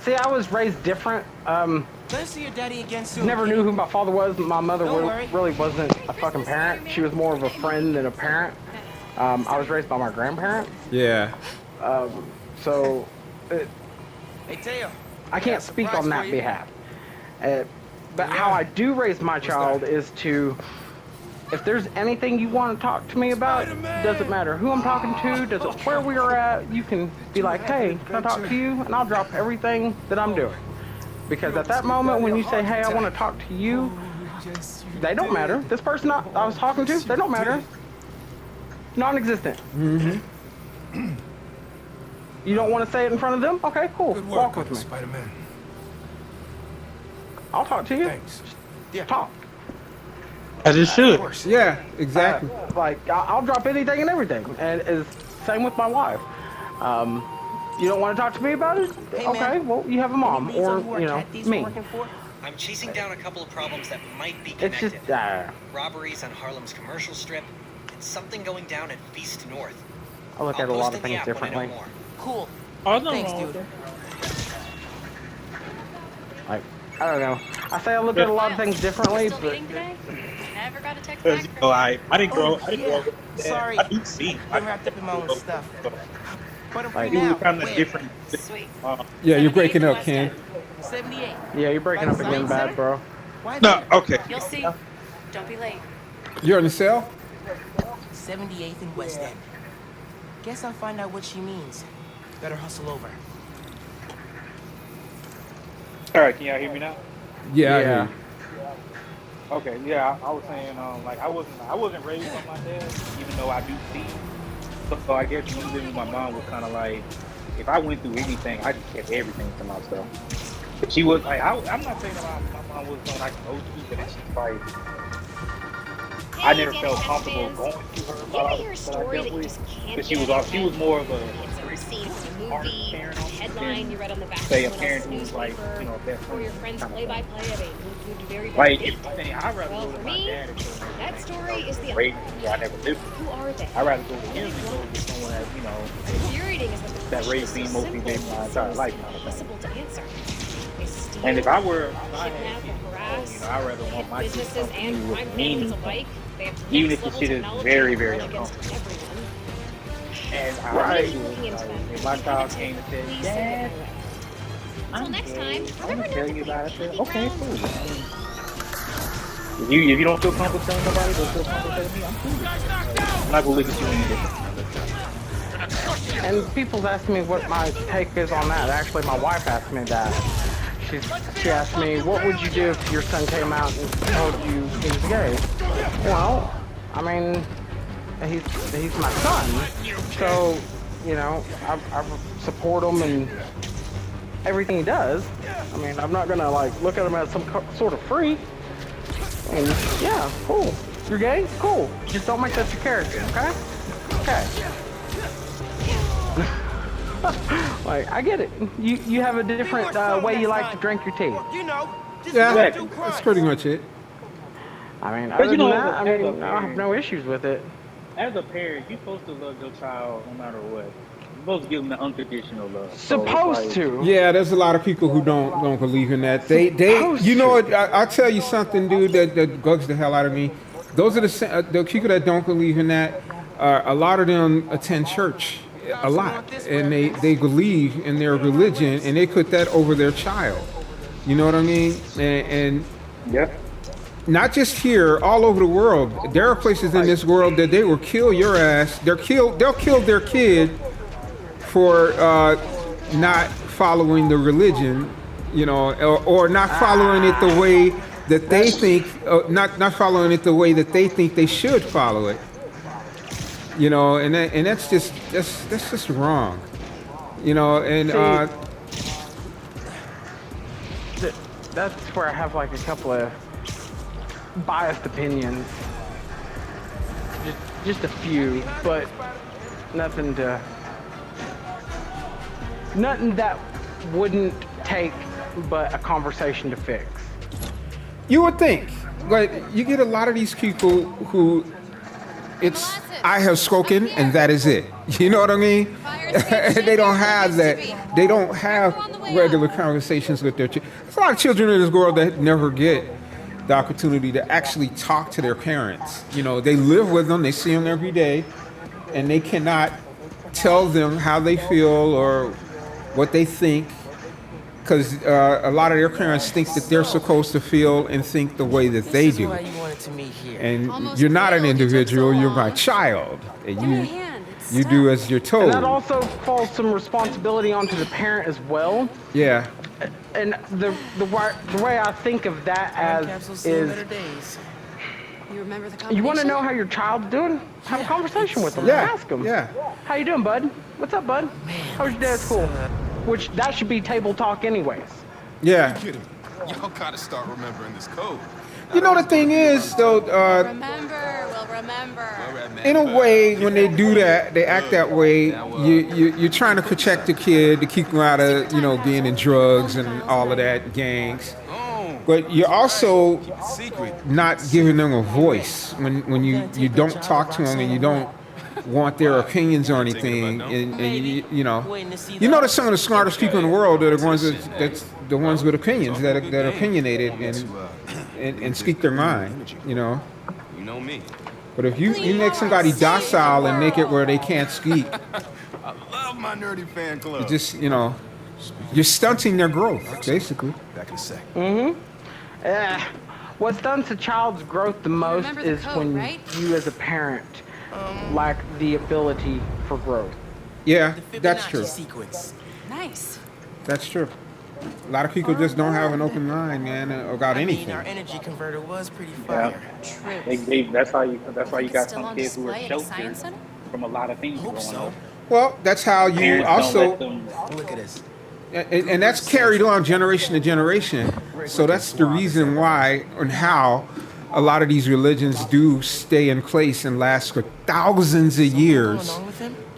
[SPEAKER 10] See, I was raised different.
[SPEAKER 2] Let's see your daddy again soon.
[SPEAKER 10] Never knew who my father was. My mother really wasn't a fucking parent. She was more of a friend than a parent. I was raised by my grandparents.
[SPEAKER 1] Yeah.
[SPEAKER 10] So,
[SPEAKER 2] Hey, Teo.
[SPEAKER 10] I can't speak on that behalf. But how I do raise my child is to, if there's anything you want to talk to me about, doesn't matter who I'm talking to, doesn't where we are at, you can be like, hey, can I talk to you? And I'll drop everything that I'm doing. Because at that moment when you say, hey, I want to talk to you, they don't matter. This person I was talking to, they don't matter. Non-existent.
[SPEAKER 1] Mm-hmm.
[SPEAKER 10] You don't want to say it in front of them? Okay, cool. Walk with me.
[SPEAKER 8] Spider-Man.
[SPEAKER 10] I'll talk to you.
[SPEAKER 8] Thanks.
[SPEAKER 10] Yeah. Talk.
[SPEAKER 12] As it should.
[SPEAKER 1] Yeah, exactly.
[SPEAKER 10] Like, I'll drop anything and everything. And it's same with my wife. You don't want to talk to me about it?
[SPEAKER 2] Hey,
[SPEAKER 10] okay,
[SPEAKER 2] man.
[SPEAKER 10] well, you have a mom. Or, you know, me.
[SPEAKER 3] I'm chasing down a couple of problems that might be
[SPEAKER 10] It's
[SPEAKER 3] connected.
[SPEAKER 10] just,
[SPEAKER 3] Robberies on Harlem's commercial strip, and something going down at Feast North.
[SPEAKER 10] I look at a lot of things differently.
[SPEAKER 2] Cool.
[SPEAKER 12] Oh, no,
[SPEAKER 2] Thanks,
[SPEAKER 12] no.
[SPEAKER 2] dude.
[SPEAKER 10] Like, I don't know. I say I look at a lot of things differently,
[SPEAKER 11] Still
[SPEAKER 10] but
[SPEAKER 11] meeting today? Never got a text
[SPEAKER 12] Because,
[SPEAKER 11] back.
[SPEAKER 12] you know, I didn't grow up.
[SPEAKER 2] Sorry.
[SPEAKER 12] I do see.
[SPEAKER 2] I'm wrapped up in my own stuff. But I'm free
[SPEAKER 12] Like,
[SPEAKER 2] now.
[SPEAKER 12] kind of
[SPEAKER 2] Where?
[SPEAKER 12] different.
[SPEAKER 11] Sweet.
[SPEAKER 1] Yeah, you're breaking up, Ken.
[SPEAKER 2] 78.
[SPEAKER 10] yeah, you're breaking up again bad, bro.
[SPEAKER 2] Why
[SPEAKER 12] No, okay.
[SPEAKER 11] You'll see. Don't be late.
[SPEAKER 1] You're in the cell?
[SPEAKER 2] 78th and West End. Guess I'll find out what she means. Better hustle over.
[SPEAKER 12] All right, can y'all hear me now?
[SPEAKER 1] Yeah. I hear you.
[SPEAKER 12] Okay, yeah, I was saying, like I wasn't raised by my dad, even though I do see. So I guess me living with my mom was kind of like, if I went through anything, I just kept everything to myself. She was like, I'm not saying that my mom was like an OG, but it's just like, I never felt comfortable going to her about
[SPEAKER 13] hear a
[SPEAKER 12] what I
[SPEAKER 13] story
[SPEAKER 12] dealt
[SPEAKER 13] that you
[SPEAKER 12] with.
[SPEAKER 13] just can't
[SPEAKER 12] But she
[SPEAKER 13] get
[SPEAKER 12] was
[SPEAKER 13] out
[SPEAKER 12] all,
[SPEAKER 13] of
[SPEAKER 12] she
[SPEAKER 13] your
[SPEAKER 12] was more of a
[SPEAKER 13] It's a scene from a
[SPEAKER 12] hard
[SPEAKER 13] movie,
[SPEAKER 12] parent
[SPEAKER 13] a headline you read on the back
[SPEAKER 12] say a
[SPEAKER 13] of
[SPEAKER 12] parent
[SPEAKER 13] someone
[SPEAKER 12] who's
[SPEAKER 13] else's
[SPEAKER 12] like,
[SPEAKER 13] newspaper,
[SPEAKER 12] you know, best
[SPEAKER 13] or
[SPEAKER 12] friend
[SPEAKER 13] your friend's
[SPEAKER 12] kind of
[SPEAKER 13] play-by-play of a moved very bad
[SPEAKER 12] like,
[SPEAKER 13] date.
[SPEAKER 12] I think I'd rather
[SPEAKER 13] Well,
[SPEAKER 12] go to
[SPEAKER 13] for
[SPEAKER 12] my
[SPEAKER 13] me,
[SPEAKER 12] dad and
[SPEAKER 13] that story is the
[SPEAKER 12] raised
[SPEAKER 13] other.
[SPEAKER 12] me. I never knew.
[SPEAKER 13] Who are they?
[SPEAKER 12] I'd rather go to him than go to someone that, you know,
[SPEAKER 13] Infuriating is that the
[SPEAKER 12] that
[SPEAKER 13] question
[SPEAKER 12] raised me
[SPEAKER 13] is so
[SPEAKER 12] mostly
[SPEAKER 13] simple,
[SPEAKER 12] been my
[SPEAKER 13] so
[SPEAKER 12] entire life.
[SPEAKER 13] impossible to answer. They steal,
[SPEAKER 12] And if I were,
[SPEAKER 13] kidnap, or harass,
[SPEAKER 12] you know, I'd rather want my kids
[SPEAKER 13] businesses
[SPEAKER 12] to
[SPEAKER 13] and
[SPEAKER 12] do
[SPEAKER 13] crime
[SPEAKER 12] with
[SPEAKER 13] families
[SPEAKER 12] me,
[SPEAKER 13] alike. They have
[SPEAKER 12] even if the
[SPEAKER 13] next-level
[SPEAKER 12] shit is
[SPEAKER 13] technology
[SPEAKER 12] very,
[SPEAKER 13] and
[SPEAKER 12] very
[SPEAKER 13] run against
[SPEAKER 12] uncomfortable.
[SPEAKER 13] everyone.
[SPEAKER 12] And
[SPEAKER 13] We're
[SPEAKER 12] I,
[SPEAKER 13] looking into them.
[SPEAKER 12] if my child came and said,
[SPEAKER 13] Please
[SPEAKER 12] Dad,
[SPEAKER 13] send it my way.
[SPEAKER 12] I'm
[SPEAKER 13] Until next
[SPEAKER 12] gay,
[SPEAKER 13] time,
[SPEAKER 12] I'm
[SPEAKER 13] remember
[SPEAKER 12] gonna tell
[SPEAKER 13] not
[SPEAKER 12] you
[SPEAKER 13] to
[SPEAKER 12] about it.
[SPEAKER 13] play
[SPEAKER 12] I said, okay,
[SPEAKER 13] happy
[SPEAKER 12] cool. If you don't feel comfortable telling nobody, don't feel comfortable telling me, I'm cool. I'm not gonna look at you any different.
[SPEAKER 10] and people's asking me what my take is on that. Actually, my wife asked me that. She asked me, what would you do if your son came out and told you he was gay? Well, I mean, he's my son, so, you know, I support him and everything he does. I mean, I'm not gonna, like, look at him as some sort of freak. And, yeah, cool. You're gay? Cool. Just don't make that your character, okay? Okay. Like, I get it. You have a different way you like to drink your tea.
[SPEAKER 2] You know,
[SPEAKER 1] Yeah, that's pretty much it.
[SPEAKER 10] I mean,
[SPEAKER 12] But
[SPEAKER 10] other
[SPEAKER 12] you
[SPEAKER 10] than
[SPEAKER 12] know,
[SPEAKER 10] that, I
[SPEAKER 12] as a
[SPEAKER 10] mean, I have
[SPEAKER 12] parent-
[SPEAKER 10] no issues with it.
[SPEAKER 12] As a parent, you're supposed to love your child no matter what. You're supposed to give them the unconditional love. So it's
[SPEAKER 10] Supposed
[SPEAKER 12] like-
[SPEAKER 10] to.
[SPEAKER 1] Yeah, there's a lot of people who don't believe in that. They you know what? I'll tell you something, dude, that bugs the hell out of me. Those are the people that don't believe in that. A lot of them attend church a lot, and they believe in their religion, and they put that over their child. You know what I mean? And
[SPEAKER 12] Yep.
[SPEAKER 1] not just here, all over the world. There are places in this world that they will kill your ass. They'll kill their kid for not following the religion, you know, or not following it the way that they think, not following it the way that they think they should follow it. You know, and that's just wrong. You know, and
[SPEAKER 10] that's where I have like a couple of biased opinions. Just a few, but nothing that wouldn't take but a conversation to fix.
[SPEAKER 1] you would think, but you get a lot of these people who it's I have spoken and that is it. You know what I mean? They don't have that. They don't have regular conversations with their children. There's a lot of children in this world that never get the opportunity to actually talk to their parents. You know, they live with them, they see them every day, and they cannot tell them how they feel or what they think, because a lot of their parents think that they're supposed to feel and think the way that they do. And you're not an individual, you're my child, and you do as you're told.
[SPEAKER 10] And that also falls some responsibility onto the parent as well.
[SPEAKER 1] Yeah.
[SPEAKER 10] And the way I think of that as is,
[SPEAKER 11] You remember the
[SPEAKER 10] you
[SPEAKER 11] combination?
[SPEAKER 10] want to know how your child's doing? Have a conversation with them.
[SPEAKER 1] Yeah,
[SPEAKER 10] Ask them.
[SPEAKER 1] yeah.
[SPEAKER 10] How you doing, bud? What's up, bud? How's your day at school? Which that should be table talk anyways.
[SPEAKER 1] Yeah.
[SPEAKER 14] Y'all gotta start remembering this code.
[SPEAKER 1] You know, the thing is, though,
[SPEAKER 11] We'll remember.
[SPEAKER 1] in a way, when they do that, they act that way, you're trying to protect the kid to keep him out of, you know, being in drugs and all of that, gangs. but you're also not giving them a voice when you don't talk to them and you don't want their opinions or anything. And you know that some of the smartest people in the world are the ones that's the ones with opinions that are opinionated and speak their mind. You know.
[SPEAKER 14] You know me.
[SPEAKER 1] But if you make somebody docile and make it where they can't speak,
[SPEAKER 14] I love my nerdy fan club.
[SPEAKER 1] just you're stunting their growth, basically.
[SPEAKER 14] Back in a sec.
[SPEAKER 10] What stunts a child's growth the most
[SPEAKER 11] Remember the
[SPEAKER 10] is
[SPEAKER 11] code,
[SPEAKER 10] when
[SPEAKER 11] right?
[SPEAKER 10] you as a parent lack the ability for growth.
[SPEAKER 1] Yeah, that's true.
[SPEAKER 2] Sequence.
[SPEAKER 11] Nice.
[SPEAKER 1] That's true. A lot of people just don't have an open mind, man, about anything.
[SPEAKER 2] Our energy converter was pretty
[SPEAKER 12] Yeah.
[SPEAKER 2] fire.
[SPEAKER 12] That's why you got
[SPEAKER 11] Still
[SPEAKER 12] some
[SPEAKER 11] on
[SPEAKER 12] kids who are
[SPEAKER 11] display at a
[SPEAKER 12] sheltered
[SPEAKER 11] science center?
[SPEAKER 12] from a lot of things
[SPEAKER 2] Hope
[SPEAKER 12] going
[SPEAKER 2] so.
[SPEAKER 12] on.
[SPEAKER 1] Well, that's how you
[SPEAKER 12] Parents don't
[SPEAKER 1] also,
[SPEAKER 12] let them-
[SPEAKER 2] Look at this.
[SPEAKER 1] and that's carried on generation to generation. So that's the reason why and how a lot of these religions do stay in place and last for thousands of years,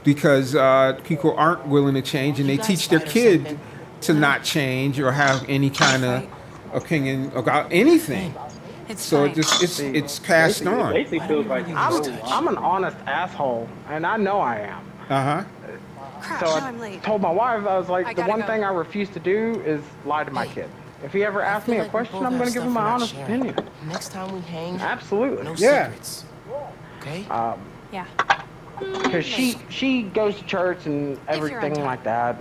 [SPEAKER 1] because people aren't willing to change, and they teach their kid to not change or have any kind of opinion about anything. So it just it's passed on.
[SPEAKER 12] Basically feels like
[SPEAKER 10] I'm an honest asshole, and I know I am.
[SPEAKER 11] Crap,
[SPEAKER 10] So
[SPEAKER 11] now I'm
[SPEAKER 10] I
[SPEAKER 11] late.
[SPEAKER 10] told my wife, I was like, the
[SPEAKER 11] gotta
[SPEAKER 10] one
[SPEAKER 11] go.
[SPEAKER 10] thing I refuse to do is lie to my kid. If he ever asks me a question, I'm going to give him my honest opinion.
[SPEAKER 2] Next time we hang,
[SPEAKER 10] Absolutely.
[SPEAKER 2] no
[SPEAKER 1] Yeah.
[SPEAKER 2] secrets. Okay?
[SPEAKER 11] Yeah.
[SPEAKER 10] Because she goes to church and everything
[SPEAKER 11] time.
[SPEAKER 10] like that.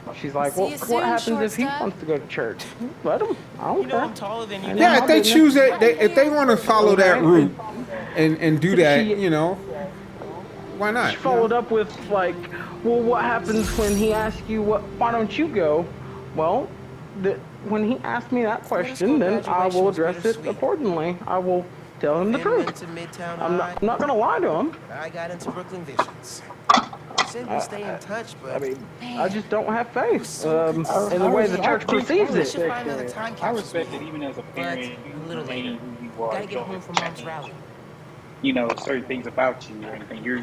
[SPEAKER 10] And she's like,
[SPEAKER 11] See
[SPEAKER 10] well,
[SPEAKER 11] you
[SPEAKER 10] what
[SPEAKER 11] soon,
[SPEAKER 10] happens if he
[SPEAKER 11] shortstop.
[SPEAKER 10] wants to go to church? Let him. I don't
[SPEAKER 2] You know
[SPEAKER 10] care.
[SPEAKER 2] I'm taller than you.
[SPEAKER 1] Yeah, if they choose it, if they want to follow that route and do that,
[SPEAKER 10] She-
[SPEAKER 1] why not?
[SPEAKER 10] She followed up with like, well, what happens when he asks you, why don't you go? Well, when he asks me that question, then I will address it accordingly. I will tell him the truth.
[SPEAKER 2] Into Midtown
[SPEAKER 10] I'm
[SPEAKER 2] High.
[SPEAKER 10] not going to lie to him.
[SPEAKER 2] I got into Brooklyn Visions. Said we stay in touch, but
[SPEAKER 10] I mean, I just don't have faith in the way the church perceives
[SPEAKER 2] we
[SPEAKER 10] it.
[SPEAKER 2] should find another time
[SPEAKER 12] I
[SPEAKER 2] capsule.
[SPEAKER 12] respect it even as a parent.
[SPEAKER 2] a little later.
[SPEAKER 12] Who you are,
[SPEAKER 2] Gotta get home from mom's rally.
[SPEAKER 12] you know, certain things about you or anything. You're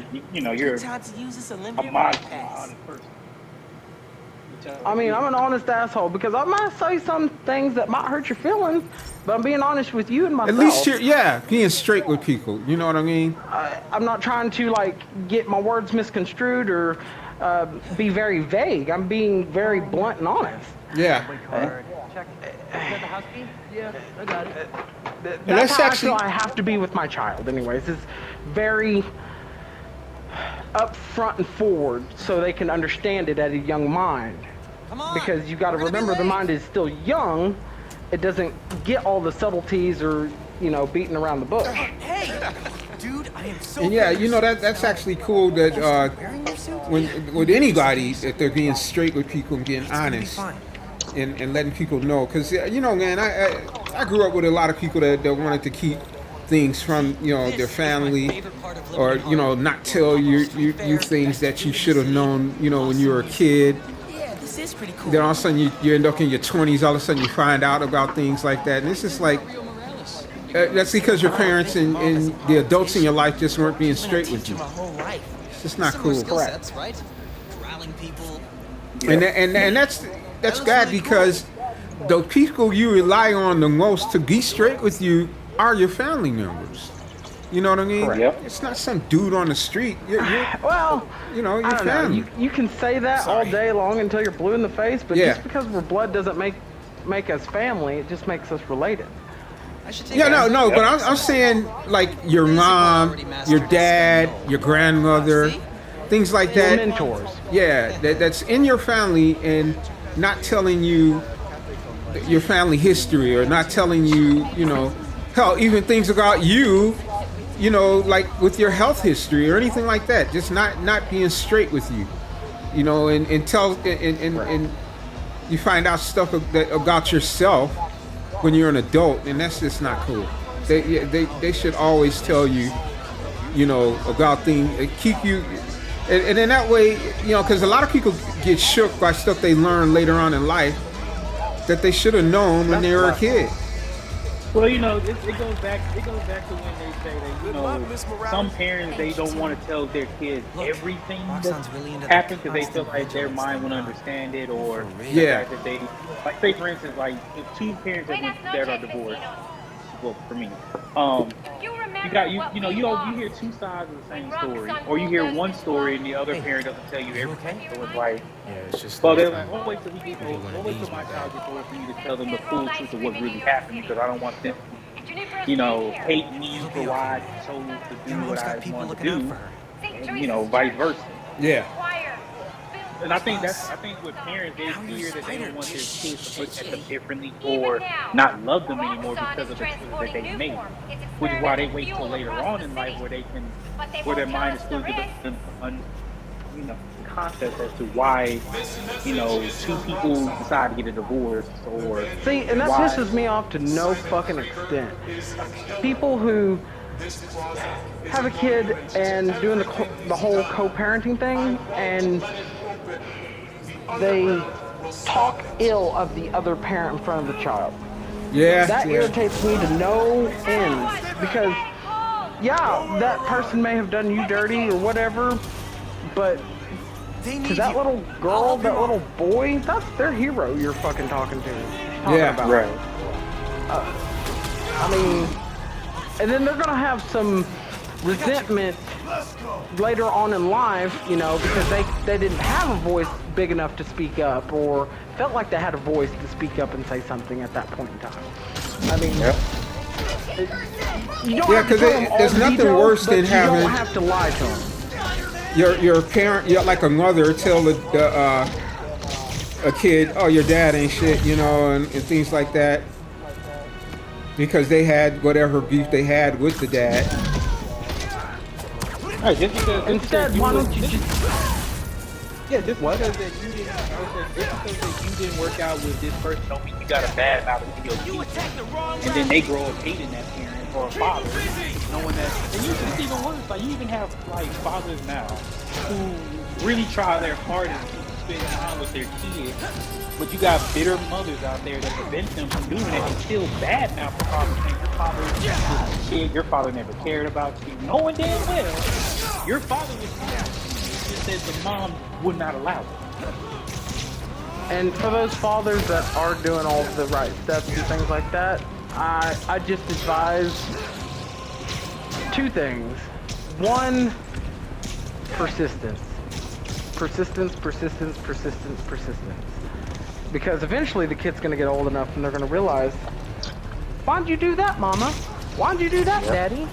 [SPEAKER 2] Time to use this
[SPEAKER 12] a
[SPEAKER 2] Olympian
[SPEAKER 12] modest,
[SPEAKER 2] pass.
[SPEAKER 12] honest person.
[SPEAKER 10] I mean, I'm an honest asshole because I might say some things that might hurt your feelings, but I'm being honest with you and
[SPEAKER 1] At
[SPEAKER 10] myself.
[SPEAKER 1] least you're being straight with people. You know what I mean?
[SPEAKER 10] I'm not trying to like get my words misconstrued or be very vague. I'm being very blunt and honest.
[SPEAKER 1] Yeah.
[SPEAKER 10] Yeah, I got it.
[SPEAKER 1] that's
[SPEAKER 10] That's how
[SPEAKER 1] actually-
[SPEAKER 10] I feel I have to be with my child. Anyways, it's very up front and forward so they can understand it at a young mind. Because you got to remember the mind is still young. It doesn't get all the subtleties or beating around the bush.
[SPEAKER 2] Hey, dude, I am so.
[SPEAKER 1] And yeah, that's actually cool that when with anybody that they're being straight with people and being honest and letting people know, because man, I grew up with a lot of people that wanted to keep things from their family, or not tell you things that you should have known when you were a kid.
[SPEAKER 2] Yeah, this is pretty cool.
[SPEAKER 1] Then all of a sudden you end up in your 20s. All of a sudden you find out about things like that, and it's just like that's because your parents and the adults in your life just weren't being straight with you.
[SPEAKER 2] My whole life.
[SPEAKER 1] It's just not cool.
[SPEAKER 3] Sets, right? Rallying people.
[SPEAKER 1] And that's bad because the people you rely on the most to be straight with you are your family members. You know what I mean?
[SPEAKER 10] Correct.
[SPEAKER 1] It's not some dude on the street.
[SPEAKER 10] Well,
[SPEAKER 1] your
[SPEAKER 10] I don't
[SPEAKER 1] family.
[SPEAKER 10] know. You can say that all day long until you're blue in the face, but
[SPEAKER 1] Yeah.
[SPEAKER 10] just because we're blood doesn't make us family. It just makes us related.
[SPEAKER 1] Yeah, no, but I'm saying like your mom, your dad, your grandmother, things like that.
[SPEAKER 10] Mentors.
[SPEAKER 1] Yeah, that's in your family and not telling you your family history or not telling you, hell, even things about you, like with your health history or anything like that. Just not being straight with you, and you find out stuff about yourself when you're an adult, and that's just not cool. They should always tell you, about things, keep you, and in that way, because a lot of people get shook by stuff they learn later on in life that they should have known when they were a kid.
[SPEAKER 12] Well, you know, it goes back. It goes back to when they say that, you know, some parents, they don't want to tell their kids everything that happens because they feel like their mind won't understand it, or the fact that they, like, say for instance, like if two parents that are divorced. Well, for me, you know you hear two sides of the same story, or you hear one story and the other parent doesn't tell you everything. So it's like, well, they're like, we'll wait till he gets old. We'll wait till my child gets old for you to tell them the full truth of what really happened, because I don't want them, you know, hate me for why I chose to do what I want to do, and, you know, vice versa.
[SPEAKER 1] Yeah.
[SPEAKER 12] And I think with parents, they fear that they don't want their kids to look at them differently or not love them anymore because of the choices that they made. Which is why they wait till later on in life where their mind is filled with you know, concept as to why, you know, two people decide to get a divorce or.
[SPEAKER 10] See, and that pisses me off to no fucking extent. People who have a kid and doing the whole co-parenting thing, and they talk ill of the other parent in front of the child.
[SPEAKER 1] Yeah.
[SPEAKER 10] That irritates me to no end, because yeah, that person may have done you dirty or whatever, but to that little girl, that little boy, that's their hero you're fucking talking to. About.
[SPEAKER 12] Right.
[SPEAKER 10] I mean, and then they're gonna have some resentment later on in life, you know, because they didn't have a voice big enough to speak up, or felt like they had a voice to speak up and say something at that point in time. I mean, you don't have to tell them all
[SPEAKER 1] there's
[SPEAKER 10] the
[SPEAKER 1] nothing
[SPEAKER 10] details,
[SPEAKER 1] worse
[SPEAKER 10] but
[SPEAKER 1] than
[SPEAKER 10] you
[SPEAKER 1] having
[SPEAKER 10] don't have to lie to them.
[SPEAKER 1] Your parent, like a mother, tell a kid, oh, your dad ain't shit, you know, and things like that, because they had whatever beef they had with the dad.
[SPEAKER 12] Right, just because
[SPEAKER 10] instead, why don't you just?
[SPEAKER 12] Yeah, just because that you didn't work out with this person don't mean you got a bad mouth to your kids. And then they grow up hating that parent or a father, knowing that. And it's even worse. Like, you even have like fathers now who really try their hardest to spend time with their kids, but you got bitter mothers out there that prevent them from doing it and still bad mouth the father, saying your father was a kid, your father never cared about you, knowing damn well your father was just said the mom would not allow it.
[SPEAKER 10] And for those fathers that are doing all the right steps and things like that, I just advise two things. One, persistence. Persistence, persistence, persistence, persistence. Because eventually the kid's going to get old enough and they're going to realize, why'd you do that, Mama? Why'd you do that, Daddy?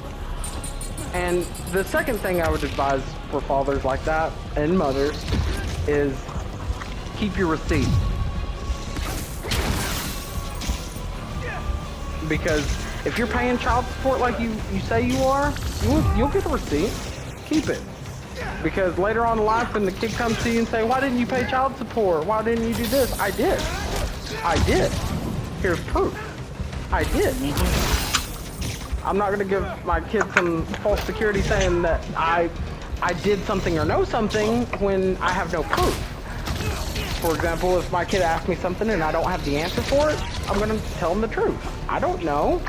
[SPEAKER 10] And the second thing I would advise for fathers like that and mothers is keep your receipt. Because if you're paying child support like you say you are, you'll get a receipt. Keep it. Because later on in life, when the kid comes to you and say, why didn't you pay child support? Why didn't you do this? I did. I did. Here's proof. I did. I'm not going to give my kid some false security saying that I did something or know something when I have no proof. For example, if my kid asks me something and I don't have the answer for it, I'm going to tell him the truth. I don't know,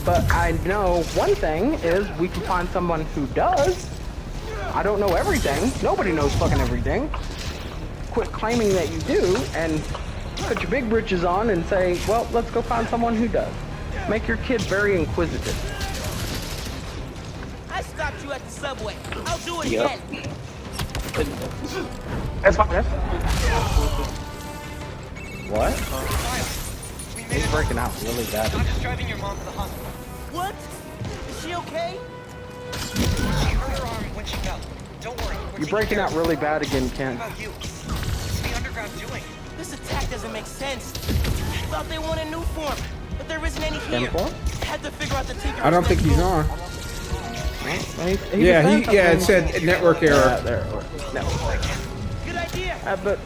[SPEAKER 10] but I know one thing is we can find someone who does. I don't know everything. Nobody knows fucking everything. Quit claiming that you do and put your big britches on and say, well, let's go find someone who does. Make your kid very inquisitive.
[SPEAKER 2] I stopped you at the subway. I'll do it again.
[SPEAKER 10] That's fine. What? He's breaking out really bad.
[SPEAKER 3] I'm just driving your mom to the hospital.
[SPEAKER 2] What? Is she okay?
[SPEAKER 3] She hurt her arm when she fell. Don't worry.
[SPEAKER 10] You're breaking out really bad again, Ken.
[SPEAKER 3] What about you? What's the underground doing?
[SPEAKER 2] This attack doesn't make sense. I thought they wanted new form, but there isn't any here. Had to figure out the Tinker.
[SPEAKER 1] I don't think he's on. It said network error.
[SPEAKER 2] Good idea.
[SPEAKER 10] But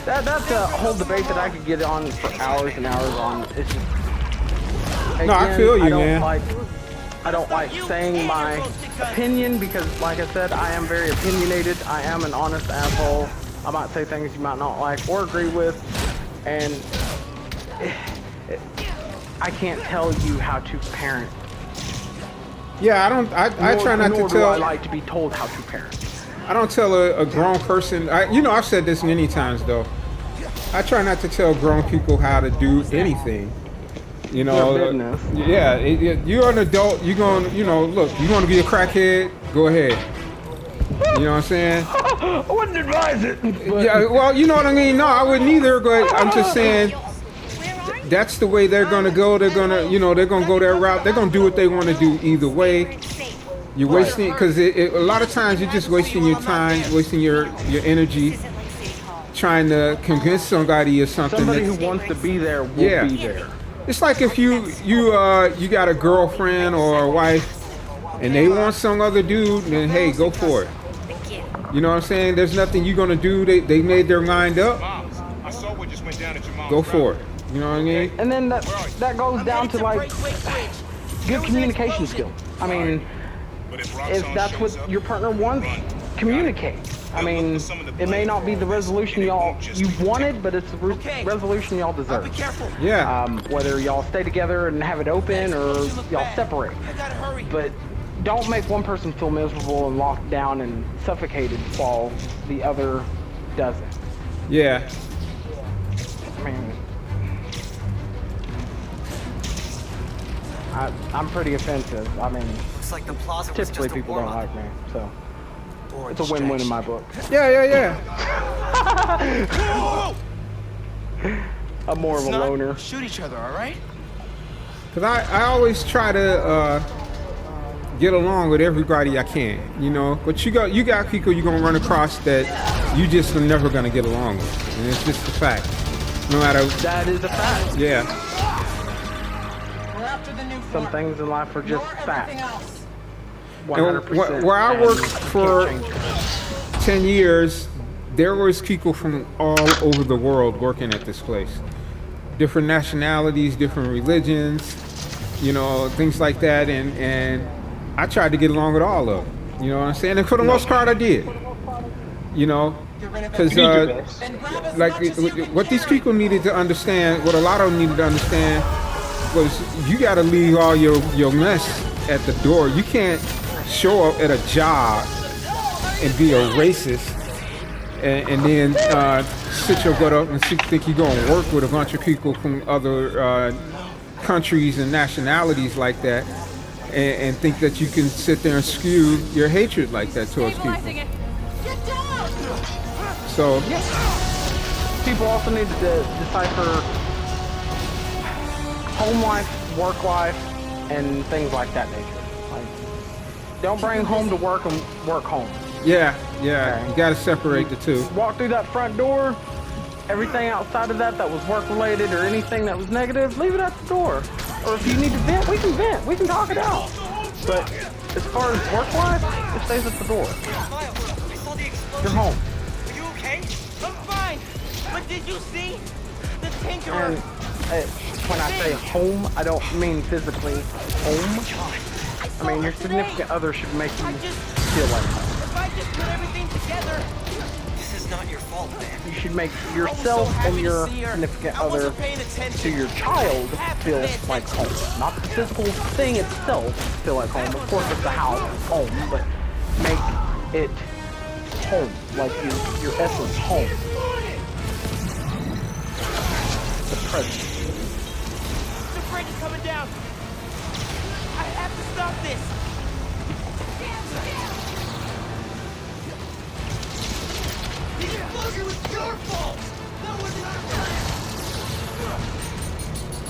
[SPEAKER 10] that's a whole debate that I could get on for hours and hours on. It's just, again,
[SPEAKER 1] I feel you, man.
[SPEAKER 10] I don't like saying my opinion because, like I said, I am very opinionated. I am an honest asshole. I might say things you might not like or agree with, and I can't tell you how to parent.
[SPEAKER 1] Yeah, I don't. I try not to
[SPEAKER 10] nor do
[SPEAKER 1] tell.
[SPEAKER 10] I like to be told how to parent.
[SPEAKER 1] I don't tell a grown person. I've said this many times though. I try not to tell grown people how to do anything. You know, yeah. You're an adult. You're going. Look. You want to be a crackhead? Go ahead. You know what I'm saying?
[SPEAKER 10] I wouldn't advise it.
[SPEAKER 1] Yeah. Well, you know what I mean. No, I wouldn't either. But I'm just saying. That's the way they're gonna go. They're gonna, they're gonna go their route. They're gonna do what they want to do either way. You're wasting, because a lot of times you're just wasting your time, wasting your energy, trying to convince somebody of something.
[SPEAKER 10] Somebody who wants to be there will be there.
[SPEAKER 1] It's like if you got a girlfriend or a wife, and they want some other dude, then hey, go for it. You know what I'm saying? There's nothing you're gonna do. They made their mind up.
[SPEAKER 6] I saw what just went down at your mom's.
[SPEAKER 1] Go for it. You know what I mean?
[SPEAKER 10] And then that goes down to like good communication skills. I mean, if that's what your partner wants, communicate. I mean, it may not be the resolution you wanted, but it's the resolution y'all deserve.
[SPEAKER 1] Yeah.
[SPEAKER 10] Whether y'all stay together and have it open or y'all separate. But don't make one person feel miserable and locked down and suffocated while the other doesn't.
[SPEAKER 1] Yeah.
[SPEAKER 10] I mean, I'm pretty offensive. I mean,
[SPEAKER 3] looks like the plaza was
[SPEAKER 10] typically
[SPEAKER 3] just a
[SPEAKER 10] people don't
[SPEAKER 3] warm-up.
[SPEAKER 10] like me, so it's a win-win in my book.
[SPEAKER 1] Yeah.
[SPEAKER 10] I'm more of a loner.
[SPEAKER 2] Shoot each other, all right?
[SPEAKER 1] Because I always try to get along with everybody I can, But you got people you're gonna run across that you just are never gonna get along with, and it's just a fact. No matter.
[SPEAKER 10] That is a fact.
[SPEAKER 1] Yeah.
[SPEAKER 10] Some things in life are just facts.
[SPEAKER 1] 100%. Where I worked for 10 years, there was people from all over the world working at this place. Different nationalities, different religions, things like that. And I tried to get along with all of them. You know what I'm saying? And for the most part, I did. Because what these people needed to understand, what a lot of them needed to understand, was you got to leave all your mess at the door. You can't show up at a job and be a racist and then sit your butt up and think you're going to work with a bunch of people from other countries and nationalities like that and think that you can sit there and spew your hatred like that towards people. So
[SPEAKER 10] people also need to decipher home life, work life, and things like that nature. Like, don't bring home to work and work home.
[SPEAKER 1] Yeah. Okay. You gotta separate the two.
[SPEAKER 10] Walk through that front door, everything outside of that was work related or anything that was negative, leave it at the door. Or if you need to vent, we can talk it out. But as far as work life, it stays at the door. You're home.
[SPEAKER 2] Are you okay? I'm fine. But did you see the tinkerer?
[SPEAKER 10] And, when I say home, I don't mean physically home. I mean your significant other should make you feel like home.
[SPEAKER 2] If I just put everything together.
[SPEAKER 3] This is not your fault, man.
[SPEAKER 10] You should make yourself and your significant other to your child feel like home. Not the physical thing itself feel like home. Of course it's the house, home, but make it home, like your essence home. The present.
[SPEAKER 2] The bridge is coming down. I have to stop this.
[SPEAKER 8] The explosion was your fault. That wasn't our fault.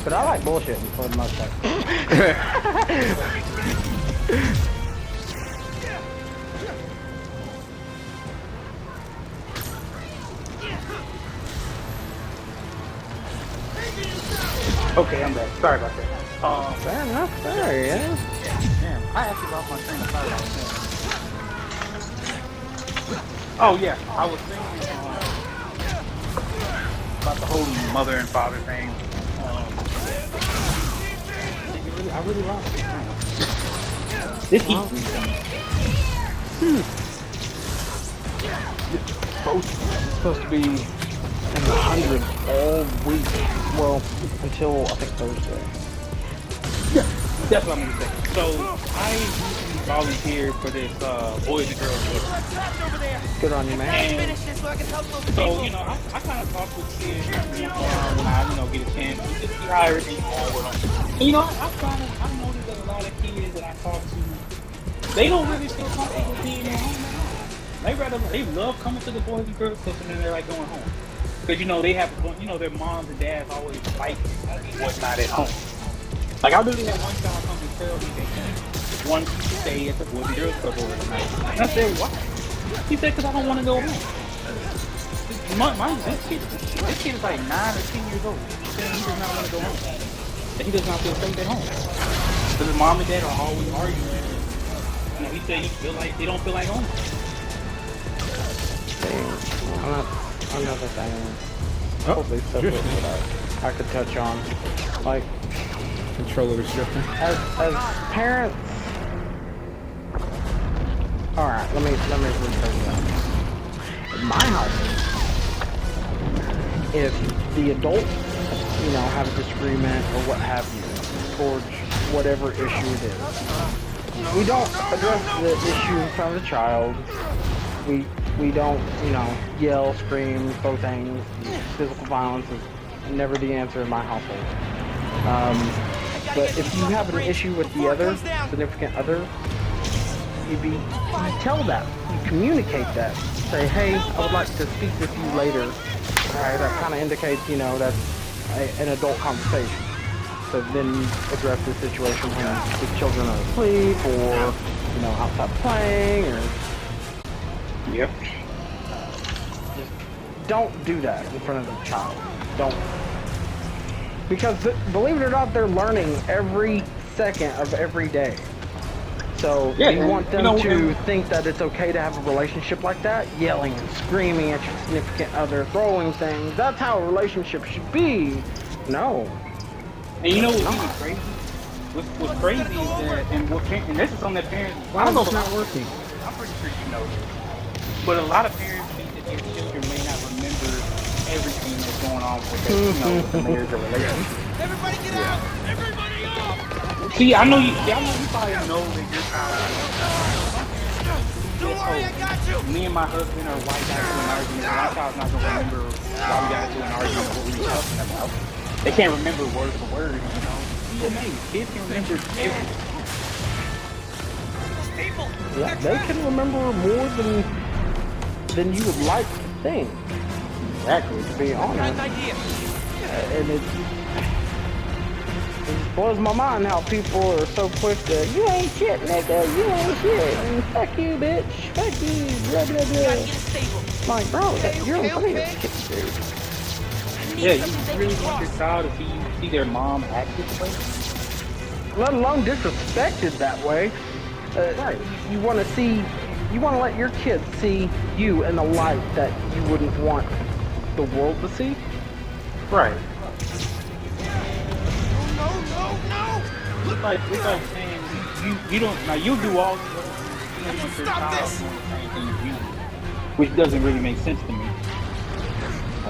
[SPEAKER 10] But I like bullshitting for the most part.
[SPEAKER 12] Okay, I'm back. Sorry about that.
[SPEAKER 10] Fair enough. There, yeah.
[SPEAKER 12] Damn, I actually lost my train of thought. Oh yeah, I was thinking about the whole mother and father thing. I really lost it. This heat.
[SPEAKER 10] It's supposed to be in the hundreds all week. Well, until I think Thursday.
[SPEAKER 12] That's what I'm gonna say. So I recently volunteered for this Boys and Girls Club.
[SPEAKER 10] Good on you, man.
[SPEAKER 12] So, you know, I kind of talk with kids, you know, when I, you know, get a chance to just see how everything's going with them. And, you know, I noticed that a lot of kids that I talk to, they don't really feel comfortable being at home. They love coming to the Boys and Girls Club, and then they're like going home. Because, you know, they have, you know, their moms and dads always fight what's not at home. Like, I literally had one child come and tell me that he wants to stay at the Boys and Girls Club over tonight. And I said, why? He said, because I don't want to go home. This kid is like 9 or 10 years old. He said he does not want to go home. That he does not feel safe at home. Because his mom and dad are always arguing. You know, he said they don't feel like home.
[SPEAKER 10] Another thing. Hopefully separate that I could touch on. Like,
[SPEAKER 1] controller restriction.
[SPEAKER 10] As parents. Alright, let me rephrase that. In my household, if the adults, you know, have a disagreement or what have you towards whatever issue it is, we don't address the issue in front of the child. We don't, you know, yell, scream, throw things. Physical violence is never the answer in my household. But if you have an issue with the other significant other, you tell that, you communicate that. Say, hey, I would like to speak with you later. Alright, that kind of indicates, you know, that's an adult conversation. So then address the situation when the children are asleep or, you know, outside playing or...
[SPEAKER 12] Yep.
[SPEAKER 10] Just don't do that in front of the child. Don't. Because believe it or not, they're learning every second of every day. So you want them to think that it's okay to have a relationship like that, yelling and screaming at your significant other, throwing things. That's how a relationship should be. No.
[SPEAKER 12] And you know what's even crazy? What's crazy is that, and this is something that parents.
[SPEAKER 10] Why is this not working?
[SPEAKER 12] I'm pretty sure you know this. But a lot of parents think that their children may not remember everything that's going on with their, you know, with the marriage or relationship.
[SPEAKER 8] Everybody get out! Everybody up!
[SPEAKER 12] See, I know you probably know that your child.
[SPEAKER 8] Don't worry, I got you!
[SPEAKER 12] Me and my husband are white guys doing an argument. My child's not gonna remember why we got into an argument or what we were talking about. They can't remember word for word, you know. Be amazed. Kids can remember everything.
[SPEAKER 10] Yeah, they can remember more than you would like to think. Exactly, to be honest. And it blows my mind how people are so quick to, you ain't shit, nigga, you ain't shit, and fuck you, bitch, fuck you, blah, blah, blah. Like, bro, you're in front of your kids, dude.
[SPEAKER 12] Yeah, you really want your child to see their mom act this way?
[SPEAKER 10] Let alone disrespected that way.
[SPEAKER 12] Right.
[SPEAKER 10] You want to let your kids see you in the light that you wouldn't want the world to see?
[SPEAKER 12] Right. No. It's like saying you don't, now you do all these other things, you don't want your child doing the same thing as you do, which doesn't really make sense to me.
[SPEAKER 10] A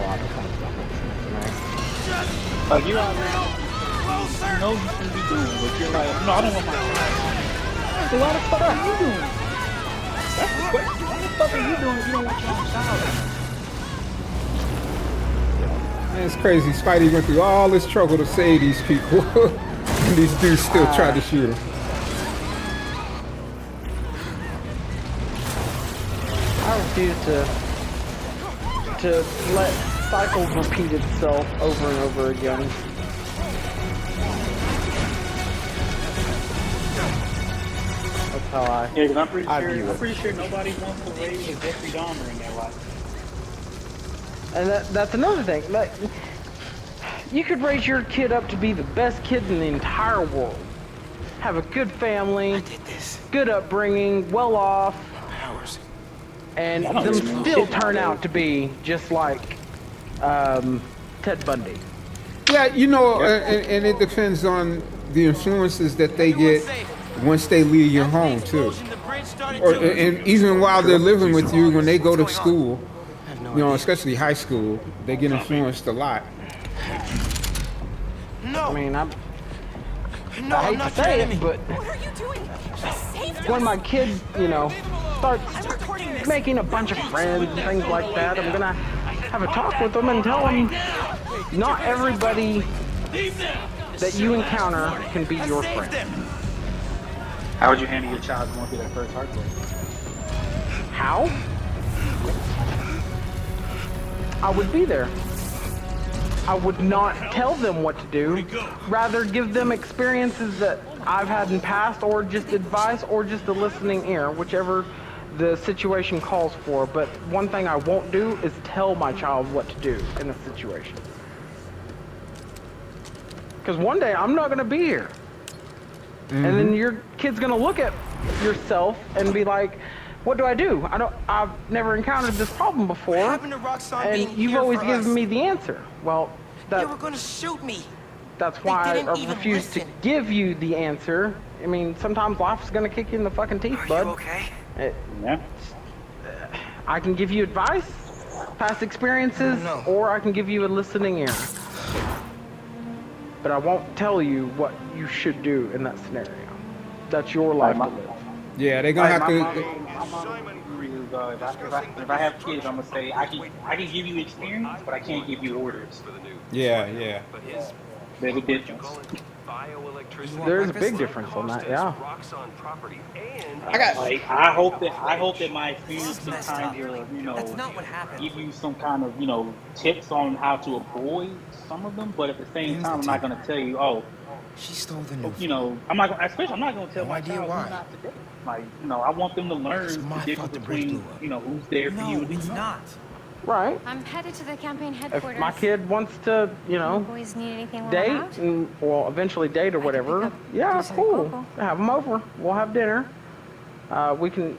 [SPEAKER 10] lot of times that makes sense to me.
[SPEAKER 12] Like, you out there, you know you shouldn't be doing, but you're like, no, I don't want my child. So why the fuck are you doing? That's the question. What the fuck are you doing if you don't want your own child?
[SPEAKER 1] Man, it's crazy. Spidey went through all this trouble to save these people, and these dudes still tried to shoot him.
[SPEAKER 10] I refuse to let cycles repeat itself over and over again. That's how I.
[SPEAKER 12] Yeah, because I'm pretty sure nobody wants to raise a Jeffrey Dahmer in their life.
[SPEAKER 10] And that's another thing. Like, you could raise your kid up to be the best kid in the entire world. Have a good family, good upbringing, well off, and them still turn out to be just like Ted Bundy.
[SPEAKER 1] Yeah, you know, and it depends on the influences that they get once they leave your home too, and even while they're living with you, when they go to school, you know, especially high school, they get influenced a lot.
[SPEAKER 10] I mean,
[SPEAKER 2] No,
[SPEAKER 10] I
[SPEAKER 2] I'm
[SPEAKER 10] hate
[SPEAKER 2] not
[SPEAKER 10] to say
[SPEAKER 2] your enemy.
[SPEAKER 10] it, but
[SPEAKER 11] What are you doing?
[SPEAKER 10] when my kid, starts making a bunch of friends and things like that, I'm gonna have a talk with them and tell them not everybody that you encounter can be your friend.
[SPEAKER 12] How would you handle your child going through that first heartbreak?
[SPEAKER 10] How? I would be there. I would not tell them what to do, rather give them experiences that I've had in past, or just advice, or just a listening ear, whichever the situation calls for. But one thing I won't do is tell my child what to do in a situation. Because one day I'm not going to be here. And then your kid's going to look at yourself and be like, what do? I've never encountered this problem before.
[SPEAKER 2] What happened to Roxanne being
[SPEAKER 10] And you've
[SPEAKER 2] here
[SPEAKER 10] always
[SPEAKER 2] for
[SPEAKER 10] given
[SPEAKER 2] us?
[SPEAKER 10] me the answer. Well,
[SPEAKER 2] They were gonna shoot me.
[SPEAKER 10] that's why
[SPEAKER 2] didn't
[SPEAKER 10] I
[SPEAKER 2] even
[SPEAKER 10] refuse to
[SPEAKER 2] listen.
[SPEAKER 10] give you the answer. I mean, sometimes life's going to kick you in the fucking teeth, bud.
[SPEAKER 3] Okay.
[SPEAKER 12] Yeah.
[SPEAKER 10] I can give you advice, past experiences, or I can give you a listening ear. But I won't tell you what you should do in that scenario. That's your life to live.
[SPEAKER 1] Yeah, they're gonna have to.
[SPEAKER 12] If I have kids, I'm gonna say I can give you experience, but I can't give you orders.
[SPEAKER 1] Yeah.
[SPEAKER 12] There's a difference.
[SPEAKER 10] There's a big difference on that, yeah.
[SPEAKER 12] I hope that my experience can kind of,
[SPEAKER 2] That's not what happened.
[SPEAKER 12] give you some kind of, tips on how to avoid some of them. But at the same time, I'm not gonna tell you,
[SPEAKER 2] She stole the new.
[SPEAKER 12] I'm not gonna tell my
[SPEAKER 2] idea
[SPEAKER 12] child
[SPEAKER 2] why.
[SPEAKER 12] who not to date. Like, I want them to learn
[SPEAKER 2] It's my
[SPEAKER 12] the
[SPEAKER 2] fault
[SPEAKER 12] difference
[SPEAKER 2] the bridge
[SPEAKER 12] between,
[SPEAKER 2] blew up.
[SPEAKER 12] who's there for you
[SPEAKER 2] No,
[SPEAKER 12] and who's
[SPEAKER 2] it's
[SPEAKER 12] not.
[SPEAKER 2] not.
[SPEAKER 10] Right.
[SPEAKER 5] I'm headed to the campaign
[SPEAKER 10] If
[SPEAKER 5] headquarters.
[SPEAKER 10] my kid wants to,
[SPEAKER 5] Boys need anything while I'm
[SPEAKER 10] date,
[SPEAKER 5] out?
[SPEAKER 10] and well, eventually date or
[SPEAKER 5] pick
[SPEAKER 10] whatever,
[SPEAKER 5] up
[SPEAKER 10] yeah,
[SPEAKER 5] Bruce and
[SPEAKER 10] cool.
[SPEAKER 5] Coco.
[SPEAKER 10] Have them over. We'll have dinner. We can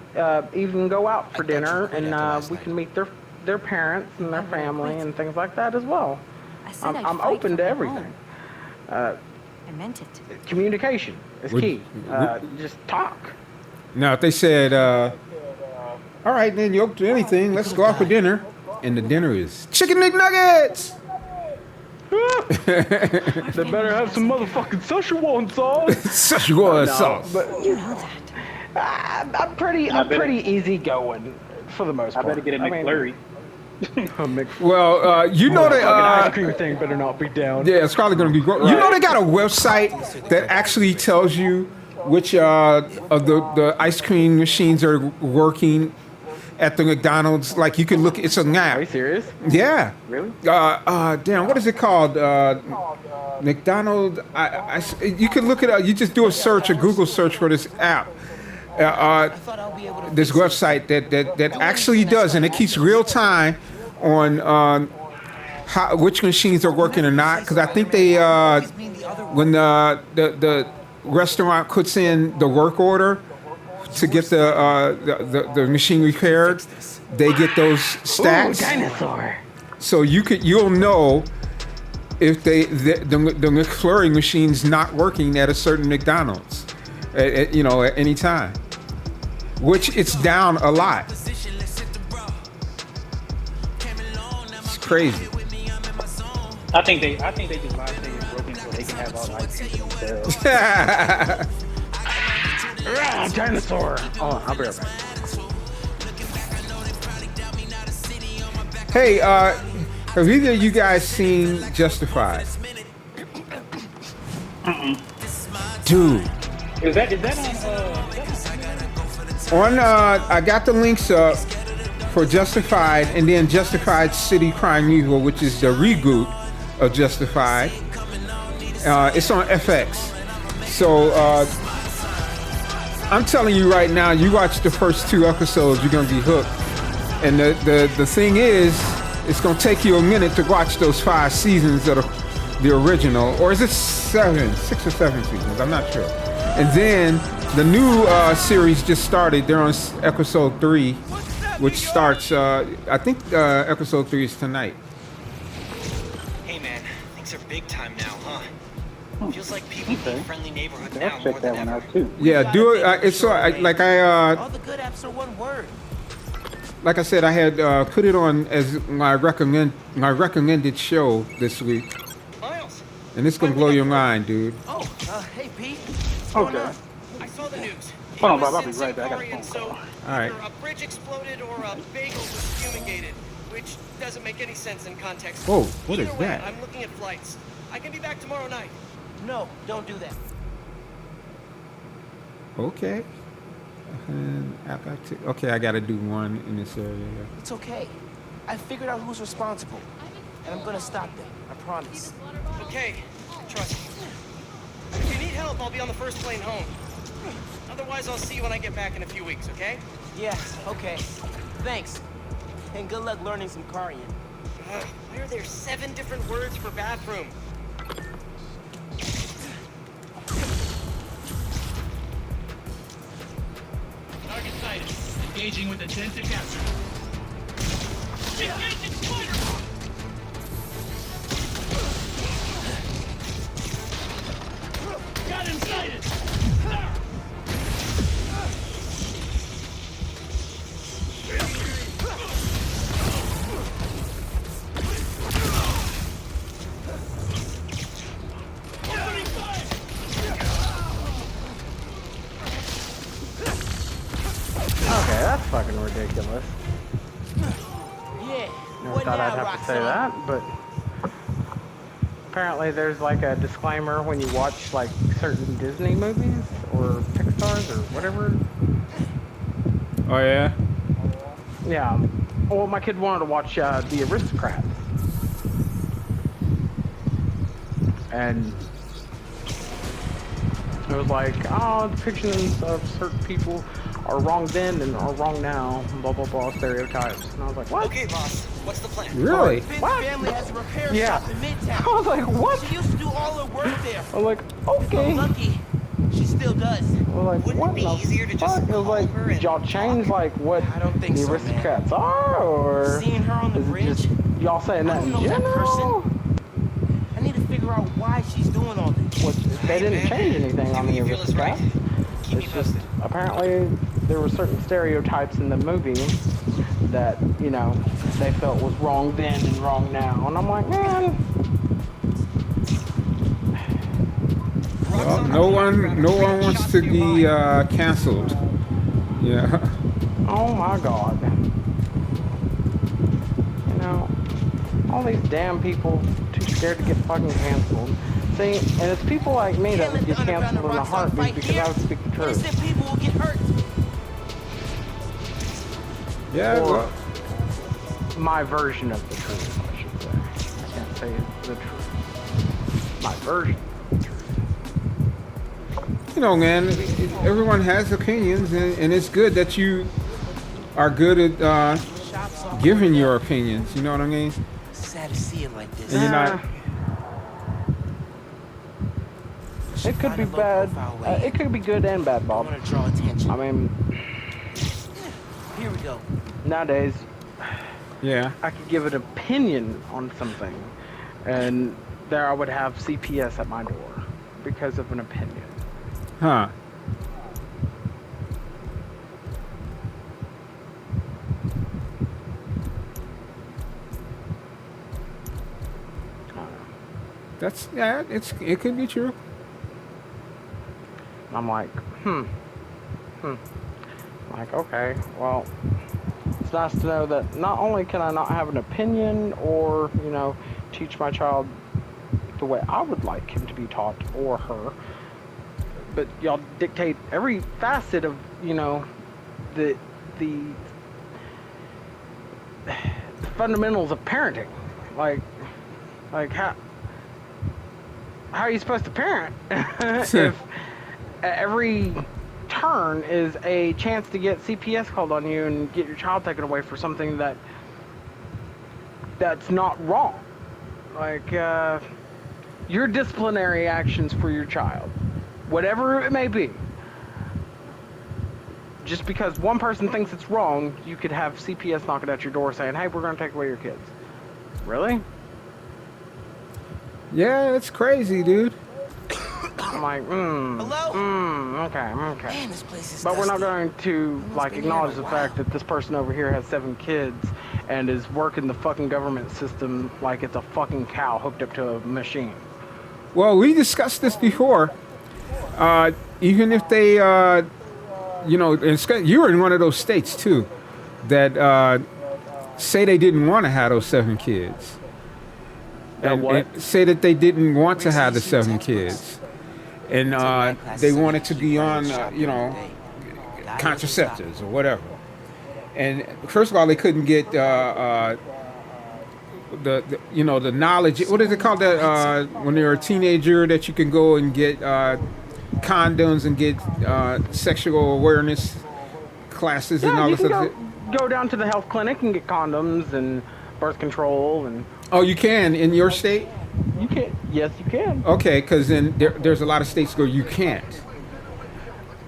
[SPEAKER 10] even go out for dinner, and we can meet their parents and their family and things like that as well.
[SPEAKER 5] I said I'd
[SPEAKER 10] I'm
[SPEAKER 5] fight
[SPEAKER 10] open
[SPEAKER 5] for
[SPEAKER 10] to
[SPEAKER 5] my
[SPEAKER 10] everything.
[SPEAKER 5] home. I meant it.
[SPEAKER 10] Communication is key. Just talk.
[SPEAKER 1] Now, if they said, all right, then you're open to anything, let's go out for dinner. And the dinner is chicken McNuggets.
[SPEAKER 10] They better have some motherfucking Szechuan sauce.
[SPEAKER 1] Szechuan sauce.
[SPEAKER 10] But
[SPEAKER 5] You know that.
[SPEAKER 10] I'm pretty easygoing for the most
[SPEAKER 12] I
[SPEAKER 10] part.
[SPEAKER 12] better get a McFlurry.
[SPEAKER 1] Well, you know
[SPEAKER 10] Fucking
[SPEAKER 1] that.
[SPEAKER 10] ice cream thing better not be down.
[SPEAKER 1] Yeah, it's probably going to be great. You know they got a website that actually tells you which of the ice cream machines are working at the McDonald's. Like you can look, it's an app.
[SPEAKER 10] Are you serious?
[SPEAKER 1] Yeah.
[SPEAKER 12] Really?
[SPEAKER 1] Damn, what is it called? McDonald's. You can look it up. You just do a search, a Google search for this app. This website that actually does, and it keeps real time on which machines are working or not. Because I think they when the restaurant puts in the work order to get the machine repaired, they get those stats.
[SPEAKER 10] Ooh, dinosaur.
[SPEAKER 1] So you'll know if the McFlurry machine's not working at a certain McDonald's at any time, which it's down a lot. It's crazy.
[SPEAKER 12] I think they just lied to you broken so they can have all ice cream themselves.
[SPEAKER 10] Dinosaur. Oh, I'll be right back.
[SPEAKER 1] Hey, have either of you guys seen Justified? Dude.
[SPEAKER 12] Is that
[SPEAKER 1] on? I got the links up for Justified, and then Justified City Primeval, which is the reboot of Justified. It's on FX. So I'm telling you right now, you watch the first 2 episodes, you're gonna be hooked. And the thing is, it's gonna take you a minute to watch those 5 seasons of the original, or is it 6 or 7 seasons? I'm not sure. And then the new series just started. They're on episode 3, which starts. I think episode 3 is tonight.
[SPEAKER 3] Hey man, things are big time now, huh? Feels like people in a friendly neighborhood now
[SPEAKER 12] I'll
[SPEAKER 3] more
[SPEAKER 12] check
[SPEAKER 3] than
[SPEAKER 12] that one
[SPEAKER 3] ever.
[SPEAKER 12] out too.
[SPEAKER 1] Yeah, do it. It's like
[SPEAKER 2] All the good apps are one word.
[SPEAKER 1] like I said, I had put it on as my recommended show this week,
[SPEAKER 3] Miles,
[SPEAKER 1] and it's gonna blow your mind, dude.
[SPEAKER 2] Oh, hey Pete. What's going on?
[SPEAKER 3] I saw the news.
[SPEAKER 12] Hold on, Bob. I'll be right back. I got a phone call.
[SPEAKER 1] All right.
[SPEAKER 3] Either a bridge exploded or a bagel was fumigated, which doesn't make any sense in context.
[SPEAKER 1] Whoa, what is
[SPEAKER 3] Either way,
[SPEAKER 1] that?
[SPEAKER 3] I'm looking at flights. I can be back tomorrow night.
[SPEAKER 2] No, don't do that.
[SPEAKER 1] Okay. And okay, I gotta do one in this area.
[SPEAKER 2] It's okay. I figured out who's responsible. And I'm gonna stop them. I promise.
[SPEAKER 3] Okay, trust me. If you need help, I'll be on the first plane home. Otherwise, I'll see you when I get back in a few weeks, okay?
[SPEAKER 2] Yeah, okay. Thanks. And good luck learning some Korean.
[SPEAKER 3] Why are there 7 different words for bathroom?
[SPEAKER 8] Target sighted. Engaging with intent to capture. Engaging spider! Got him sighted!
[SPEAKER 10] Okay, that's fucking ridiculous.
[SPEAKER 2] Yeah.
[SPEAKER 10] Never
[SPEAKER 2] What
[SPEAKER 10] thought
[SPEAKER 2] now,
[SPEAKER 10] I'd have to say
[SPEAKER 2] Roxanne?
[SPEAKER 10] that, but apparently there's like a disclaimer when you watch like certain Disney movies or Pixar's or whatever.
[SPEAKER 1] Oh yeah.
[SPEAKER 10] Yeah. Well, my kid wanted to watch The Aristocrats, and it was like, oh, depictions of certain people are wrong then and are wrong now, blah blah blah, stereotypes. And I was like, what?
[SPEAKER 3] Okay, boss. What's the plan?
[SPEAKER 1] Really?
[SPEAKER 2] Finn's
[SPEAKER 10] What?
[SPEAKER 2] family has a repair
[SPEAKER 10] Yeah.
[SPEAKER 2] shop in Midtown.
[SPEAKER 10] I was like, what?
[SPEAKER 2] She used to do all her work there.
[SPEAKER 10] I was like, okay.
[SPEAKER 2] Lucky, she still does.
[SPEAKER 10] I was like,
[SPEAKER 3] Wouldn't
[SPEAKER 10] what
[SPEAKER 3] it be
[SPEAKER 10] the
[SPEAKER 3] easier to
[SPEAKER 10] fuck?
[SPEAKER 3] just
[SPEAKER 10] It was
[SPEAKER 3] call
[SPEAKER 10] like,
[SPEAKER 3] her
[SPEAKER 10] did
[SPEAKER 3] and
[SPEAKER 10] y'all change like what
[SPEAKER 2] I don't think
[SPEAKER 10] the
[SPEAKER 2] so, man.
[SPEAKER 10] Aristocrats are, or
[SPEAKER 2] Seeing her on the
[SPEAKER 10] is it
[SPEAKER 2] bridge,
[SPEAKER 10] just y'all saying
[SPEAKER 2] I
[SPEAKER 10] that
[SPEAKER 2] don't
[SPEAKER 10] in
[SPEAKER 2] know that
[SPEAKER 10] general?
[SPEAKER 2] I need to figure out why she's doing all this.
[SPEAKER 10] What, they didn't change anything on
[SPEAKER 3] Do
[SPEAKER 10] the
[SPEAKER 3] what you feel is right.
[SPEAKER 10] Aristocrats.
[SPEAKER 3] Keep me
[SPEAKER 10] It's just
[SPEAKER 3] posted.
[SPEAKER 10] apparently there were certain stereotypes in the movie that, you know, they felt was wrong then and wrong now. And I'm like, man,
[SPEAKER 1] Well, no one wants to be canceled. Yeah.
[SPEAKER 10] oh my god. You know, all these damn people too scared to get fucking canceled. See, and it's people like me that would get canceled in a heartbeat because I would speak the
[SPEAKER 2] They
[SPEAKER 10] truth.
[SPEAKER 2] said people will get hurt.
[SPEAKER 1] Yeah.
[SPEAKER 10] Or
[SPEAKER 1] Well,
[SPEAKER 10] my version of the truth, I should say. I can't say it's the truth. My version of the truth.
[SPEAKER 1] you know, man, everyone has opinions, and it's good that you are good at giving your opinions. You know what I mean?
[SPEAKER 2] Sad to see it like this.
[SPEAKER 1] And you're not.
[SPEAKER 10] It could be bad. It could be good and bad,
[SPEAKER 2] I
[SPEAKER 10] Bob.
[SPEAKER 2] want to draw attention.
[SPEAKER 10] I mean,
[SPEAKER 2] Here we go.
[SPEAKER 10] nowadays,
[SPEAKER 1] Yeah.
[SPEAKER 10] I could give an opinion on something, and there I would have CPS at my door because of an opinion.
[SPEAKER 1] Huh. That's yeah. It could be true.
[SPEAKER 10] I'm like, Like, okay, well, it's nice to know that not only can I not have an opinion or, you know, teach my child the way I would like him to be taught or her, but y'all dictate every facet of, you know, the fundamentals of parenting. Like how are you supposed to parent if every turn is a chance to get CPS called on you and get your child taken away for something that's not wrong? Like your disciplinary actions for your child, whatever it may be, just because one person thinks it's wrong, you could have CPS knocking at your door saying, hey, we're going to take away your kids. Really?
[SPEAKER 1] Yeah, it's crazy, dude.
[SPEAKER 10] I'm like, okay.
[SPEAKER 2] Man, this place is
[SPEAKER 10] But we're not
[SPEAKER 2] dusty.
[SPEAKER 10] going to, like,
[SPEAKER 2] been here
[SPEAKER 10] acknowledge
[SPEAKER 2] a
[SPEAKER 10] the
[SPEAKER 2] while.
[SPEAKER 10] fact that this person over here has 7 kids and is working the fucking government system like it's a fucking cow hooked up to a machine.
[SPEAKER 1] Well, we discussed this before. even if they, you know, you were in one of those states too, that say they didn't want to have those 7 kids. And say that they didn't want to have the 7 kids. And they wanted to be on, you know, contraceptives or whatever. And first of all, they couldn't get the you know, the knowledge. What is it called that when you're a teenager that you can go and get condoms and get sexual awareness classes and all this stuff?
[SPEAKER 10] Go down to the health clinic and get condoms and birth control and.
[SPEAKER 1] Oh, you can in your state?
[SPEAKER 10] You can. Yes, you can.
[SPEAKER 1] Okay, because then there's a lot of states where you can't.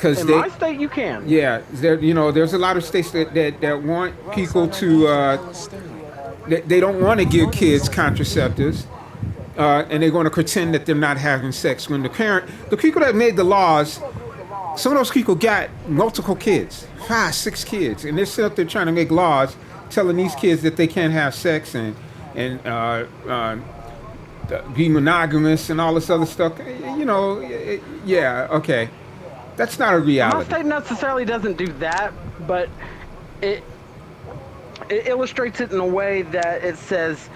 [SPEAKER 10] In my state, you can.
[SPEAKER 1] Yeah, you know, there's a lot of states that want people to. They don't want to give kids contraceptives, and they're going to pretend that they're not having sex. When the people that made the laws, some of those people got multiple kids, 5, 6 kids, and they're still up there trying to make laws telling these kids that they can't have sex and be monogamous and all this other stuff. You know, yeah, okay. That's not a reality.
[SPEAKER 10] My state necessarily doesn't do that, but it illustrates it in a way that it says,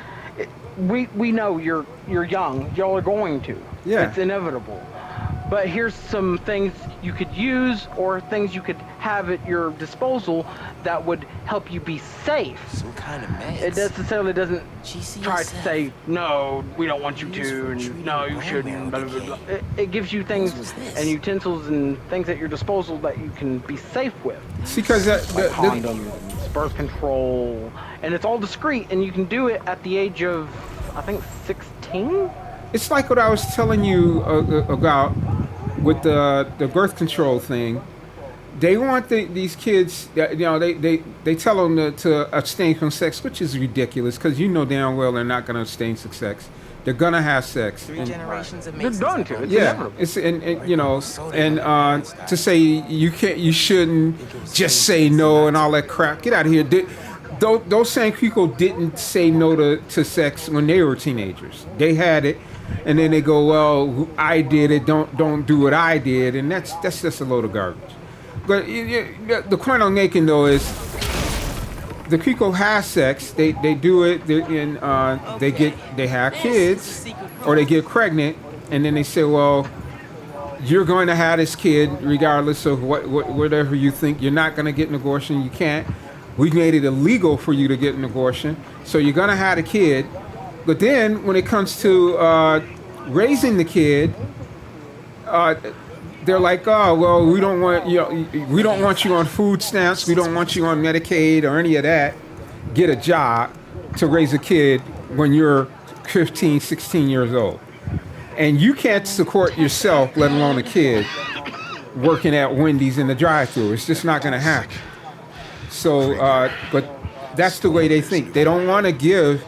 [SPEAKER 10] we know you're young, y'all are going to.
[SPEAKER 1] Yeah.
[SPEAKER 10] It's inevitable. But here's some things you could use or things you could have at your disposal that would help you be safe.
[SPEAKER 2] Some kind of meds.
[SPEAKER 10] It necessarily doesn't try to say, no, we don't want you to, and no, you shouldn't. Blah, blah, blah. It gives you things and utensils and things at your disposal that you can be safe with.
[SPEAKER 1] See, because
[SPEAKER 10] like condoms, birth control, and it's all discreet, and you can do it at the age of, I think, 16?
[SPEAKER 1] It's like what I was telling you about with the birth control thing. They want these kids, you know, they tell them to abstain from sex, which is ridiculous because you know damn well they're not going to abstain from sex. They're going to have sex.
[SPEAKER 2] 3 generations of
[SPEAKER 10] They're going to. It's
[SPEAKER 1] yeah, it's and you know, and to say you shouldn't just say no and all that crap. Get out of here. Those same people didn't say no to sex when they were teenagers. They had it. And then they go, well, I did it. Don't do what I did, and that's just a load of garbage. But the point I'm making though is, the people have sex. They do it, and they have kids, or they get pregnant, and then they say, well, you're going to have this kid regardless of whatever you think. You're not going to get an abortion. You can't. We made it illegal for you to get an abortion, so you're going to have a kid. But then, when it comes to raising the kid, they're like, "Oh, well, we don't want we don't want you on food stamps. We don't want you on Medicaid or any of that. Get a job to raise a kid when you're 15, 16 years old, and you can't support yourself, let alone a kid, working at Wendy's in the drive-thru. It's just not going to happen." So, but that's the way they think. They don't want to give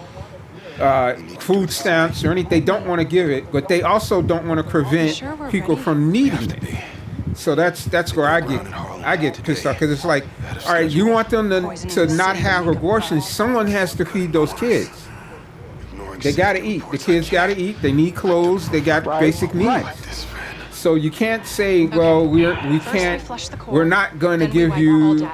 [SPEAKER 1] food stamps or anything. They don't want to give it, but they also don't want to prevent people from needing it. So that's where I get pissed off, because it's like, all right, you want them to not have abortions. Someone has to feed those kids. They got to eat. The kids got to eat. They need clothes. They got basic needs. So you can't say, well, we're not going to give you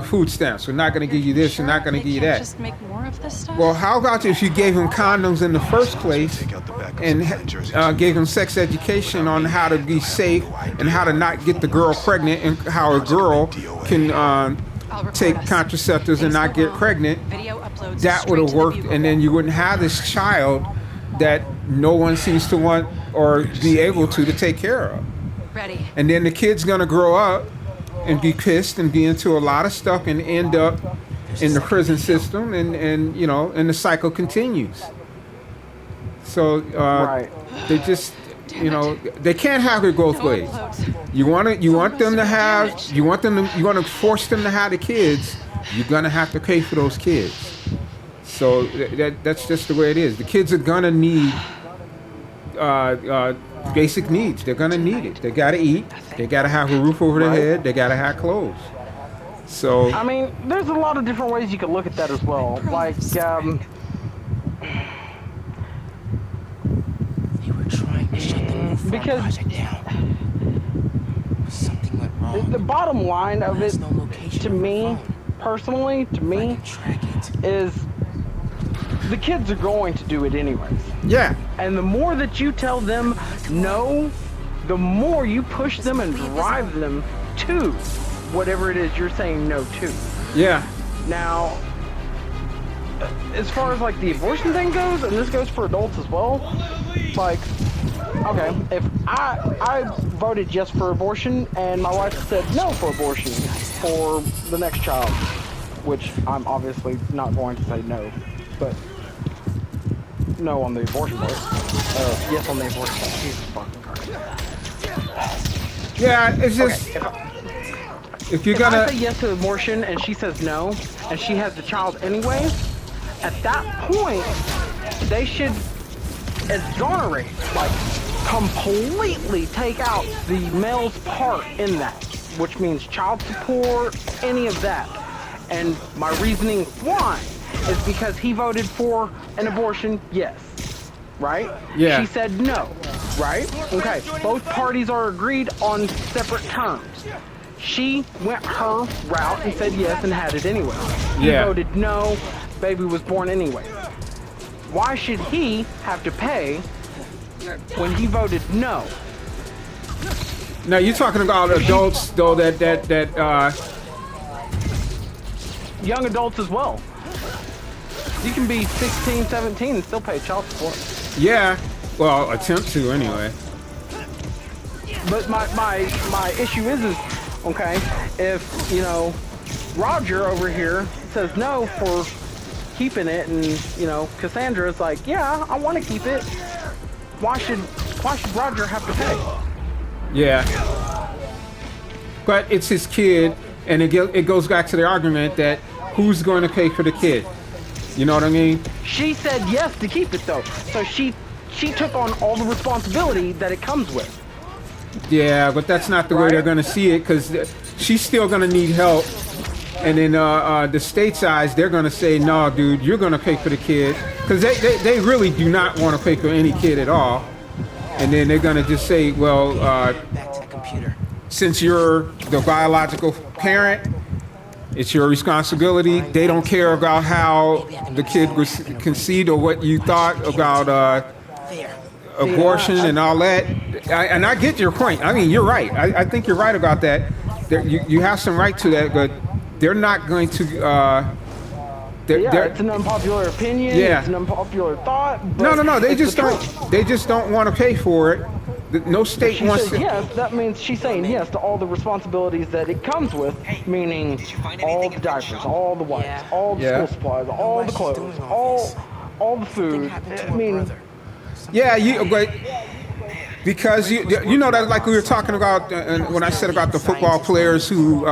[SPEAKER 1] food stamps. We're not going to give you this. We're not going to give you that.
[SPEAKER 11] Just make more of this stuff?
[SPEAKER 1] Well, how about if you gave them condoms in the first place and gave them sex education on how to be safe and how to not get the girl pregnant and how a girl can take contraceptives and not get pregnant? That would have worked, and then you wouldn't have this child that no one seems to want or be able to take care of.
[SPEAKER 11] Ready.
[SPEAKER 1] And then the kid's gonna grow up and be pissed and be into a lot of stuff and end up in the prison system, and you know, and the cycle continues. So they just, you know, they can't have it both ways. You want to force them to have the kids, you're gonna have to pay for those kids. So that's just the way it is. The kids are gonna need basic needs. They're gonna need it. They gotta eat. They gotta have a roof over their head. They gotta have clothes. So
[SPEAKER 10] I mean, there's a lot of different ways you could look at that as well. Like,
[SPEAKER 2] They were trying to shut the Move
[SPEAKER 10] because
[SPEAKER 2] project down.
[SPEAKER 10] the bottom line of it, to me, personally, is the kids are going to do it anyways.
[SPEAKER 1] Yeah.
[SPEAKER 10] And the more that you tell them no, the more you push them and drive them to whatever it is you're saying no to.
[SPEAKER 1] Yeah.
[SPEAKER 10] Now, as far as like the abortion thing goes, and this goes for adults as well, like, okay, if I voted yes for abortion and my wife said no for abortion for the next child, which I'm obviously not going to say no, but no on the abortion part. Yes on the abortion part. Jesus fucking Christ.
[SPEAKER 1] Yeah, it's just...
[SPEAKER 10] Okay,
[SPEAKER 1] if you're gonna...
[SPEAKER 10] I say yes to abortion and she says no, and she has the child anyway, at that point, they should exonerate, like, completely take out the male's part in that, which means child support, any of that. And my reasoning why is because he voted for an abortion, yes, right?
[SPEAKER 1] Yeah.
[SPEAKER 10] She said no, right? Okay, both parties are agreed on separate terms. She went her route and said yes and had it anyway. He voted no, baby was born anyway. Why should he have to pay when he voted no?
[SPEAKER 1] Now you're talking about adults though that
[SPEAKER 10] young adults as well. You can be 16, 17 and still pay child support.
[SPEAKER 1] Yeah, well, attempt to anyway.
[SPEAKER 10] But my issue is okay, if, you know, Roger over here says no for keeping it, and, you know, Cassandra's like, yeah, I want to keep it. Why should Roger have to pay?
[SPEAKER 1] Yeah. But it's his kid, and it goes back to the argument that who's going to pay for the kid? You know what I mean?
[SPEAKER 10] She said yes to keep it though, so she took on all the responsibility that it comes with.
[SPEAKER 1] Yeah, but that's not the way they're going to see it, because she's still going to need help. And in the state's eyes, they're going to say, no, dude, you're going to pay for the kid. Because they really do not want to pay for any kid at all. And then they're going to just say, well,
[SPEAKER 2] Back to the computer.
[SPEAKER 1] since you're the biological parent, it's your responsibility. They don't care about how the kid was conceived or what you thought about abortion and all that. And I get your point. I mean, you're right. I think you're right about that. You have some right to that, but they're not going to.
[SPEAKER 10] It's an unpopular opinion.
[SPEAKER 1] Yeah.
[SPEAKER 10] It's an unpopular thought.
[SPEAKER 1] No. They just don't. They just don't want to pay for it. No state wants to.
[SPEAKER 10] Yes, that means she's saying yes to all the responsibilities that it comes with, meaning all the diapers, all the wipes, all the school supplies, all the clothes, all the food. I mean.
[SPEAKER 1] Yeah, but because you know that, like we were talking about when I said about the football players who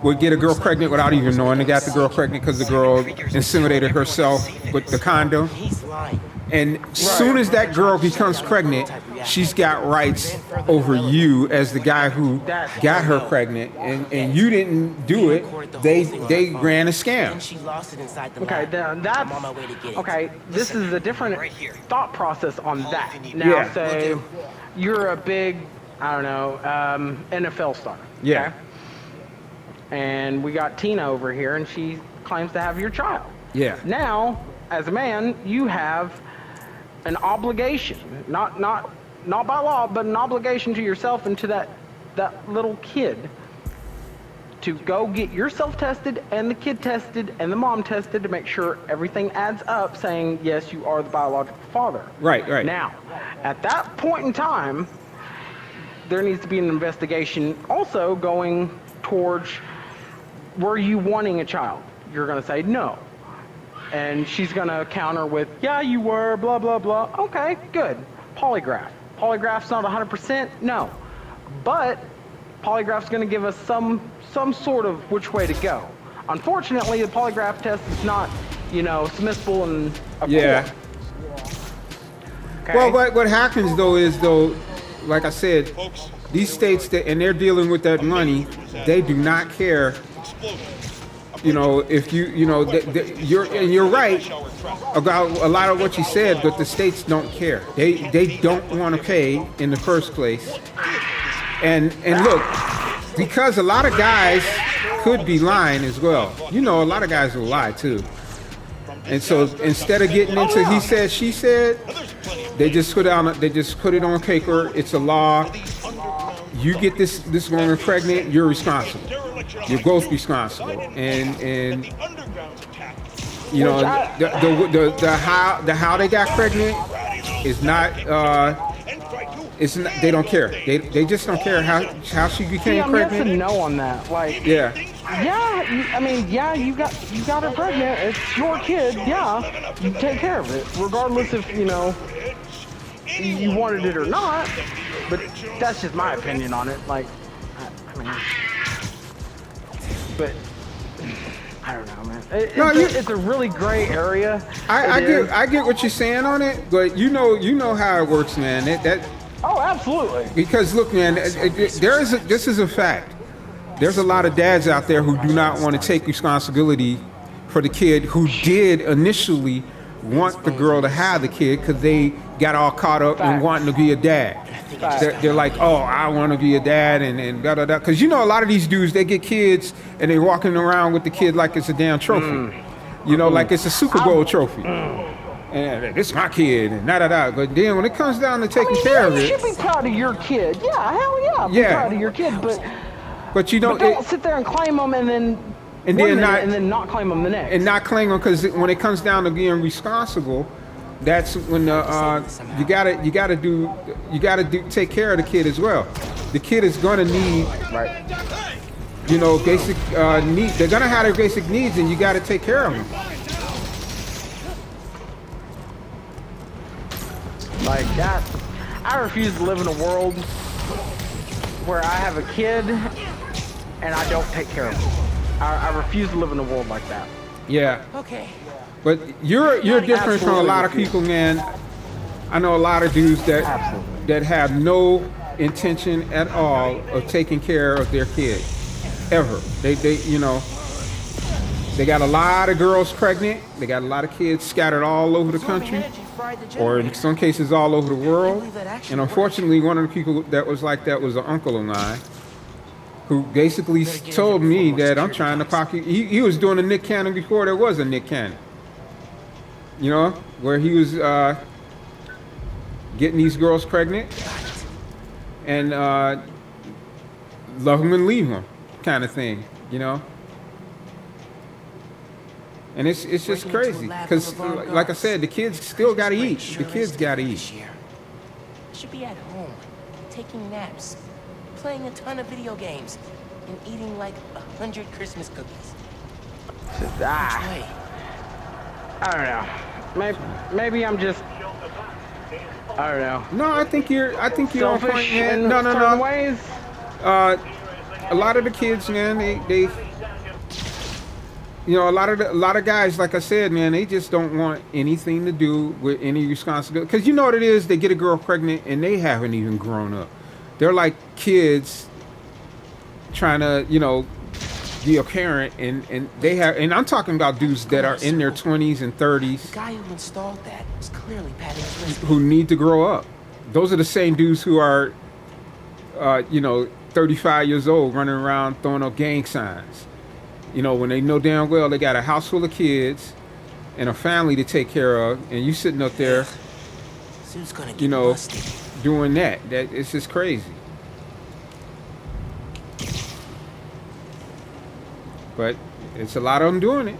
[SPEAKER 1] would get a girl pregnant without even knowing they got the girl pregnant because the girl inseminated herself with the condom. And soon as that girl becomes pregnant, she's got rights over you as the guy who got her pregnant, and you didn't do it. They ran a scam.
[SPEAKER 10] Okay, that's okay. This is a different thought process on that. Now, say you're a big, I don't know, NFL star.
[SPEAKER 1] Yeah.
[SPEAKER 10] Okay? And we got Tina over here, and she claims to have your child.
[SPEAKER 1] Yeah.
[SPEAKER 10] Now, as a man, you have an obligation, not by law, but an obligation to yourself and to that little kid to go get yourself tested and the kid tested and the mom tested to make sure everything adds up, saying yes, you are the biological father.
[SPEAKER 1] Right.
[SPEAKER 10] Now, at that point in time, there needs to be an investigation also going towards, were you wanting a child? You're going to say no. And she's going to counter with, yeah, you were, blah, blah, blah. Okay, good. Polygraph. Polygraph's not 100%, no. But polygraph's going to give us some sort of which way to go. Unfortunately, the polygraph test is not, submissible in a court. Okay?
[SPEAKER 1] Well, what happens is like I said, these states and they're dealing with that money, they do not care. If you're right about a lot of what you said, but the states don't care. They don't want to pay in the first place. And look, because a lot of guys could be lying as well. You know, a lot of guys will lie too. And so instead of getting into he said, she said, they just put it on paper. It's a law. You get this woman pregnant, you're responsible. You're both responsible. And you know, the how they got pregnant is not they don't care. They just don't care how she became pregnant.
[SPEAKER 10] Yes and no on that. Like,
[SPEAKER 1] yeah,
[SPEAKER 10] I mean, yeah, you got her pregnant. It's your kid. Yeah, you take care of it, regardless if you know you wanted it or not. But that's just my opinion on it. Like, I mean, but I don't know, man. It's a really gray area.
[SPEAKER 1] I get what you're saying on it, but you know how it works, man.
[SPEAKER 10] Oh, absolutely.
[SPEAKER 1] Because look, man, this is a fact. There's a lot of dads out there who do not want to take responsibility for the kid who did initially want the girl to have the kid because they got all caught up in wanting to be a dad. They're like, oh, I want to be a dad and da da da. Because you know, a lot of these dudes, they get kids and they're walking around with the kid like it's a damn trophy. You know, like it's a Super Bowl trophy. And this is my kid and da da da. But then when it comes down to taking care of it,
[SPEAKER 10] you should be proud of your kid. Yeah, hell yeah, be proud of your kid. But
[SPEAKER 1] you don't
[SPEAKER 10] sit there and claim them and then not claim them the next.
[SPEAKER 1] And not claim them because when it comes down to being responsible, that's when you gotta take care of the kid as well. The kid is gonna need you know, basic needs. They're gonna have their basic needs, and you gotta take care of them.
[SPEAKER 10] Like that, I refuse to live in a world where I have a kid and I don't take care of him. I refuse to live in a world like that.
[SPEAKER 1] Yeah.
[SPEAKER 2] Okay.
[SPEAKER 1] But you're different from a lot of people, man. I know a lot of dudes that have no intention at all of taking care of their kid, ever. They you know, they got a lot of girls pregnant. They got a lot of kids scattered all over the country, or in some cases all over the world. And unfortunately, one of the people that was like that was an uncle of mine, who basically told me that I'm trying to pocket. He was doing a Nick Cannon before there was a Nick Cannon. You know, where he was getting these girls pregnant and love them and leave them, kind of thing. You know. And it's just crazy because, like I said, the kids still got to eat. The kids got to eat.
[SPEAKER 2] I should be at home, taking naps, playing a ton of video games, and eating like 100 Christmas cookies.
[SPEAKER 10] I don't know. Maybe I'm just. I don't know.
[SPEAKER 1] No, I think you're on
[SPEAKER 10] selfish
[SPEAKER 1] point, man.
[SPEAKER 10] in certain ways.
[SPEAKER 1] A lot of the kids, man, they you know, a lot of guys, like I said, man, they just don't want anything to do with any responsibility. Because you know what it is? They get a girl pregnant and they haven't even grown up. They're like kids trying to, you know, be a parent, and they have. And I'm talking about dudes that are in their 20s and 30s.
[SPEAKER 2] The guy who installed that was clearly patting his wrist.
[SPEAKER 1] Who need to grow up. Those are the same dudes who are, you know, 35 years old, running around throwing up gang signs. You know, when they know damn well they got a house full of kids and a family to take care of, and you sitting up there, you know, doing that. It's just crazy. But it's a lot of them doing it.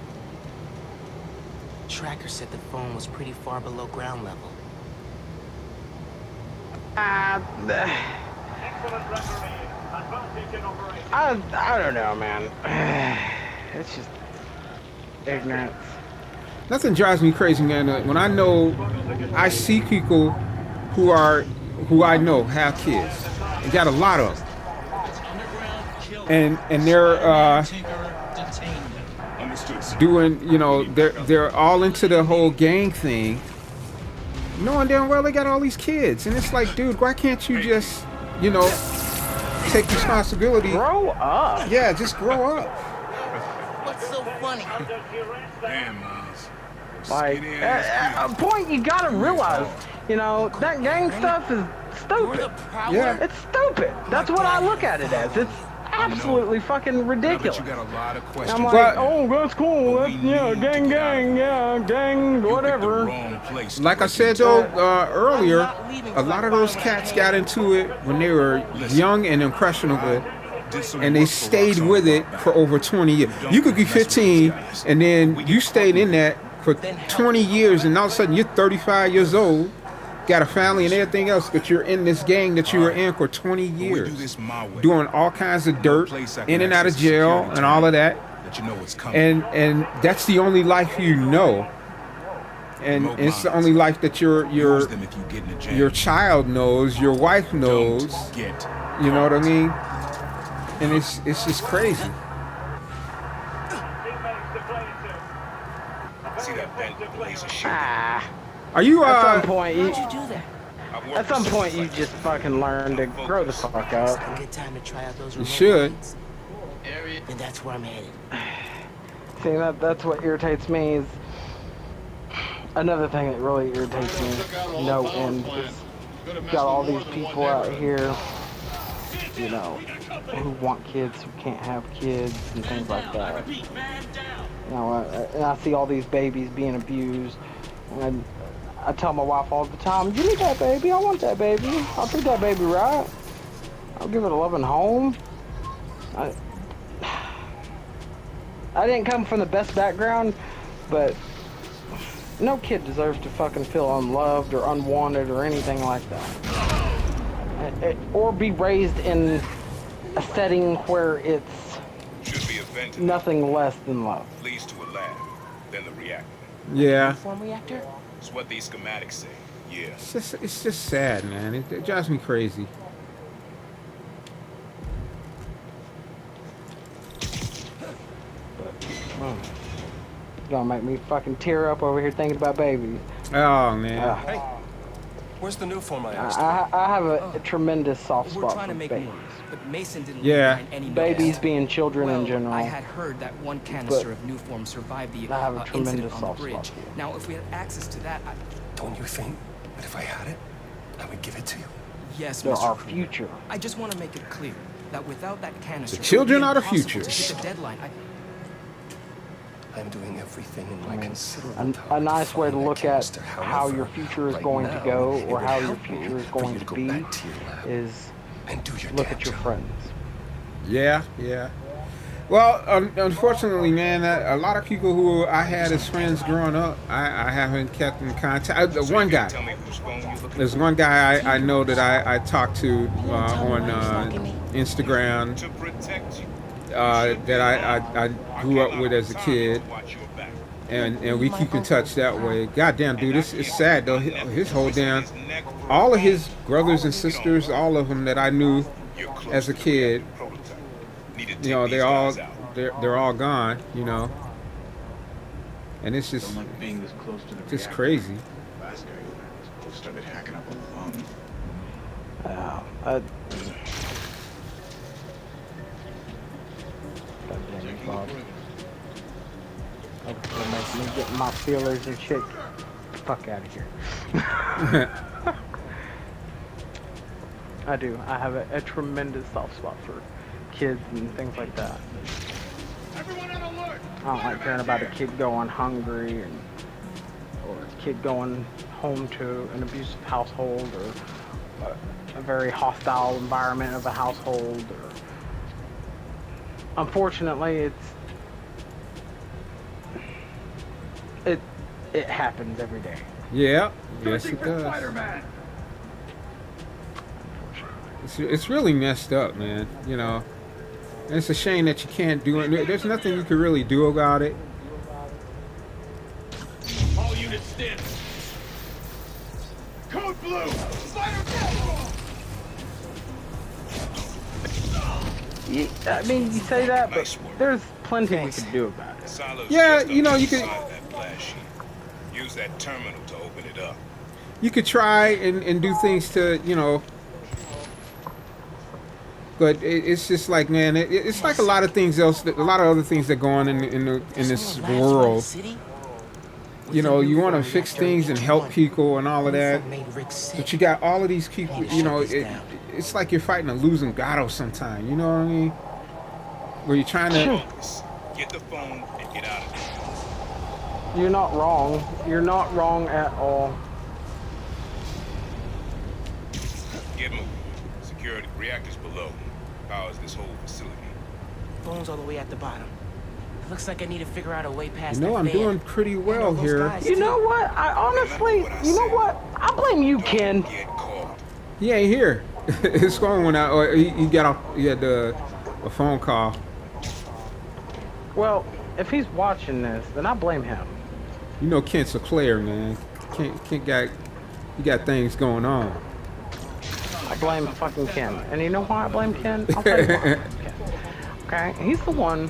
[SPEAKER 2] Tracker said the phone was pretty far below ground level.
[SPEAKER 10] I don't know, man. It's just ignorance.
[SPEAKER 1] Nothing drives me crazy, man. When I see people who I know have kids. They got a lot of them, and they're doing, you know, they're all into the whole gang thing, knowing damn well they got all these kids, and it's like, dude, why can't you just, you know, take responsibility?
[SPEAKER 10] Grow up.
[SPEAKER 1] Yeah, just grow up.
[SPEAKER 2] What's so funny?
[SPEAKER 14] Damn, Miles.
[SPEAKER 10] Like, at a point you gotta realize, you know, that gang stuff is stupid.
[SPEAKER 1] Yeah.
[SPEAKER 10] It's stupid. That's what I look at it as. absolutely fucking ridiculous.
[SPEAKER 6] You got a lot of questions.
[SPEAKER 10] I'm like, oh, that's cool. That's, yeah, gang, whatever.
[SPEAKER 1] Like I said though earlier, a lot of those cats got into it when they were young and impressionable, and they stayed with it for over 20 years. You could be 15, and then you stayed in that for 20 years, and all of a sudden you're 35 years old, got a family and everything else, but you're in this gang that you were in for 20 years, doing all kinds of dirt, in and out of jail, and all of that. And that's the only life you know, and it's the only life that your child knows, your wife knows. You know what I mean? And it's just crazy.
[SPEAKER 6] See that bent blaze of shit?
[SPEAKER 1] Are you
[SPEAKER 10] at some point you just fucking learn to grow the fuck up.
[SPEAKER 2] Good time to try out those
[SPEAKER 1] you should.
[SPEAKER 2] And that's where I'm headed.
[SPEAKER 10] See, that's what irritates me. Is another thing that really irritates me, no end, is got all these people out here, you know, who want kids, who can't have kids, and things like that. You know, and I see all these babies being abused, and I tell my wife all the time, give me that baby, I want that baby, I'll treat that baby right, I'll give it a loving home. I didn't come from the best background, but no kid deserves to fucking feel unloved or unwanted or anything like that. Or be raised in a setting where it's nothing less than love.
[SPEAKER 6] Leads to a lab, then the reactor.
[SPEAKER 1] Yeah.
[SPEAKER 2] Form reactor?
[SPEAKER 6] It's what these schematics say. Yeah.
[SPEAKER 1] It's just sad, man. It drives me crazy.
[SPEAKER 10] Gonna make me fucking tear up over here thinking about babies.
[SPEAKER 1] Oh man.
[SPEAKER 15] Hey, where's the new form I asked?
[SPEAKER 10] I have a tremendous soft spot for babies.
[SPEAKER 16] But Mason didn't
[SPEAKER 10] babies being children in general.
[SPEAKER 16] I had heard that one canister of new form survived the
[SPEAKER 10] I have a tremendous
[SPEAKER 16] incident on
[SPEAKER 10] soft
[SPEAKER 16] the bridge.
[SPEAKER 10] spot.
[SPEAKER 16] Now, if we had access to that,
[SPEAKER 15] Don't you think that if I had it, I would give it to you?
[SPEAKER 16] Yes,
[SPEAKER 10] They're
[SPEAKER 16] Mr.
[SPEAKER 10] our
[SPEAKER 16] Kruger.
[SPEAKER 10] future.
[SPEAKER 16] I just want to make it clear that without that canister,
[SPEAKER 1] The children
[SPEAKER 16] it would
[SPEAKER 1] are
[SPEAKER 16] be
[SPEAKER 1] the
[SPEAKER 16] impossible
[SPEAKER 1] future.
[SPEAKER 16] to hit the deadline.
[SPEAKER 15] I'm doing everything in my considerable
[SPEAKER 10] A nice way to look at how your future is going to go, or how your future is going to be, is look at your friends.
[SPEAKER 1] Yeah. Well, unfortunately, man, a lot of people who I had as friends growing up, I haven't kept in contact. There's one guy I know that I talked to on Instagram that I grew up with as a kid, and we keep in touch that way. Goddamn, dude, it's sad though. His whole damn, all of his brothers and sisters, all of them that I knew as a kid, you know, they're all gone, you know, and it's just crazy.
[SPEAKER 6] Started hacking up on the phone.
[SPEAKER 10] Goddamn Bob. That's gonna make me get my feelers and shit. Fuck out of here. I do. I have a tremendous soft spot for kids and things like that.
[SPEAKER 8] Everyone on alert!
[SPEAKER 10] I don't like hearing about a kid going hungry or a kid going home to an abusive household or a very hostile environment of a household. Or unfortunately, it happens every day.
[SPEAKER 1] Yeah, yes it does. It's really messed up, man. You know, and it's a shame that you can't do it. There's nothing you can really do about it.
[SPEAKER 8] All units stand. Code blue.
[SPEAKER 10] I mean, you say that, but there's plenty we can do about it.
[SPEAKER 1] Yeah, you know, you could
[SPEAKER 6] use that terminal to open it up.
[SPEAKER 1] You could try and do things to, you know, but it's just like, man, it's like a lot of things else, a lot of other things that go on in this world. You know, you want to fix things and help people and all of that, but you got all of these people. You know, it's like you're fighting a losing battle sometimes. You know what I mean? Were you trying to?
[SPEAKER 6] Get the phone and get out of there.
[SPEAKER 10] You're not wrong. You're not wrong at all.
[SPEAKER 6] Get moving. Security reactors below. Powers this whole facility.
[SPEAKER 2] Phone's all the way at the bottom. It looks like I need to figure out a way past
[SPEAKER 1] You know,
[SPEAKER 2] that
[SPEAKER 1] I'm
[SPEAKER 2] van.
[SPEAKER 1] doing pretty well here.
[SPEAKER 10] You know what? I honestly, you know what? I blame you, Ken.
[SPEAKER 1] He ain't here. His phone went out. Or he got off. He had a phone call.
[SPEAKER 10] Well, if he's watching this, then I blame him.
[SPEAKER 1] You know, Kent's a player, man. Kent got, he got things going on.
[SPEAKER 10] I blame fucking Ken. And you know why I blame Ken? I'll tell you why. Okay, he's the one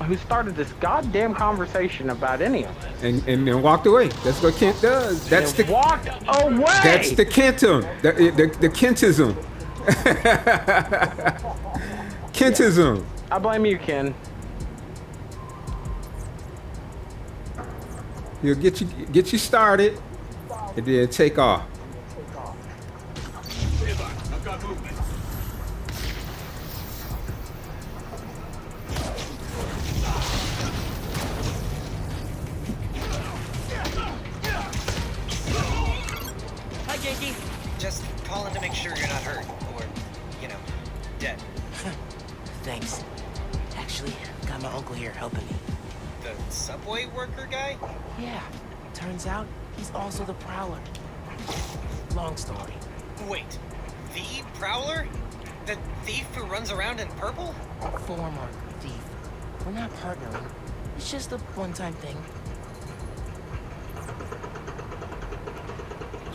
[SPEAKER 10] who started this goddamn conversation about any of this.
[SPEAKER 1] And then walked away. That's what Kent does. That's the
[SPEAKER 10] walked away.
[SPEAKER 1] That's the Kentum. The Kentism. Kentism.
[SPEAKER 10] I blame you, Ken.
[SPEAKER 1] He'll get you started, and then take off.
[SPEAKER 14] I've got movement.
[SPEAKER 2] Hi, Yankee.
[SPEAKER 3] Just calling to make sure you're not hurt, or, you know, dead.
[SPEAKER 2] Thanks. Actually, got my uncle here helping me.
[SPEAKER 3] The subway worker guy?
[SPEAKER 2] Yeah. Turns out he's also the Prowler. Long story.
[SPEAKER 3] Wait, the Prowler? The thief who runs around in purple?
[SPEAKER 2] Former thief. We're not partnering. It's just a one-time thing.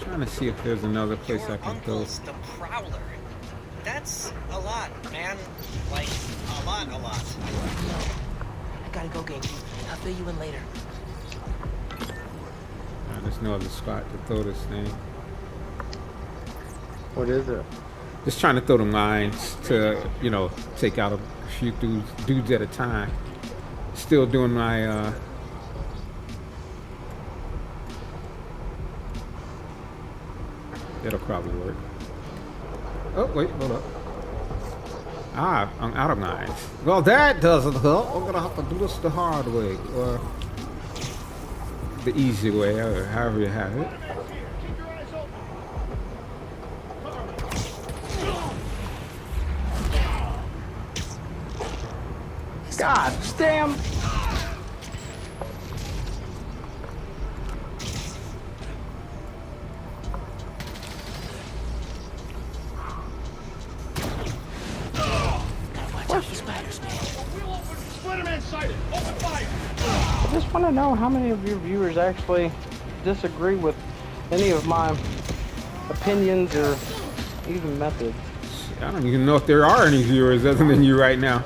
[SPEAKER 1] Trying to see if there's another place I can go.
[SPEAKER 3] Uncle's the Prowler. That's a lot, man. Like, a lot.
[SPEAKER 2] No. I gotta go, Yankee. I'll fill you in later.
[SPEAKER 1] There's no other spot to throw this thing.
[SPEAKER 10] What is it?
[SPEAKER 1] Just trying to throw the mines to, you know, take out a few dudes at a time. Still doing my that'll probably work. Oh wait, hold up. Ah, I'm out of mines. Well, that doesn't help. I'm gonna have to do this the hard way, or the easy way, or however you have it.
[SPEAKER 10] God damn. I just want to know how many of your viewers actually disagree with any of my opinions or even methods.
[SPEAKER 1] I don't even know if there are any viewers other than you right now.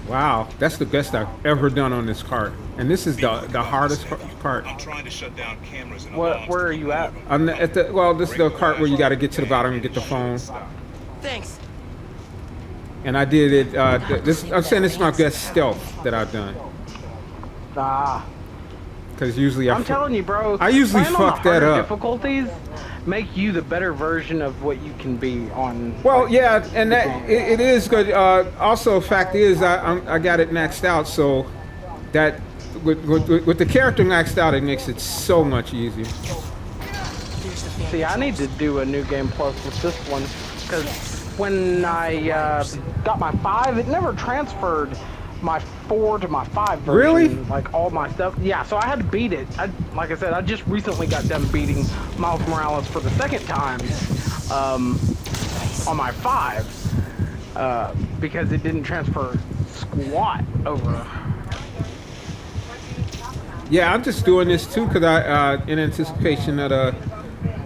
[SPEAKER 1] Wow, that's the best I've ever done on this cart, and this is the hardest part.
[SPEAKER 6] I'm trying to shut down cameras and
[SPEAKER 10] Where are you at?
[SPEAKER 1] I'm at the this is the cart where you got to get to the bottom and get the phone.
[SPEAKER 2] Thanks.
[SPEAKER 1] And I did it. I'm saying this is my best stealth that I've done.
[SPEAKER 10] Ah.
[SPEAKER 1] Because usually
[SPEAKER 10] I'm telling you, bro.
[SPEAKER 1] I usually
[SPEAKER 10] playing on
[SPEAKER 1] fuck
[SPEAKER 10] the
[SPEAKER 1] that
[SPEAKER 10] harder
[SPEAKER 1] up.
[SPEAKER 10] Difficulties make you the better version of what you can be on.
[SPEAKER 1] Well,
[SPEAKER 10] like,
[SPEAKER 1] yeah, and that it is good. Also, fact is, I got it maxed out, so that with the character maxed out, it makes it so much easier.
[SPEAKER 10] See, I need to do a new game plus with this one because when I got my 5, it never transferred my 4 to my 5 version.
[SPEAKER 1] Really?
[SPEAKER 10] Like all my stuff. Yeah, so I had to beat it. Like I said, I just recently got done beating Miles Morales for the second time on my 5 because it didn't transfer squat over.
[SPEAKER 1] Yeah, I'm just doing this too because I in anticipation of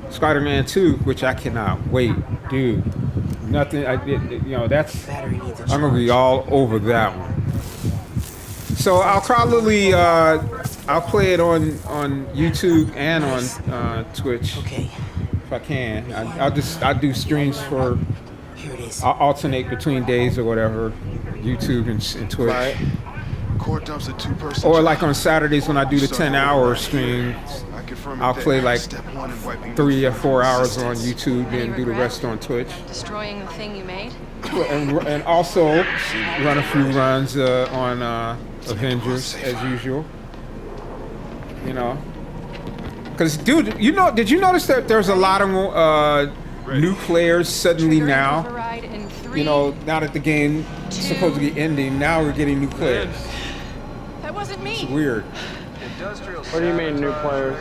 [SPEAKER 1] Spider-Man 2, which I cannot wait, dude. Nothing. That's. I'm gonna be all over that one. So I'll probably I'll play it on YouTube and on Twitch if I can. I'll do streams for. I'll alternate between days or whatever. YouTube and Twitch.
[SPEAKER 7] Right. Core dumps a 2-person.
[SPEAKER 1] Or like on Saturdays when I do the 10-hour streams, I'll play like 3 or 4 hours on YouTube and do the rest on Twitch.
[SPEAKER 11] Destroying the thing you made?
[SPEAKER 1] And also run a few runs on Avengers as usual. You know, because dude, did you notice that there's a lot of new players suddenly now? You know, now that the game is supposed to be ending, now we're getting new players.
[SPEAKER 11] That wasn't me.
[SPEAKER 1] It's weird.
[SPEAKER 10] What do you mean new players?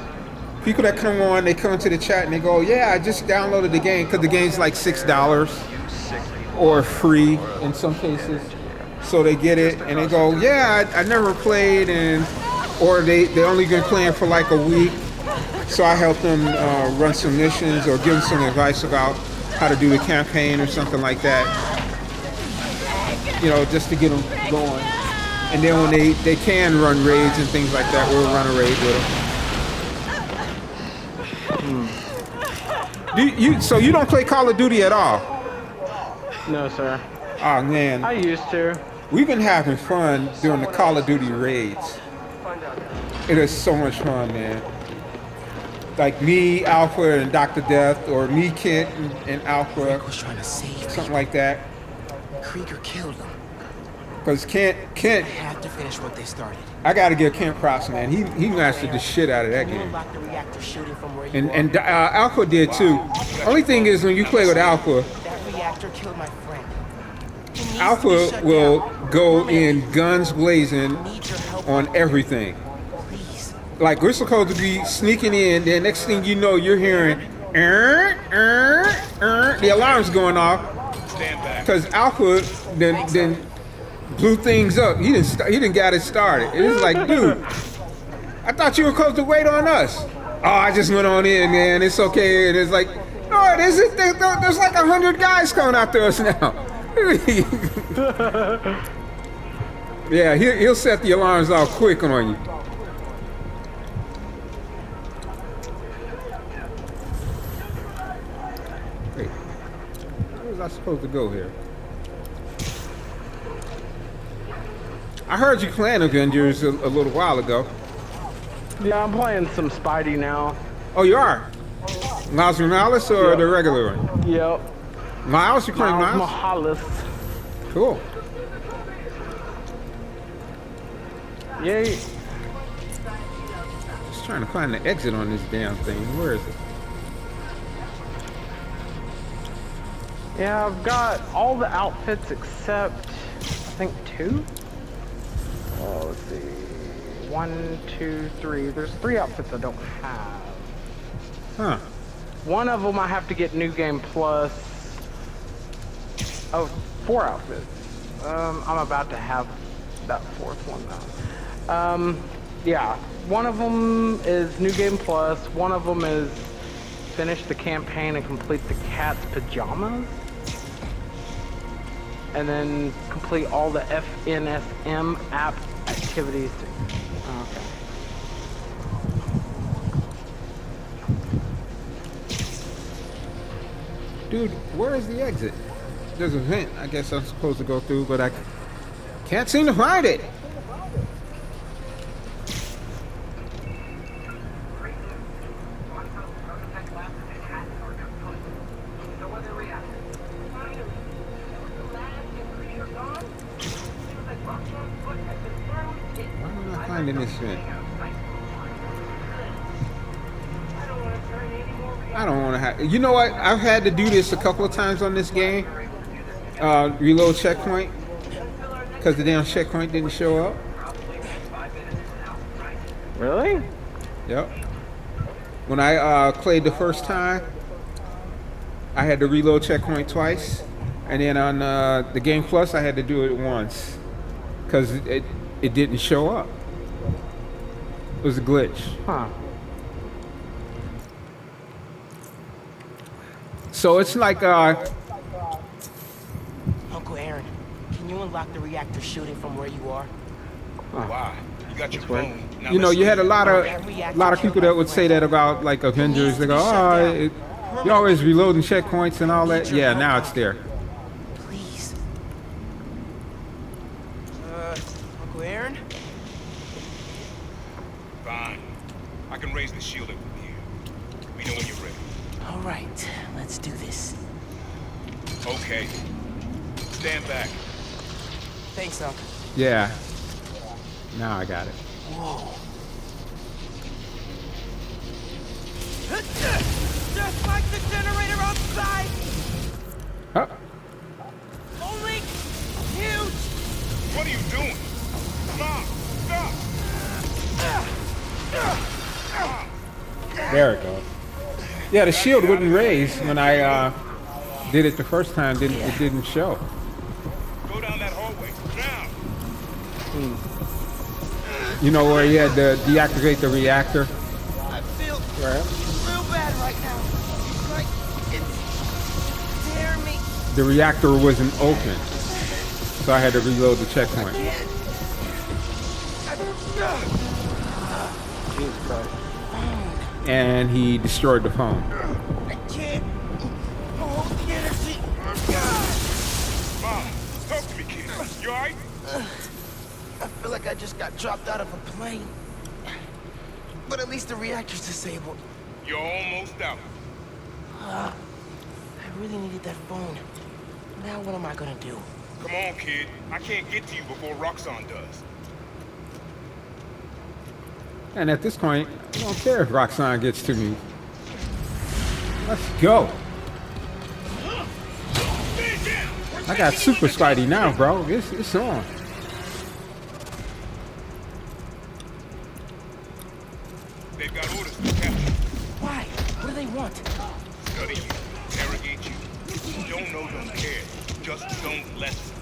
[SPEAKER 1] People that come on, they come into the chat and they go, "Yeah, I just downloaded the game," because the game's like $6 or free in some cases. So they get it and they go, "Yeah, I never played," or they only been playing for like a week. So I help them run some missions or give them some advice about how to do the campaign or something like that. You know, just to get them going. And then when they can run raids and things like that, we'll run a raid with them. So you don't play Call of Duty at all?
[SPEAKER 10] No, sir.
[SPEAKER 1] Oh man.
[SPEAKER 10] I used to.
[SPEAKER 1] We've been having fun doing the Call of Duty raids. It is so much fun, man. Like me, Alpha, and Dr. Death, or me, Kit, and Alpha.
[SPEAKER 2] Was trying to save
[SPEAKER 1] something like that.
[SPEAKER 2] Krieger killed him.
[SPEAKER 1] Because Kent,
[SPEAKER 2] I have to finish what they started.
[SPEAKER 1] I gotta give Kent props, man. He mastered the shit out of that game. And Alpha did too. Only thing is, when you play with Alpha,
[SPEAKER 2] That reactor killed my friend.
[SPEAKER 1] Alpha will go in guns blazing on everything. Like we're supposed to be sneaking in, then next thing you know, you're hearing the alarm's going off because Alpha then blew things up. He didn't get it started. It was like, dude, I thought you were supposed to wait on us. Oh, I just went on in, man. It's okay. And it's like, no, it isn't. There's like 100 guys coming after us now. Yeah, he'll set the alarms off quick on you. Wait, where was I supposed to go here? I heard you playing Avengers a little while ago.
[SPEAKER 10] Yeah, I'm playing some Spidey now.
[SPEAKER 1] Oh, you are? Miles Morales or the regular one?
[SPEAKER 10] Yep.
[SPEAKER 1] Miles? You playing Miles?
[SPEAKER 10] Morales.
[SPEAKER 1] Cool.
[SPEAKER 10] Yay.
[SPEAKER 1] Just trying to find the exit on this damn thing. Where is it?
[SPEAKER 10] Yeah, I've got all the outfits except, I think, 2? Oh, let's see. 1, 2, 3. There's 3 outfits I don't have.
[SPEAKER 1] Huh.
[SPEAKER 10] One of them I have to get New Game Plus. Oh, 4 outfits. I'm about to have that 4th one now. Yeah. One of them is New Game Plus. One of them is finish the campaign and complete the cat's pajamas. And then complete all the FNSM app activities. Okay.
[SPEAKER 1] Dude, where is the exit? There's a vent I guess I'm supposed to go through, but I can't seem to find it. Why am I not finding this vent? I don't want to have. You know what? I've had to do this a couple of times on this game. Reload checkpoint because the damn checkpoint didn't show up.
[SPEAKER 10] Really?
[SPEAKER 1] Yep. When I played the first time, I had to reload checkpoint twice, and then on the Game Plus, I had to do it once because it didn't show up. It was a glitch.
[SPEAKER 10] Huh.
[SPEAKER 1] So it's like
[SPEAKER 2] Uncle Aaron, can you unlock the reactor shooting from where you are?
[SPEAKER 6] Why? You got your phone. Now
[SPEAKER 1] you know, you had a lot of
[SPEAKER 2] listen.
[SPEAKER 1] people that would say that about like Avengers. They go, oh, you always reloading checkpoints and all that. Yeah, now it's there.
[SPEAKER 2] Please.
[SPEAKER 6] can raise the shield up from here. Let me know when you're ready.
[SPEAKER 2] All right, let's do this.
[SPEAKER 6] Okay. Stand back.
[SPEAKER 2] Thanks, Unc.
[SPEAKER 1] Yeah. Now I got it.
[SPEAKER 2] Whoa. Just like the generator outside!
[SPEAKER 1] Huh?
[SPEAKER 2] Only huge!
[SPEAKER 6] What are you doing? Mom, stop!
[SPEAKER 1] There it goes. Yeah, the shield wouldn't raise when I did it the first time. It didn't show.
[SPEAKER 6] Go down that hallway. Now!
[SPEAKER 1] You know where you had to deactivate the reactor?
[SPEAKER 2] I feel real bad right now. Like it's tearing me.
[SPEAKER 1] The reactor wasn't open, so I had to reload the checkpoint.
[SPEAKER 10] Jesus Christ.
[SPEAKER 1] And he destroyed the phone.
[SPEAKER 2] I can't hold the energy.
[SPEAKER 6] Mom, talk to me, kid. You alright?
[SPEAKER 2] I feel like I just got dropped out of a plane. But at least the reactor's disabled.
[SPEAKER 6] You're almost out.
[SPEAKER 2] I really needed that phone. Now what am I gonna do?
[SPEAKER 6] Come on, kid. I can't get to you before Roxanne does.
[SPEAKER 1] And at this point, I don't care if Roxanne gets to me. Let's go. I got Super Spidey now, bro. It's on.
[SPEAKER 6] They've got orders to capture.
[SPEAKER 2] Why? What do they want?
[SPEAKER 6] Study you, interrogate you. Don't know, don't care. Just don't listen.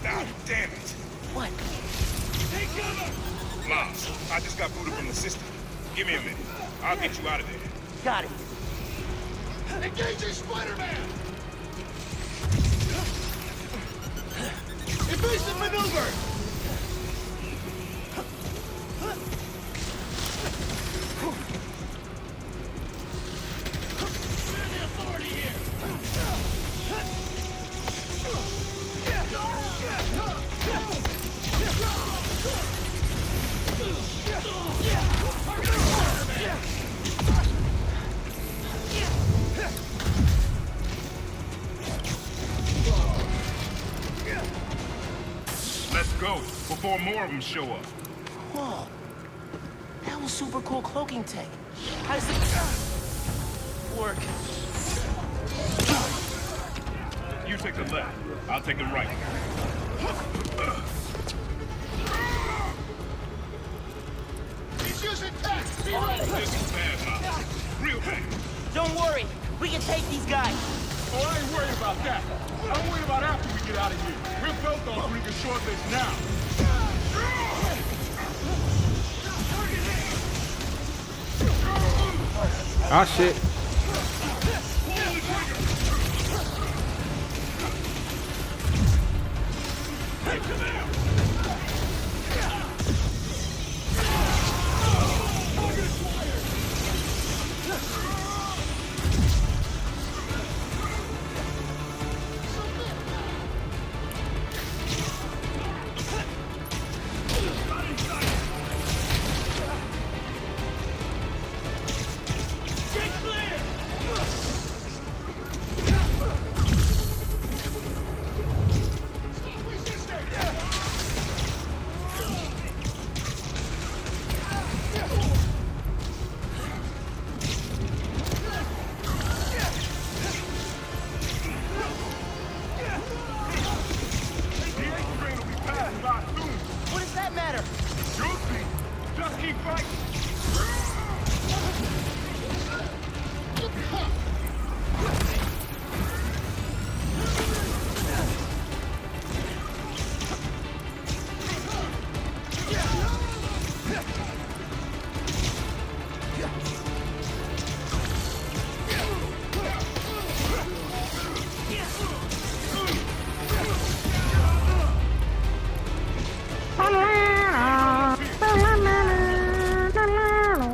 [SPEAKER 6] Ah, damn it.
[SPEAKER 2] What?
[SPEAKER 6] Mom, I just got booted from the system. Give me a minute. I'll get you out of there.
[SPEAKER 2] Got it.
[SPEAKER 8] Engaging Spider-Man! Evasive maneuver! We're the authority here!
[SPEAKER 6] Let's go, before more of them show up.
[SPEAKER 2] Whoa. That was super cool cloaking tech. How does it work?
[SPEAKER 6] You take the left, I'll take the right.
[SPEAKER 8] He's using tech!
[SPEAKER 6] This is bad, Mom. Real bad.
[SPEAKER 2] Don't worry. We can take these guys.
[SPEAKER 14] Oh, I ain't worried about that. I'm worried about after we get out of here. We're built on freaking short list now.
[SPEAKER 1] Ah, shit.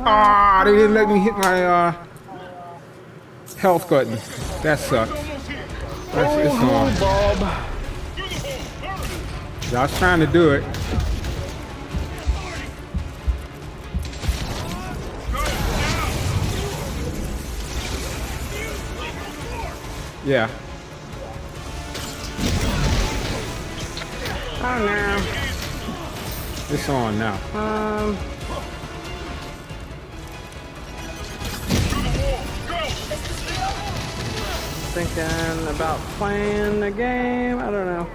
[SPEAKER 1] Ah, they didn't let me hit my health button. That sucked. It's on.
[SPEAKER 10] Bob.
[SPEAKER 1] I was trying to do it. Yeah.
[SPEAKER 10] Oh no.
[SPEAKER 1] It's on now.
[SPEAKER 10] Thinking about playing the game. I don't know.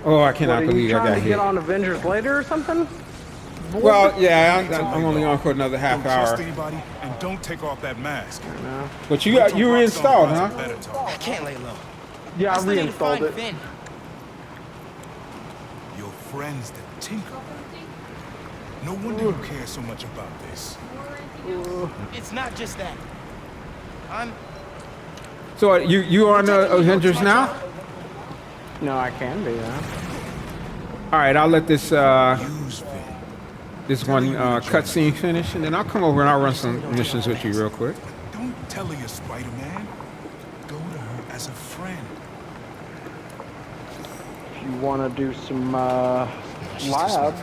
[SPEAKER 1] Oh, I cannot believe I got
[SPEAKER 10] Trying to
[SPEAKER 1] hit.
[SPEAKER 10] get on Avengers later or something?
[SPEAKER 1] Well, yeah, I'm only on for another half
[SPEAKER 6] Don't
[SPEAKER 1] hour.
[SPEAKER 6] trust anybody and don't take off that mask.
[SPEAKER 1] But you reinstalled, huh?
[SPEAKER 16] I can't lay low.
[SPEAKER 10] Yeah, I
[SPEAKER 16] still need to
[SPEAKER 10] reinstalled
[SPEAKER 16] find
[SPEAKER 10] it.
[SPEAKER 16] Finn.
[SPEAKER 6] Your friend's the Tinker. No wonder you care so much about this.
[SPEAKER 2] It's not just that. I'm
[SPEAKER 1] So you on Avengers now?
[SPEAKER 10] No, I can be, yeah.
[SPEAKER 1] All right, I'll let this this one cutscene finish, and then I'll come over and I'll run some missions with you real quick.
[SPEAKER 6] Don't tell her you're Spider-Man. Go to her as a friend.
[SPEAKER 10] If you want to do some labs,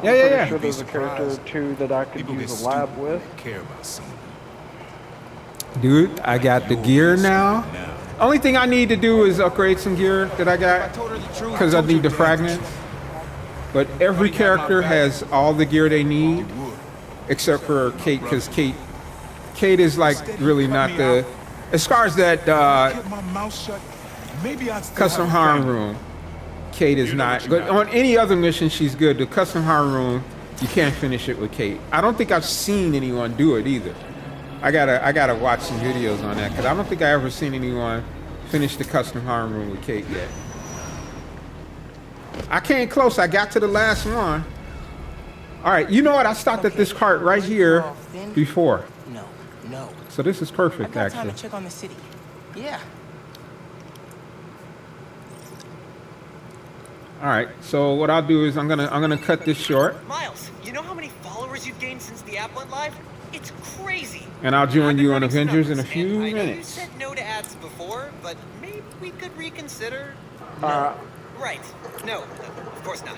[SPEAKER 1] Yeah.
[SPEAKER 10] I'm sure there's a character or two that I could use a lab with.
[SPEAKER 6] Care about something.
[SPEAKER 1] Dude, I got the gear now. Only thing I need to do is upgrade some gear that I got because I need the fragments. But every character has all the gear they need except for Kate, because Kate is like really not the, as far as that custom harm room, Kate is not. But on any other mission, she's good. The custom harm room, you can't finish it with Kate. I don't think I've seen anyone do it either. I gotta watch some videos on that because I don't think I ever seen anyone finish the custom harm room with Kate yet. I came close. I got to the last one. All right, you know what? I stopped at this cart right here before.
[SPEAKER 2] No.
[SPEAKER 1] So this is perfect,
[SPEAKER 2] I got time
[SPEAKER 1] actually.
[SPEAKER 2] to check on the city. Yeah.
[SPEAKER 1] All right. So what I'll do is I'm gonna cut this short,
[SPEAKER 3] Miles, you know how many followers you've gained since the app went live? It's crazy.
[SPEAKER 1] and I'll join you on Avengers in a few
[SPEAKER 3] I know you
[SPEAKER 1] minutes.
[SPEAKER 3] said no to ads before, but maybe we could reconsider. Right. No, of course not.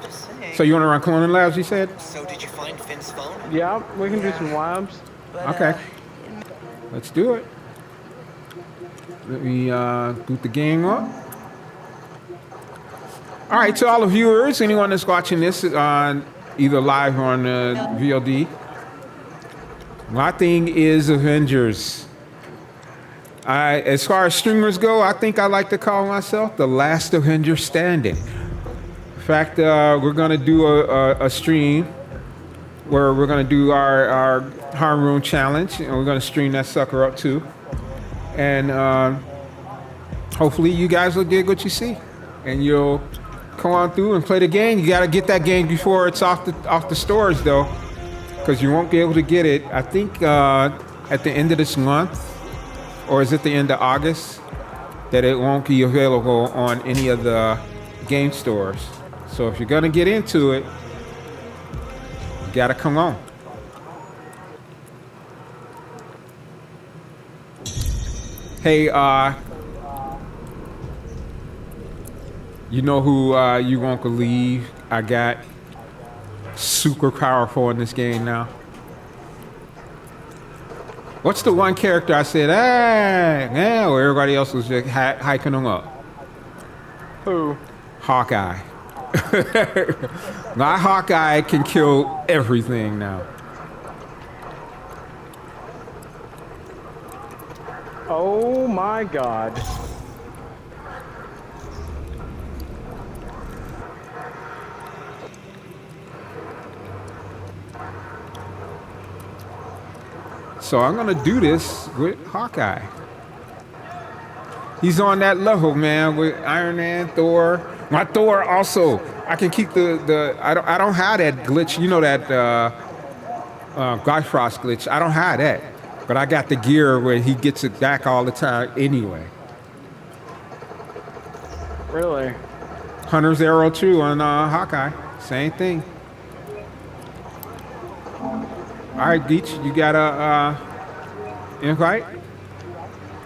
[SPEAKER 3] Just saying.
[SPEAKER 1] So you want to run cloning labs? You said.
[SPEAKER 3] So did you find Finn's phone?
[SPEAKER 10] Yeah, we can do some labs.
[SPEAKER 1] Okay. Let's do it. Let me boot the game up. All right, to all the viewers, anyone that's watching this on either live or on VOD, my thing is Avengers. As far as streamers go, I think I like to call myself the last Avenger standing. In fact, we're gonna do a stream where we're gonna do our harm room challenge, and we're gonna stream that sucker up too. And hopefully you guys will dig what you see, and you'll come on through and play the game. You gotta get that game before it's off the stores though, because you won't be able to get it. I think at the end of this month, or is it the end of August, that it won't be available on any of the game stores. So if you're gonna get into it, you gotta come on. Hey, you know who you won't believe I got super powerful in this game now? What's the one character I said, yeah, where everybody else was just hiking them up?
[SPEAKER 10] Who?
[SPEAKER 1] Hawkeye. My Hawkeye can kill everything now.
[SPEAKER 10] Oh my god.
[SPEAKER 1] So I'm gonna do this with Hawkeye. He's on that level, man, with Iron Man, Thor. My Thor also, I can keep I don't have that glitch, you know, that Bifrost glitch. I don't have that, but I got the gear where he gets it back all the time anyway.
[SPEAKER 10] Really?
[SPEAKER 1] Hunter's Arrow too on Hawkeye, same thing. All right, Geach, you got a invite?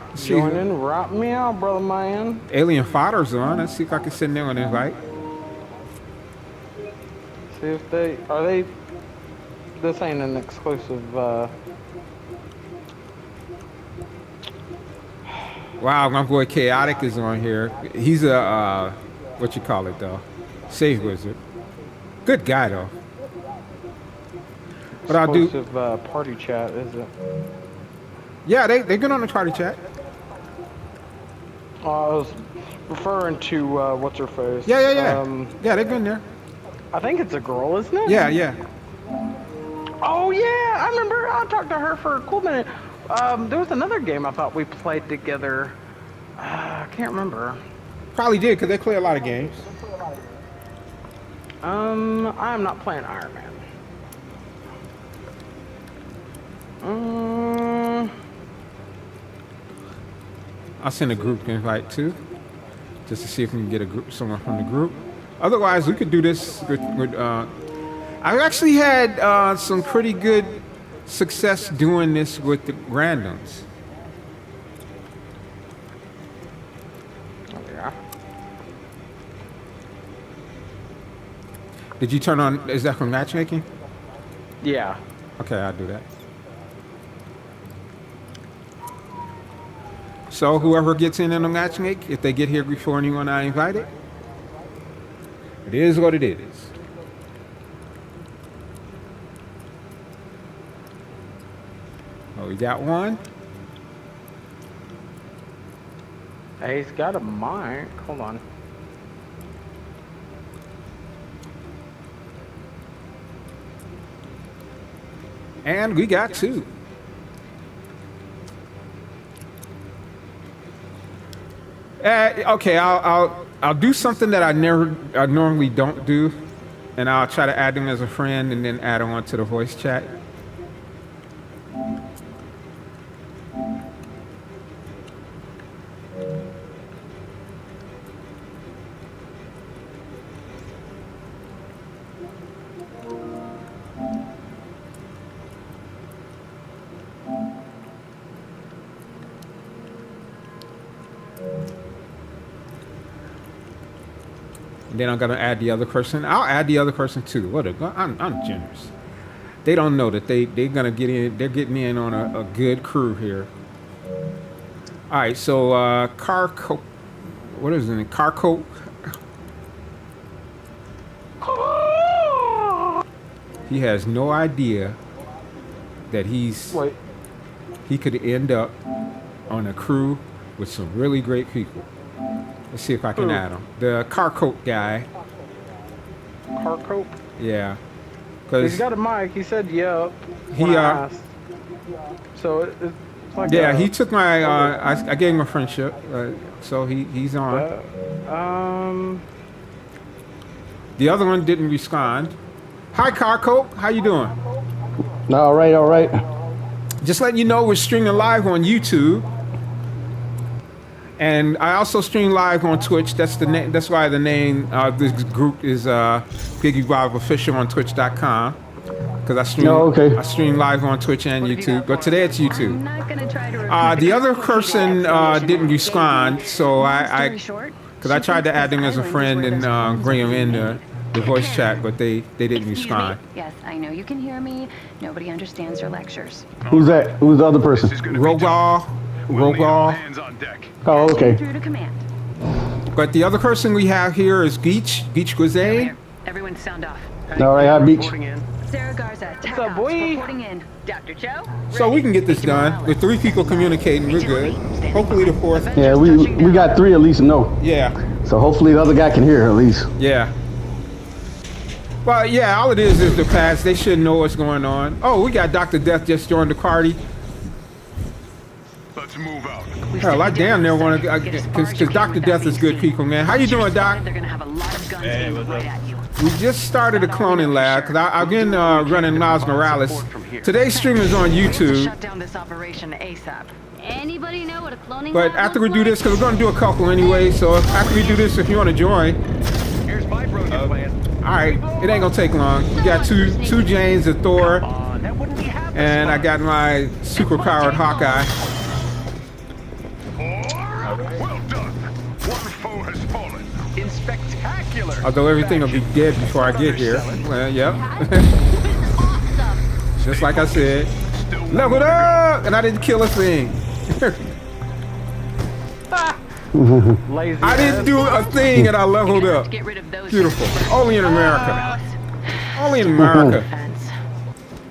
[SPEAKER 1] Let's see.
[SPEAKER 10] Join in, rock me out, brother man.
[SPEAKER 1] Alien Fodder's on. Let's see if I can send them an invite.
[SPEAKER 10] See if they are they. This ain't an exclusive.
[SPEAKER 1] Wow, my boy Chaotic is on here. He's a what you call it though, save wizard. Good guy though. But I'll do.
[SPEAKER 10] Exclusive party chat, is it?
[SPEAKER 1] Yeah, they get on the party chat.
[SPEAKER 10] I was referring to what's her face.
[SPEAKER 1] Yeah. Yeah, they've been there.
[SPEAKER 10] I think it's a girl, isn't it?
[SPEAKER 1] Yeah.
[SPEAKER 10] Oh yeah, I remember. I talked to her for a cool minute. There was another game I thought we played together. I can't remember.
[SPEAKER 1] Probably did, because they play a lot of games.
[SPEAKER 10] I am not playing Iron Man.
[SPEAKER 1] I'll send a group invite too, just to see if we can get someone from the group. Otherwise, we could do this with I actually had some pretty good success doing this with the randoms.
[SPEAKER 10] Yeah.
[SPEAKER 1] Did you turn on, is that from matchmaking?
[SPEAKER 10] Yeah.
[SPEAKER 1] Okay, I'll do that. So whoever gets in the matchmake, if they get here before anyone I invited, it is what it is. Oh, we got one.
[SPEAKER 10] Hey, he's got a mic. Hold on.
[SPEAKER 1] And we got two. Okay, I'll do something that I normally don't do, and I'll try to add them as a friend and then add them onto the voice chat. And then I'm gonna add the other person. I'll add the other person too. I'm generous. They don't know that they're gonna get in. They're getting in on a good crew here. All right, so Carco, what is it? Carco. He has no idea that he could end up on a crew with some really great people. Let's see if I can add him. The Carcoat guy.
[SPEAKER 10] Carcoat?
[SPEAKER 1] Yeah.
[SPEAKER 10] He's got a mic. He said, "Yep." So it's like
[SPEAKER 1] yeah, he took my. I gave him a friendship, so he's on. The other one didn't respond. Hi, Carcoat. How you doing?
[SPEAKER 17] All right.
[SPEAKER 1] Just letting you know we're streaming live on YouTube. And I also stream live on Twitch. That's the name. That's why the name of this group is BiggyBob's Official on Twitch.com. Because I stream. I stream live on Twitch and YouTube. But today it's YouTube. The other person didn't respond, so because I tried to add them as a friend and bring them in the voice chat, but they didn't respond.
[SPEAKER 18] Yes, I know you can hear me. Nobody understands your lectures.
[SPEAKER 17] Who's that? Who's the other person?
[SPEAKER 1] Rogal.
[SPEAKER 17] Oh, okay.
[SPEAKER 18] Through to command.
[SPEAKER 1] But the other person we have here is Geach Guizane.
[SPEAKER 18] Everyone sound off.
[SPEAKER 17] All right, hi, Beach.
[SPEAKER 18] Sarah Garza, Tech Ops, reporting in. Dr. Joe?
[SPEAKER 1] So we can get this done. With 3 people communicating, we're good. Hopefully the 4th.
[SPEAKER 17] Yeah, we got 3 at least no.
[SPEAKER 1] Yeah.
[SPEAKER 17] So hopefully the other guy can hear at least.
[SPEAKER 1] Yeah. Well, yeah, all it is the pass. They should know what's going on. Oh, we got Dr. Death just joined the party.
[SPEAKER 14] Let's move out.
[SPEAKER 1] Hell, I damn near want to, because Dr. Death is good people, man. How you doing, Doc?
[SPEAKER 18] They're gonna have a lot of guns aimed right at you.
[SPEAKER 1] We just started a cloning lab, because I've been running Miles Morales. Today's stream is on YouTube.
[SPEAKER 18] Shut down this operation ASAP. Anybody know what a cloning
[SPEAKER 1] But after we do this, because we're going to do a couple anyway, so after we do this, if you want to join.
[SPEAKER 8] Here's my broken plan.
[SPEAKER 1] All right, it ain't going to take long. We got two Janes, a Thor.
[SPEAKER 8] That wouldn't be happening.
[SPEAKER 1] And I got my super powered Hawkeye.
[SPEAKER 8] Well done. One foe has fallen. In spectacular.
[SPEAKER 1] Although everything will be dead before I get here. Well, yep. Just like I said. Leveled up! And I didn't kill a thing. I didn't do a thing and I leveled up. Beautiful. Only in America. Only in America.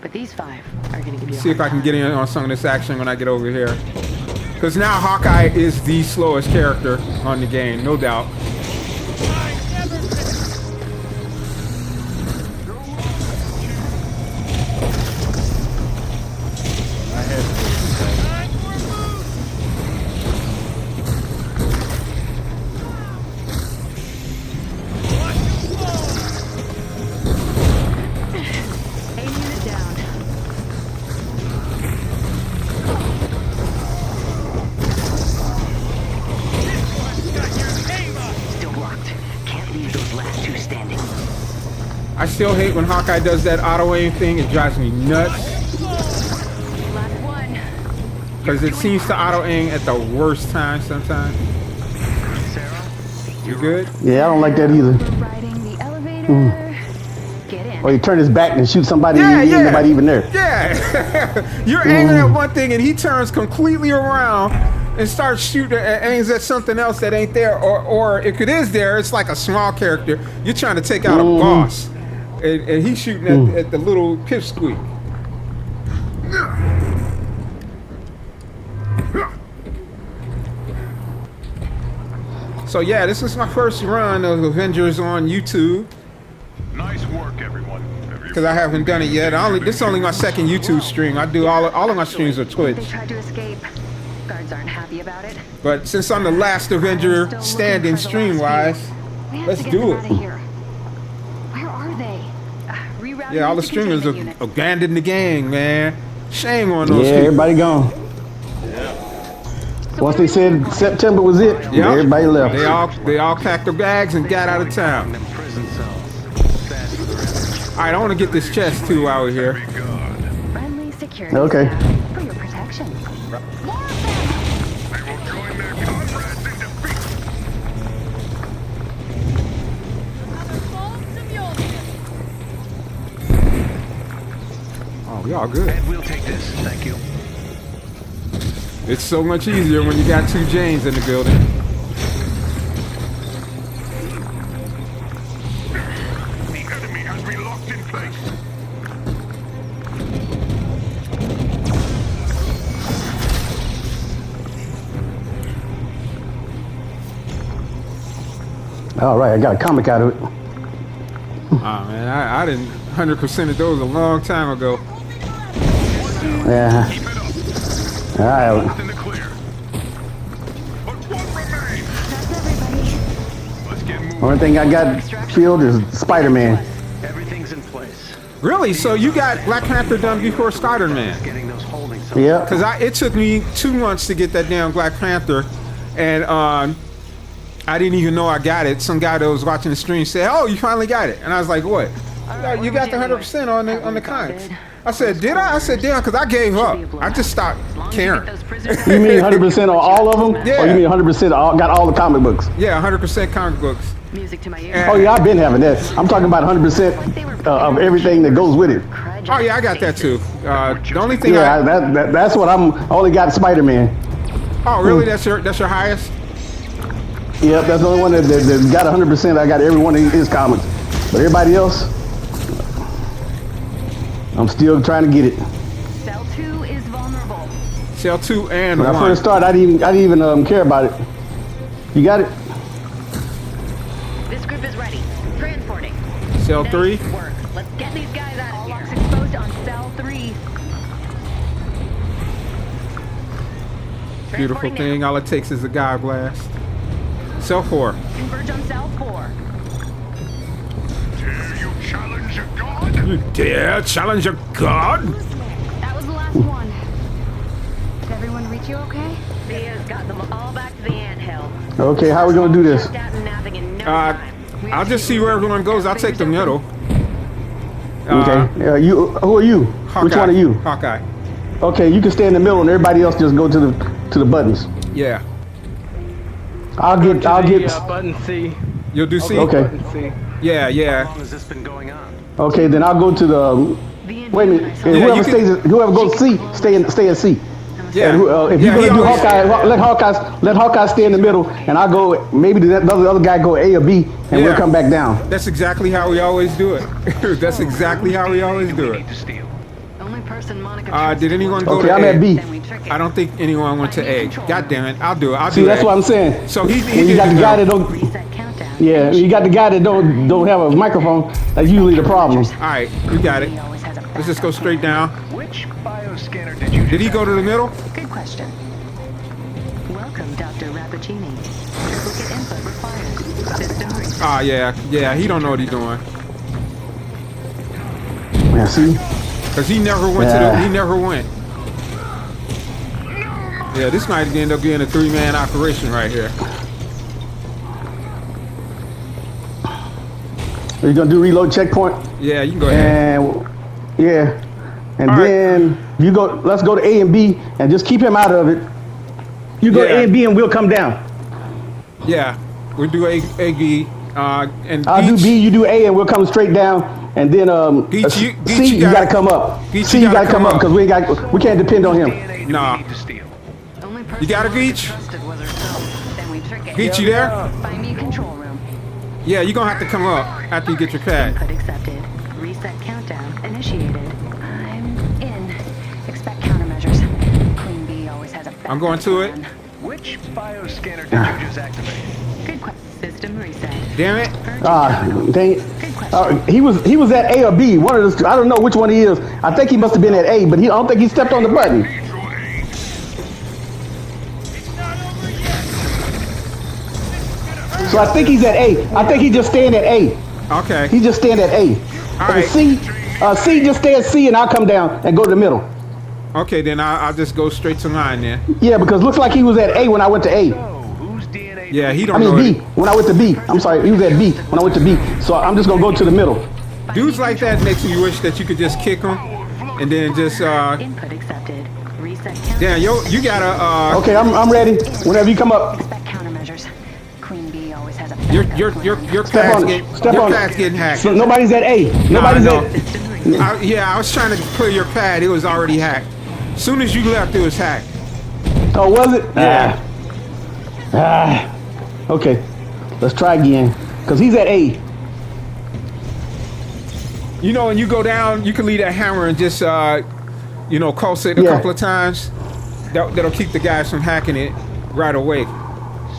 [SPEAKER 18] But these 5 are gonna give you.
[SPEAKER 1] See if I can get in on some of this action when I get over here. Because now Hawkeye is the slowest character on the game, no doubt. I still hate when Hawkeye does that auto aim thing. It drives me nuts. Because it seems to auto aim at the worst time sometimes. You good?
[SPEAKER 17] Yeah, I don't like that either. Or you turn his back and shoot somebody and nobody even there.
[SPEAKER 1] Yeah. You're aiming at one thing and he turns completely around and starts shooting and aims at something else that ain't there. Or if it is there, it's like a small character. You're trying to take out a boss. And he's shooting at the little pipsqueak. So yeah, this is my first run of Avengers on YouTube.
[SPEAKER 8] Nice work, everyone.
[SPEAKER 1] Because I haven't done it yet. This is only my second YouTube stream. I do all of my streams are Twitch.
[SPEAKER 18] They tried to escape. Guards aren't happy about it.
[SPEAKER 1] But since I'm the last Avenger standing stream-wise, let's do it.
[SPEAKER 18] Where are they?
[SPEAKER 1] Yeah, all the streamers have abandoned the gang, man. Shame on those people.
[SPEAKER 17] Everybody gone. Once they said September was it, everybody left.
[SPEAKER 1] They all packed their bags and got out of town. All right, I want to get this chest too while we're here.
[SPEAKER 18] Friendly security.
[SPEAKER 17] Okay.
[SPEAKER 18] For your protection.
[SPEAKER 1] Oh, we all good.
[SPEAKER 15] And we'll take this, thank you.
[SPEAKER 1] It's so much easier when you got 2 Janes in the building.
[SPEAKER 8] The enemy has been locked in place.
[SPEAKER 17] All right, I got a comic out of it.
[SPEAKER 1] Oh man, I didn't 100% of those a long time ago.
[SPEAKER 17] Yeah. All right. Only thing I got filled is Spider-Man.
[SPEAKER 15] Everything's in place.
[SPEAKER 1] Really? So you got Black Panther done before Spider-Man?
[SPEAKER 17] Yeah.
[SPEAKER 1] Because it took me 2 months to get that damn Black Panther, and I didn't even know I got it. Some guy that was watching the stream said, "Oh, you finally got it," and I was like, "What? You got the 100% on the comics?" I said, "Did I?" I said, "Damn," because I gave up. I just stopped caring.
[SPEAKER 17] You mean 100% on all of them?
[SPEAKER 1] Yeah.
[SPEAKER 17] Or you mean 100% got all the comic books?
[SPEAKER 1] Yeah, 100% comic books.
[SPEAKER 18] Music to my ears.
[SPEAKER 17] Oh yeah, I've been having that. I'm talking about 100% of everything that goes with it.
[SPEAKER 1] Oh yeah, I got that too. The only thing
[SPEAKER 17] that's what I only got Spider-Man.
[SPEAKER 1] Oh really? That's your highest?
[SPEAKER 17] Yep, that's the only one that got 100%. I got every one of his comics, but everybody else, I'm still trying to get it.
[SPEAKER 18] Cell 2 is vulnerable.
[SPEAKER 1] Cell 2 and
[SPEAKER 17] when
[SPEAKER 1] 1.
[SPEAKER 17] I first started, I didn't even care about it. You got it?
[SPEAKER 18] This group is ready. Transporting.
[SPEAKER 1] Cell 3.
[SPEAKER 18] Work. Let's get these guys out of here. Locks exposed on Cell 3.
[SPEAKER 1] Beautiful thing. All it takes is a guy blast. Cell 4.
[SPEAKER 18] Converge on Cell 4.
[SPEAKER 8] Dare you challenge a god?
[SPEAKER 1] You dare challenge a god?
[SPEAKER 18] That was the last one. Did everyone reach you okay? Thea's got them all back to the anthill.
[SPEAKER 17] Okay, how are we gonna do this?
[SPEAKER 1] I'll just see where everyone goes. I'll take the middle.
[SPEAKER 17] Okay. Who are you? Which one are you?
[SPEAKER 1] Hawkeye.
[SPEAKER 17] Okay, you can stay in the middle, and everybody else just go to the buttons.
[SPEAKER 1] Yeah.
[SPEAKER 10] I'll get button C.
[SPEAKER 1] You'll do C.
[SPEAKER 17] Okay.
[SPEAKER 10] Button C.
[SPEAKER 1] Yeah, yeah.
[SPEAKER 15] How long has this been going on?
[SPEAKER 17] Okay, then I'll go to the. Wait a minute. And
[SPEAKER 1] Yeah,
[SPEAKER 17] whoever goes C, stay in C.
[SPEAKER 1] Yeah.
[SPEAKER 17] And, if you're gonna do Hawkeye, let Hawkeye stay in the middle, and I'll go. Maybe the other guy go A or B, and we'll come back down.
[SPEAKER 1] That's exactly how we always do it. That's exactly how we always do it.
[SPEAKER 18] Only person Monica
[SPEAKER 1] Did anyone go
[SPEAKER 17] Okay,
[SPEAKER 1] to
[SPEAKER 17] I'm
[SPEAKER 1] A?
[SPEAKER 17] at B.
[SPEAKER 1] I don't think anyone went to A. God damn it! I'll do it. I'll
[SPEAKER 17] See,
[SPEAKER 1] do
[SPEAKER 17] that's
[SPEAKER 1] A.
[SPEAKER 17] what I'm saying.
[SPEAKER 1] So he
[SPEAKER 17] you got the guy that don't. Yeah, you got the guy that don't have a microphone. That's usually the problem.
[SPEAKER 1] All right, you got it. Let's just go straight down.
[SPEAKER 15] Which bioscanner did you?
[SPEAKER 1] Did he go to the middle?
[SPEAKER 18] Good question. Welcome, Dr. Rappaccini. Duplicate input required. System reset.
[SPEAKER 1] Ah, yeah. He don't know what he's doing.
[SPEAKER 17] Yeah, see?
[SPEAKER 1] Cause he never went he never went. Yeah, this might end up being a 3-man operation right here.
[SPEAKER 17] Are you gonna do reload checkpoint?
[SPEAKER 1] Yeah, you can go ahead.
[SPEAKER 17] And then you go. Let's go to A and B, and just keep him out of it. You go A and B, and we'll come down.
[SPEAKER 1] Yeah, we'll do A, B, and
[SPEAKER 17] I'll do B. You do A, and we'll come straight down. And then C, you gotta come up. C, you gotta come up because we can't depend on him.
[SPEAKER 1] Nah. You got a Geach? Geach, you there?
[SPEAKER 18] Find me a control room.
[SPEAKER 1] Yeah, you're gonna have to come up after you get your pad.
[SPEAKER 18] Input accepted. Reset countdown initiated. I'm in. Expect countermeasures. Queen Bee always has a backup
[SPEAKER 1] I'm going to it.
[SPEAKER 18] plan.
[SPEAKER 15] Which bioscanner did you just activate?
[SPEAKER 18] Good question. System reset.
[SPEAKER 1] Damn it.
[SPEAKER 17] Dang it. He was at A or B. One of those. I don't know which one he is. I think he must have been at A, but I don't think he stepped on the button. So I think he's at A. I think he's just staying at A.
[SPEAKER 1] Okay.
[SPEAKER 17] He's just staying at A.
[SPEAKER 1] All right.
[SPEAKER 17] C just stay at C, and I'll come down and go to the middle.
[SPEAKER 1] Okay, then I'll just go straight to mine then.
[SPEAKER 17] Yeah, because it looks like he was at A when I went to A.
[SPEAKER 1] Yeah, he don't
[SPEAKER 17] I mean
[SPEAKER 1] know.
[SPEAKER 17] B. When I went to B. I'm sorry, he was at B when I went to B. So I'm just gonna go to the middle.
[SPEAKER 1] Dudes like that makes me wish that you could just kick them and then just
[SPEAKER 18] Input accepted. Reset countdown.
[SPEAKER 1] Yeah, you gotta
[SPEAKER 17] Okay, I'm ready. Whenever you come up.
[SPEAKER 18] Expect countermeasures. Queen Bee always has a
[SPEAKER 1] your
[SPEAKER 17] Step on
[SPEAKER 1] pad's
[SPEAKER 17] it. Step on it.
[SPEAKER 1] getting hacked.
[SPEAKER 17] So nobody's at A. Nobody's at.
[SPEAKER 1] I was trying to clear your pad. It was already hacked. As soon as you left, it was hacked.
[SPEAKER 17] Oh, was it?
[SPEAKER 1] Yeah.
[SPEAKER 17] Okay. Let's try again. Cause he's at A.
[SPEAKER 1] You know, when you go down, you can leave that hammer and just pulse it a couple of times. That'll keep the guys from hacking it right away.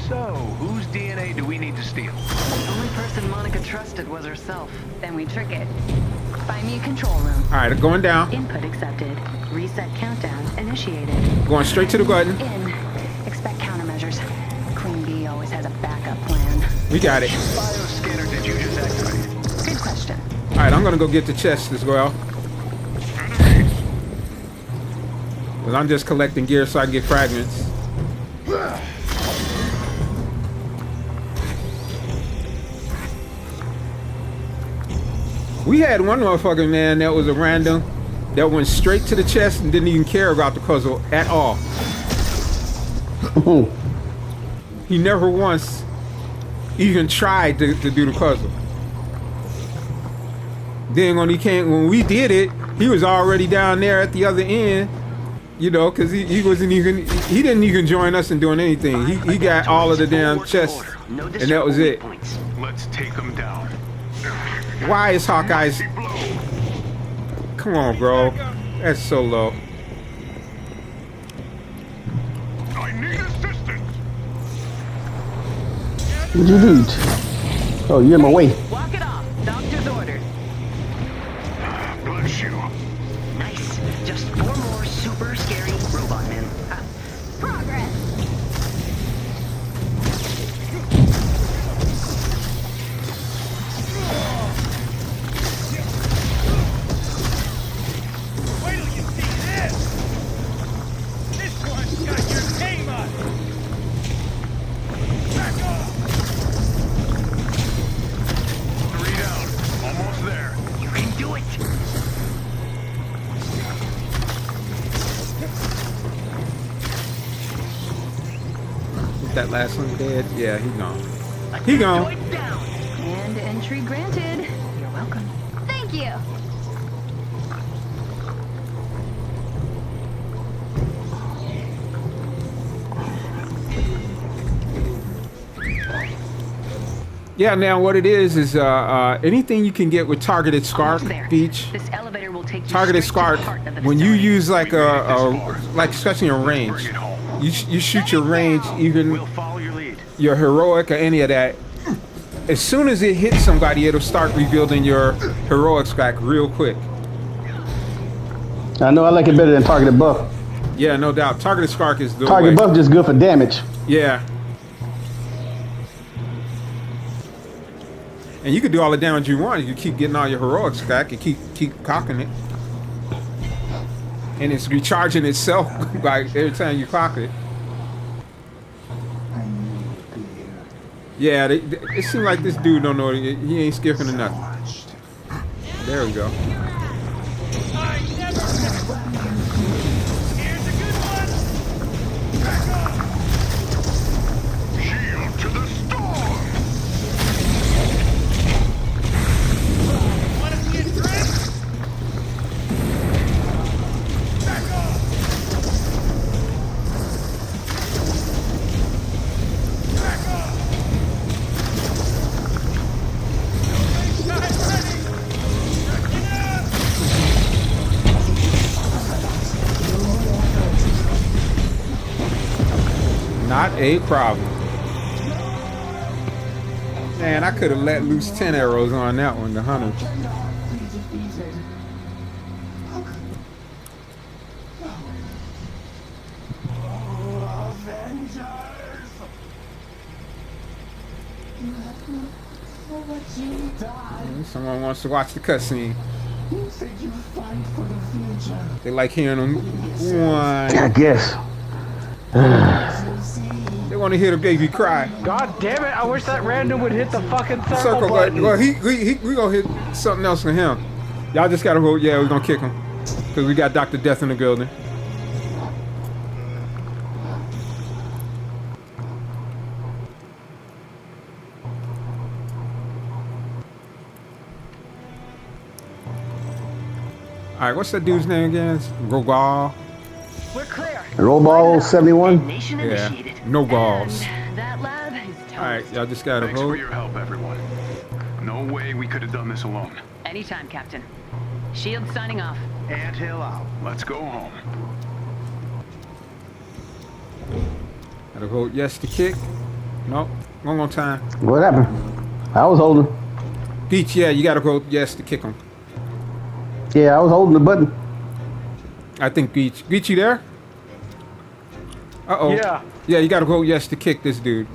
[SPEAKER 15] So, whose DNA do we need to steal?
[SPEAKER 18] The only person Monica trusted was herself. Then we trick it. Find me a control room.
[SPEAKER 1] All right, going down.
[SPEAKER 18] Input accepted. Reset countdown initiated.
[SPEAKER 1] Going straight to the button.
[SPEAKER 18] In. Expect countermeasures. Queen Bee always has a backup plan.
[SPEAKER 1] We got it.
[SPEAKER 15] Which bioscanner did you just activate?
[SPEAKER 18] Good question.
[SPEAKER 1] All right, I'm gonna go get the chest as well. Cause I'm just collecting gear so I can get fragments. We had one motherfucking man that was a random that went straight to the chest and didn't even care about the puzzle at all. He never once even tried to do the puzzle. Then when we did it, he was already down there at the other end, because he didn't even join us in doing anything. He got all of the damn chests, and that was it.
[SPEAKER 15] Let's take them down.
[SPEAKER 1] Why is Hawkeye's? Come on, bro. That's so low.
[SPEAKER 14] I need assistance.
[SPEAKER 17] What'd you do? Oh, you're in my way.
[SPEAKER 18] Walk it off. Doctor's orders.
[SPEAKER 14] Bless you.
[SPEAKER 18] Nice. Just 4 more super scary robot men. Progress.
[SPEAKER 8] Wait till you see this! This one's got your name on it! Back off!
[SPEAKER 15] 3 down. Almost there.
[SPEAKER 18] You can do it.
[SPEAKER 1] that last one dead? Yeah, he gone. He gone.
[SPEAKER 18] And entry granted. You're welcome.
[SPEAKER 5] Thank you.
[SPEAKER 1] Yeah, now what it is anything you can get with targeted spark, Beach.
[SPEAKER 18] This elevator will take you
[SPEAKER 1] Targeted
[SPEAKER 18] straight to
[SPEAKER 1] spark,
[SPEAKER 18] the heart of the
[SPEAKER 1] when you
[SPEAKER 18] facility.
[SPEAKER 1] use like like especially in range, you shoot your range, even your heroic or any of that. As soon as it hits somebody, it'll start rebuilding your heroic stack real quick.
[SPEAKER 17] I know I like it better than targeted buff.
[SPEAKER 1] Yeah, no doubt. Targeted spark is the
[SPEAKER 17] Target buff just good for damage.
[SPEAKER 1] Yeah. And you can do all the damage you want. You keep getting all your heroic stack. You keep cocking it, and it's recharging itself like every time you cock it. Yeah, it seems like this dude don't know. He ain't skipping or nothing. There we go.
[SPEAKER 8] Shield to the storm! Wanna see a trick? Back off! Back off!
[SPEAKER 1] Not a problem. Man, I could have let loose 10 arrows on that one, the hunter. Someone wants to watch the cutscene. They like hearing them whine.
[SPEAKER 17] I guess.
[SPEAKER 1] They want to hear the baby cry.
[SPEAKER 10] God damn it! I wish that random would hit the fucking circle button.
[SPEAKER 1] Well, we gonna hit something else for him. Y'all just gotta vote. Yeah, we're gonna kick him because we got Dr. Death in the building. All right, what's that dude's name again? Rogal.
[SPEAKER 18] We're clear.
[SPEAKER 17] Roll 71.
[SPEAKER 1] Yeah, no balls.
[SPEAKER 18] That lab is toast.
[SPEAKER 1] All right, y'all just gotta
[SPEAKER 7] Thanks
[SPEAKER 1] vote.
[SPEAKER 7] for your help, everyone. No way we could have done this alone.
[SPEAKER 18] Anytime, Captain. Shield signing off.
[SPEAKER 7] Anthill out. Let's go home.
[SPEAKER 1] Gotta vote yes to kick. Nope, one more time.
[SPEAKER 17] What happened? I was holding.
[SPEAKER 1] Beach, yeah, you gotta vote yes to kick him.
[SPEAKER 17] Yeah, I was holding the button.
[SPEAKER 1] I think Beach. Beach, you there? Uh-oh.
[SPEAKER 10] Yeah.
[SPEAKER 1] Yeah, you gotta vote yes to kick this dude.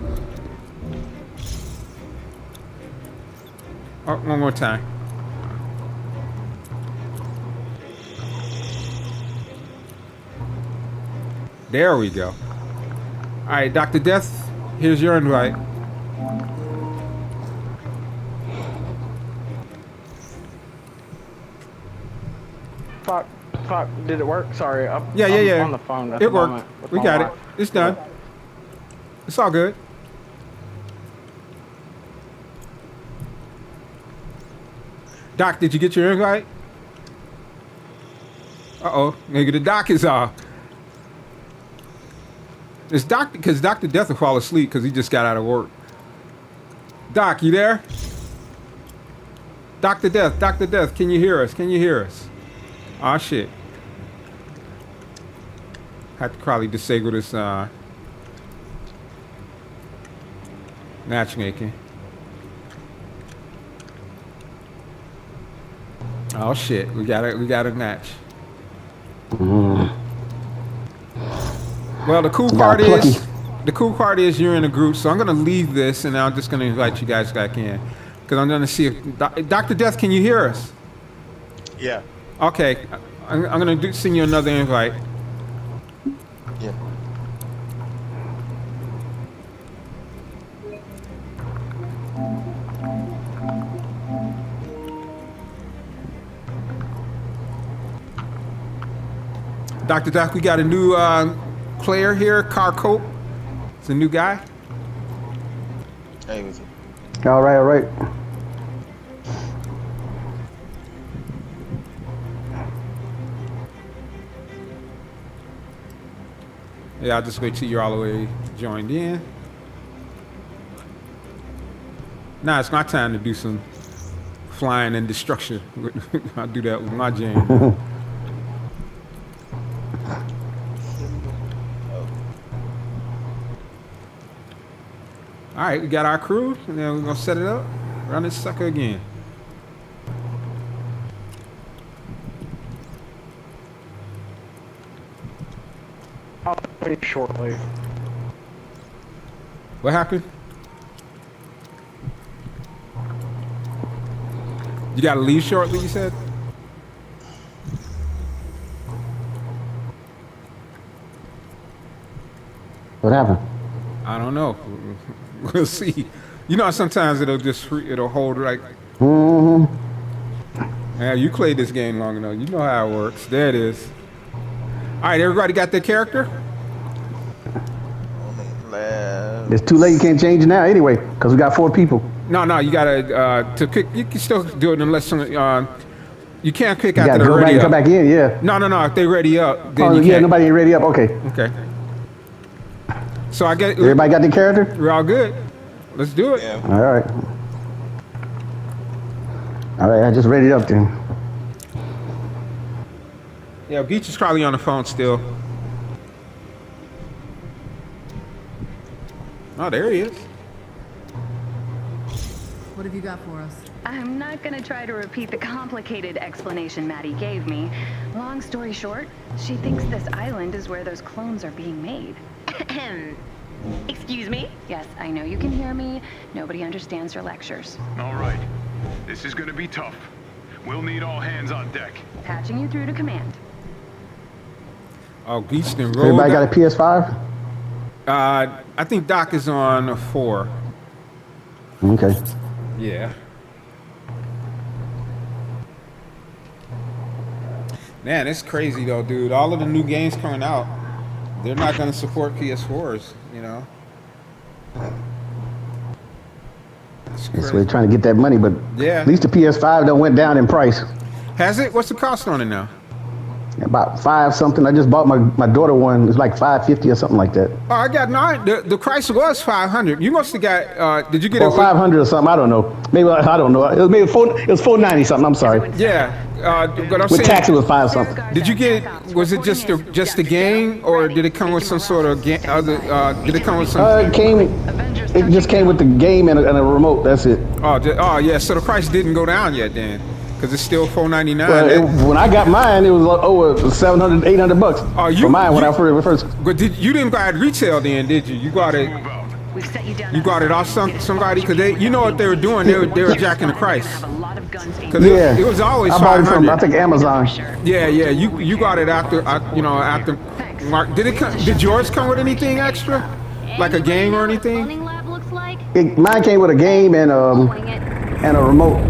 [SPEAKER 1] Oh, one more time. There we go. All right, Dr. Death, here's your invite.
[SPEAKER 10] Fuck, did it work? Sorry, I'm
[SPEAKER 1] Yeah.
[SPEAKER 10] on the phone at
[SPEAKER 1] It
[SPEAKER 10] the
[SPEAKER 1] worked.
[SPEAKER 10] moment with
[SPEAKER 1] We
[SPEAKER 10] my
[SPEAKER 1] got it.
[SPEAKER 10] wife.
[SPEAKER 1] It's done. It's all good. Doc, did you get your invite? Uh-oh, maybe the doc is off. It's Doc, because Dr. Death will fall asleep because he just got out of work. Doc, you there? Dr. Death, can you hear us? Can you hear us? Aw, shit. Have to probably disable this matchmaking. Oh shit, we got a match. Well, the cool part is you're in a group, so I'm gonna leave this and I'm just gonna invite you guys back in because I'm gonna see if Dr. Death, can you hear us?
[SPEAKER 4] Yeah.
[SPEAKER 1] Okay, I'm gonna send you another invite.
[SPEAKER 4] Yeah.
[SPEAKER 1] Dr. Doc, we got a new player here, Car Cope. It's a new guy.
[SPEAKER 4] Hey, with you.
[SPEAKER 17] All right, all right.
[SPEAKER 1] Yeah, I'll just wait till you're all the way joined in. Now it's my time to do some flying and destruction. I'll do that with my jam. All right, we got our crew, and then we're gonna set it up, run this sucker again.
[SPEAKER 10] I'll wait shortly.
[SPEAKER 1] What happened? You gotta leave shortly, you said?
[SPEAKER 17] What happened?
[SPEAKER 1] I don't know. We'll see. You know, sometimes it'll hold like.
[SPEAKER 17] Mm-hmm.
[SPEAKER 1] Yeah, you played this game long enough. You know how it works. There it is. All right, everybody got their character?
[SPEAKER 17] It's too late. You can't change it now anyway, because we got 4 people.
[SPEAKER 1] No, you gotta to pick. You can still do it unless you can't pick after
[SPEAKER 17] gotta
[SPEAKER 1] they're
[SPEAKER 17] go back
[SPEAKER 1] ready
[SPEAKER 17] and
[SPEAKER 1] up.
[SPEAKER 17] come back in, yeah.
[SPEAKER 1] No. If they're ready up, then
[SPEAKER 17] Oh,
[SPEAKER 1] you
[SPEAKER 17] yeah,
[SPEAKER 1] can't.
[SPEAKER 17] nobody ain't ready up. Okay.
[SPEAKER 1] Okay. So I get.
[SPEAKER 17] Everybody got their character?
[SPEAKER 1] We're all good. Let's do it.
[SPEAKER 4] Yeah.
[SPEAKER 17] All right. All right, I just ready it up then.
[SPEAKER 1] Yeah, Beach is probably on the phone still. Oh, there he is.
[SPEAKER 18] What have you got for us? I'm not gonna try to repeat the complicated explanation Maddie gave me. Long story short, she thinks this island is where those clones are being made. Excuse me? Yes, I know you can hear me. Nobody understands your lectures.
[SPEAKER 7] All right. This is gonna be tough. We'll need all hands on deck.
[SPEAKER 18] Patching you through to command.
[SPEAKER 1] Oh, Beach then rolled.
[SPEAKER 17] Everybody got a PS5?
[SPEAKER 1] I think Doc is on a 4.
[SPEAKER 17] Okay.
[SPEAKER 1] Yeah. Man, it's crazy though, dude. All of the new games coming out, they're not going to support PS4s, you know?
[SPEAKER 17] So they're trying to get that money, but
[SPEAKER 1] yeah.
[SPEAKER 17] At least the PS5 done went down in price.
[SPEAKER 1] Has it? What's the cost on it now?
[SPEAKER 17] About 5 something. I just bought my daughter one. It's like $550 or something like that.
[SPEAKER 1] Oh, I got 9. The price was $500. You must have got. Did you get it?
[SPEAKER 17] Or $500 or something. I don't know. Maybe I don't know. It was maybe $490 something. I'm sorry.
[SPEAKER 1] Yeah. But I'm
[SPEAKER 17] with
[SPEAKER 1] saying,
[SPEAKER 17] tax, it was 5 something.
[SPEAKER 1] Did you get? Was it just the game, or did it come with some sort of other? Did it come with some?
[SPEAKER 17] It just came with the game and a remote. That's it.
[SPEAKER 1] Oh yeah. So the price didn't go down yet then. Because it's still $499.
[SPEAKER 17] Well, when I got mine, it was over $700, $800
[SPEAKER 1] Oh,
[SPEAKER 17] for mine when I first.
[SPEAKER 1] But you didn't buy it retail then, did you? You got it. You got it off somebody because you know what they were doing. They were jacking the price. Because it was always $500.
[SPEAKER 17] I bought it from I think Amazon.
[SPEAKER 1] Yeah. You got it after after Mark. Did yours come with anything extra, like a game or anything?
[SPEAKER 17] Mine came with a game and a remote.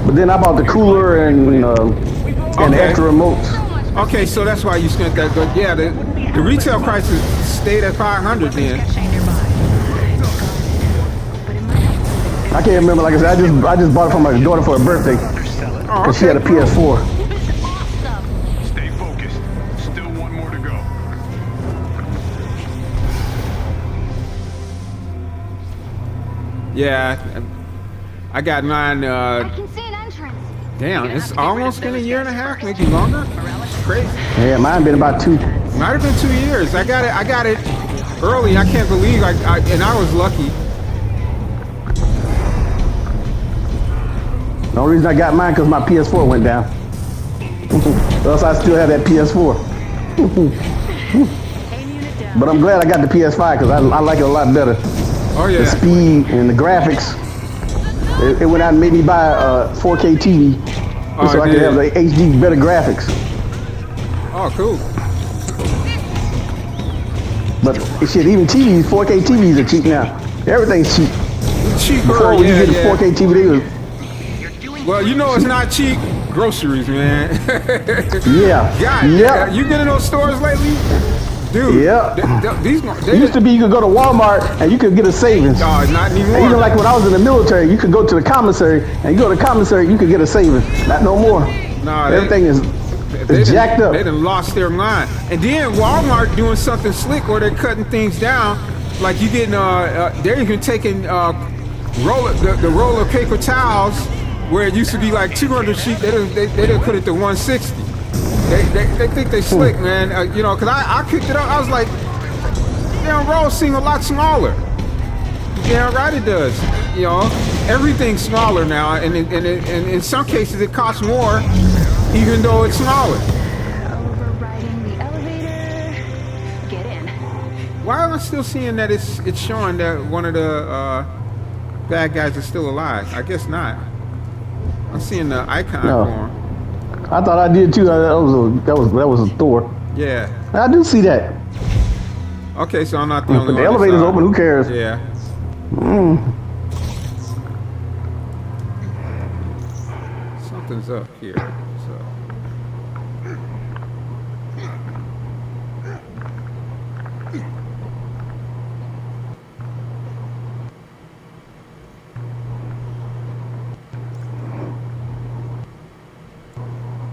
[SPEAKER 17] But then I bought the cooler and the extra remotes.
[SPEAKER 1] Okay, so that's why you spent that. But yeah, the retail prices stayed at $500 then.
[SPEAKER 17] I can't remember. Like I said, I just bought it for my daughter for her birthday because she had a PS4.
[SPEAKER 7] Stay focused. Still one more to go.
[SPEAKER 1] Yeah, I got mine. Damn, it's almost been a year and a half, maybe longer. It's crazy.
[SPEAKER 17] Yeah, mine been about 2.
[SPEAKER 1] Might have been 2 years. I got it early. I can't believe and I was lucky.
[SPEAKER 17] The only reason I got mine because my PS4 went down. Else I still have that PS4. But I'm glad I got the PS5 because I like it a lot better.
[SPEAKER 1] Oh yeah.
[SPEAKER 17] The speed and the graphics. It went out and made me buy a 4K TV so I could have the HD better graphics.
[SPEAKER 1] Oh, cool.
[SPEAKER 17] But shit, even TVs, 4K TVs are cheap now. Everything's cheap.
[SPEAKER 1] Cheaper,
[SPEAKER 17] before when you get a 4K TV, they was.
[SPEAKER 1] Well, you know it's not cheap. Groceries, man.
[SPEAKER 17] Yeah.
[SPEAKER 1] God, yeah. You been in those stores lately? Dude,
[SPEAKER 17] Yep.
[SPEAKER 1] These
[SPEAKER 17] It used to be you could go to Walmart and you could get a savings.
[SPEAKER 1] No, not anymore.
[SPEAKER 17] And even like when I was in the military, you could go to the commissary and you go to the commissary, you could get a savings. Not no more.
[SPEAKER 1] Nah,
[SPEAKER 17] everything is jacked up.
[SPEAKER 1] They done lost their mind. And then Walmart doing something slick where they're cutting things down. Like you getting, they're even taking the roll of paper towels where it used to be like 200 sheet. They done put it to 160. They think they slick, man. You know, cause I picked it up. I was like, damn, roll seem a lot smaller. Yeah, right. It does. You know, everything's smaller now, and in some cases it costs more, even though it's smaller.
[SPEAKER 18] Overriding the elevator. Get in.
[SPEAKER 1] Why am I still seeing that it's showing that one of the bad guys is still alive? I guess not. I'm seeing the icon for him.
[SPEAKER 17] I thought I did too. That was a Thor.
[SPEAKER 1] Yeah.
[SPEAKER 17] I do see that.
[SPEAKER 1] Okay, so I'm not the only one.
[SPEAKER 17] But the elevator's open. Who cares?
[SPEAKER 1] Yeah. Something's up here. So.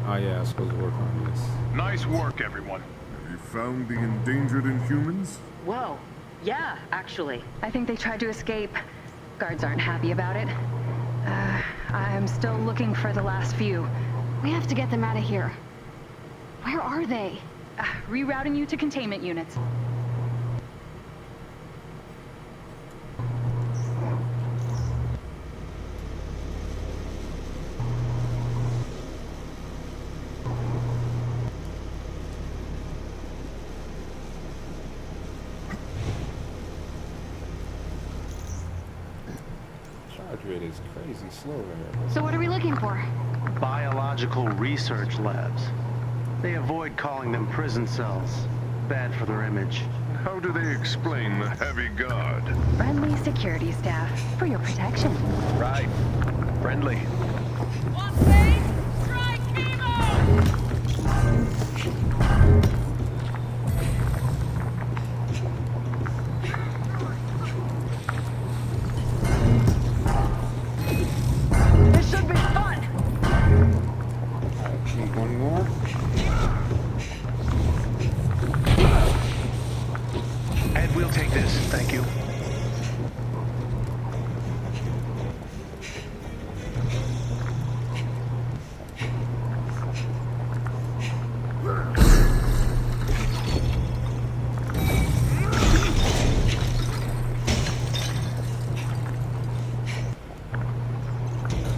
[SPEAKER 1] Oh yeah, I was supposed to work on this.
[SPEAKER 7] Nice work, everyone.
[SPEAKER 14] Have you found the endangered Inhumans?
[SPEAKER 18] Whoa. Yeah, actually. I think they tried to escape. Guards aren't happy about it. I'm still looking for the last few.
[SPEAKER 13] We have to get them out of here. Where are they?
[SPEAKER 18] Rerouting you to containment units.
[SPEAKER 1] Charge rate is crazy slow here.
[SPEAKER 13] So what are we looking for?
[SPEAKER 19] Biological research labs. They avoid calling them prison cells. Bad for their image.
[SPEAKER 7] How do they explain the heavy guard?
[SPEAKER 18] Friendly security staff for your protection.
[SPEAKER 19] Right. Friendly.
[SPEAKER 18] This should be fun.
[SPEAKER 1] Need one more.
[SPEAKER 19] Ed, we'll take this. Thank you.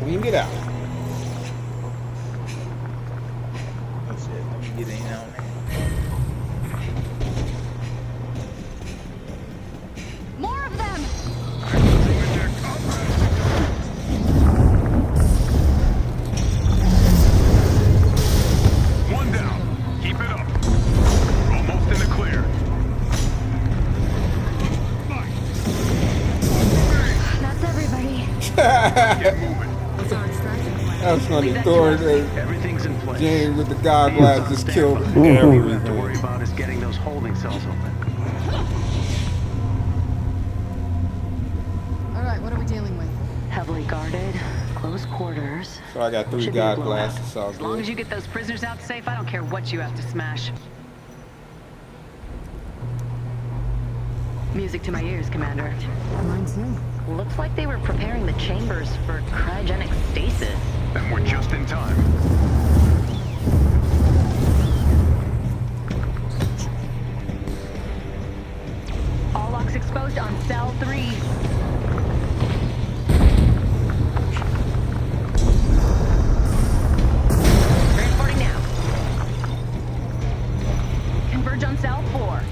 [SPEAKER 1] Clean it out.
[SPEAKER 12] Oh shit, let me get in on that.
[SPEAKER 13] More of them!
[SPEAKER 7] One down. Keep it up. We're almost in the clear.
[SPEAKER 13] That's everybody.
[SPEAKER 7] Get moving.
[SPEAKER 1] That was funny. Thor
[SPEAKER 19] Everything's in place.
[SPEAKER 1] James with the goggles just killed
[SPEAKER 19] All you have to
[SPEAKER 1] everything.
[SPEAKER 19] worry about is getting those holding cells open.
[SPEAKER 11] All right, what are we dealing with?
[SPEAKER 18] Heavily guarded, close quarters.
[SPEAKER 1] So I got 3
[SPEAKER 18] Should be a
[SPEAKER 1] god
[SPEAKER 18] blowout.
[SPEAKER 1] glasses. So
[SPEAKER 18] As long as you get those prisoners out safe, I don't care what you have to smash. Music to my ears, Commander.
[SPEAKER 11] Mine too.
[SPEAKER 18] Looks like they were preparing the chambers for cryogenic stasis.
[SPEAKER 7] And we're just in time.
[SPEAKER 18] All locks exposed on cell 3. Transporting now. Converge on cell 4.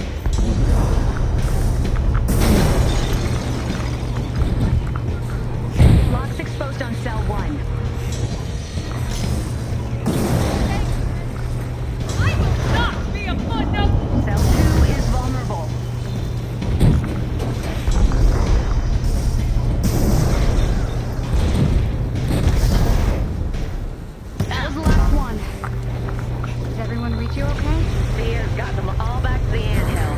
[SPEAKER 18] Locks exposed on cell 1.
[SPEAKER 13] I will not be a footnote!
[SPEAKER 18] Cell 2 is vulnerable.
[SPEAKER 13] That was the last one. Did everyone reach you okay?
[SPEAKER 18] Fear's got them all back to the anthill.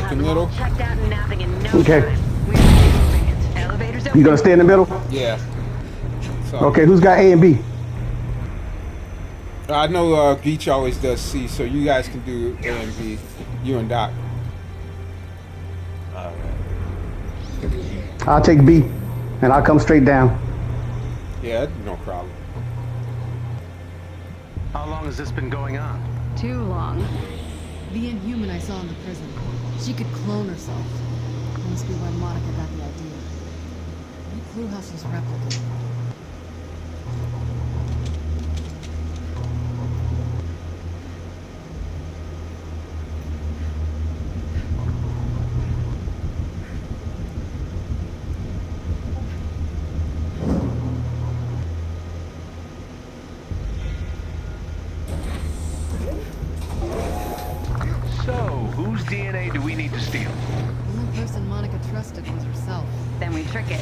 [SPEAKER 1] like the middle.
[SPEAKER 18] Checked out and napping in no
[SPEAKER 17] Okay.
[SPEAKER 18] time. We're moving. Elevators open.
[SPEAKER 17] You gonna stay in the middle?
[SPEAKER 1] Yeah. So,
[SPEAKER 17] Okay, who's got A and B?
[SPEAKER 1] I know Beach always does C, so you guys can do A and B. You and Doc.
[SPEAKER 17] I'll take B, and I'll come straight down.
[SPEAKER 1] Yeah, no problem.
[SPEAKER 19] How long has this been going on?
[SPEAKER 11] Too long. The Inhuman I saw in the prison. She could clone herself. That must be why Monica got the idea. No clue how she's replicated.
[SPEAKER 7] So, whose DNA do we need to steal?
[SPEAKER 11] The only person Monica trusted was herself.
[SPEAKER 18] Then we trick it.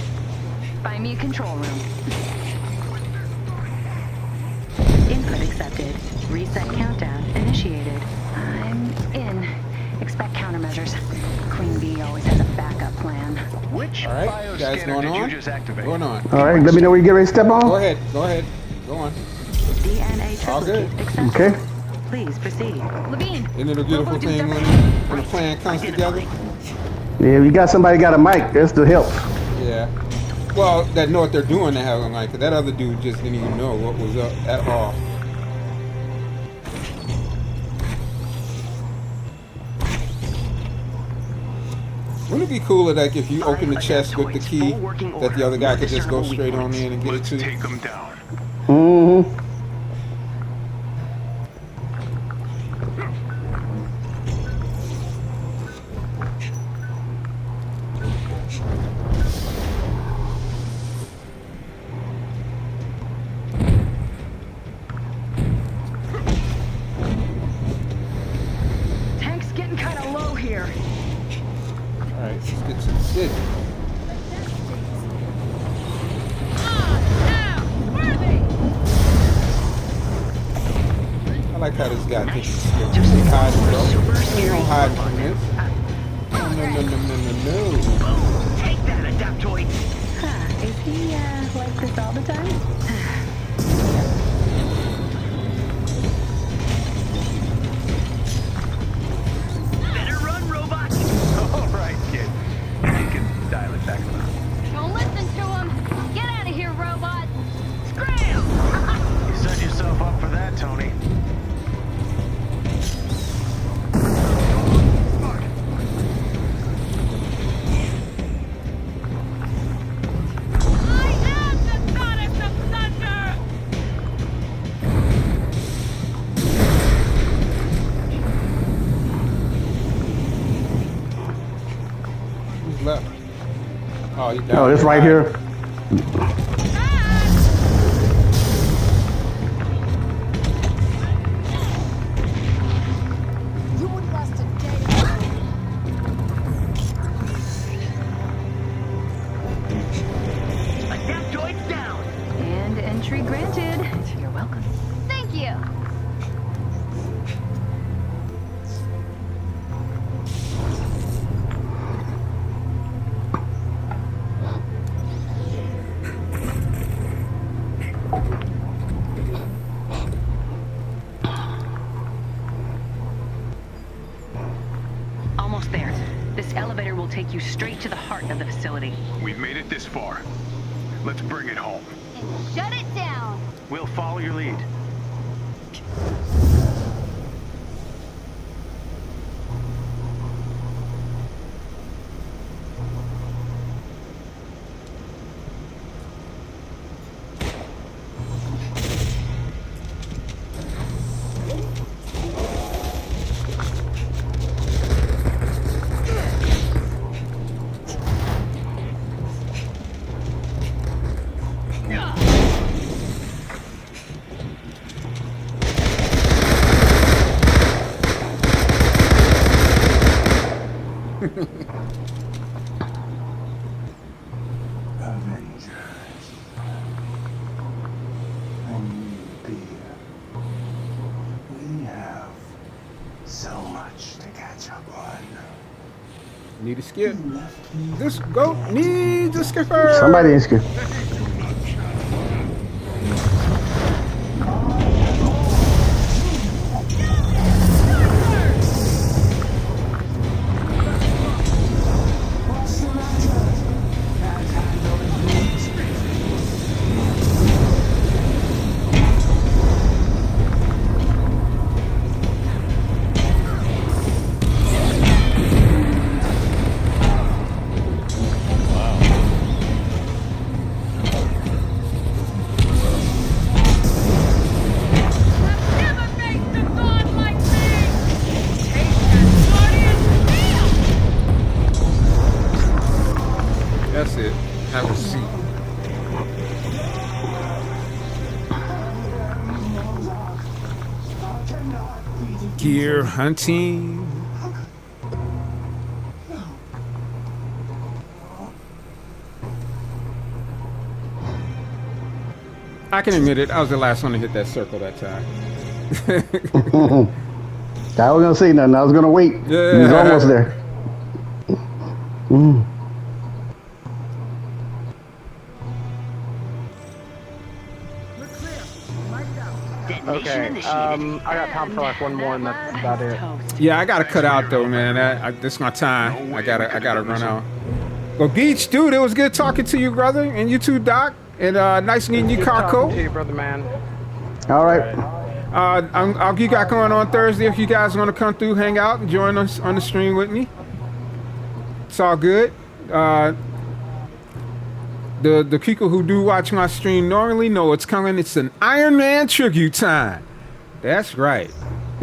[SPEAKER 18] Find me a control room. Input accepted. Reset countdown initiated. I'm in. Expect countermeasures. Queen Bee always has a backup plan.
[SPEAKER 7] Which
[SPEAKER 1] All right, you guys
[SPEAKER 7] bioscanner
[SPEAKER 1] going
[SPEAKER 7] did
[SPEAKER 1] on?
[SPEAKER 7] you just activate?
[SPEAKER 1] Going on.
[SPEAKER 17] All right, let me know when you get ready to step on.
[SPEAKER 1] Go ahead. Go ahead. Go on.
[SPEAKER 18] DNA
[SPEAKER 1] All good.
[SPEAKER 18] triplicate accepted.
[SPEAKER 17] Okay.
[SPEAKER 18] Please proceed. Levine.
[SPEAKER 1] Isn't it a beautiful thing when the plan comes together?
[SPEAKER 17] Yeah, if you got somebody got a mic, that's the help.
[SPEAKER 1] Yeah. Well, that know what they're doing, they have a mic. That other dude just didn't even know what was up at all. Wouldn't it be cooler, like, if you open the chest with the key, that the other guy could just go straight on in and get it too?
[SPEAKER 7] Take them down.
[SPEAKER 17] Mm-hmm.
[SPEAKER 18] Tank's getting kind of low here.
[SPEAKER 1] All right, let's get some shit. I like how this guy thinks he's scared. He ain't hiding, bro. He don't hide from this. No.
[SPEAKER 18] Take that, Adaptoid. Huh, is he, like this all the time? Better run, robot!
[SPEAKER 7] All right, kid. You can dial it back around.
[SPEAKER 5] Don't listen to him. Get out of here, robot. Scram!
[SPEAKER 19] You set yourself up for that, Tony.
[SPEAKER 5] I am the goddess of thunder!
[SPEAKER 1] Who's left? Oh, you down.
[SPEAKER 17] Oh, it's right here.
[SPEAKER 11] You wouldn't last a day.
[SPEAKER 18] Adaptoid's down! And entry granted. You're welcome.
[SPEAKER 5] Thank you.
[SPEAKER 18] Almost there. This elevator will take you straight to the heart of the facility.
[SPEAKER 7] We've made it this far. Let's bring it home.
[SPEAKER 5] And shut it down.
[SPEAKER 19] We'll follow your lead.
[SPEAKER 1] Need a skip. This goat needs a skipper.
[SPEAKER 17] Somebody needs to.
[SPEAKER 1] That's it. Have a seat. Gear hunting. I can admit it. I was the last one to hit that circle that time.
[SPEAKER 17] I was gonna say nothing. I was gonna wait.
[SPEAKER 1] Yeah.
[SPEAKER 17] He was almost there.
[SPEAKER 10] Okay, I got time for like one more, and that's about it.
[SPEAKER 1] Yeah, I gotta cut out though, man. This is my time. I gotta run out. Well, Geach, dude, it was good talking to you, brother, and you too, Doc. And nice meeting you, Carco.
[SPEAKER 10] To you, brother man.
[SPEAKER 17] All right.
[SPEAKER 1] I'll get back on Thursday if you guys want to come through, hang out, and join us on the stream with me. It's all good. The people who do watch my stream normally know it's coming. It's an Iron Man tribute time. That's right.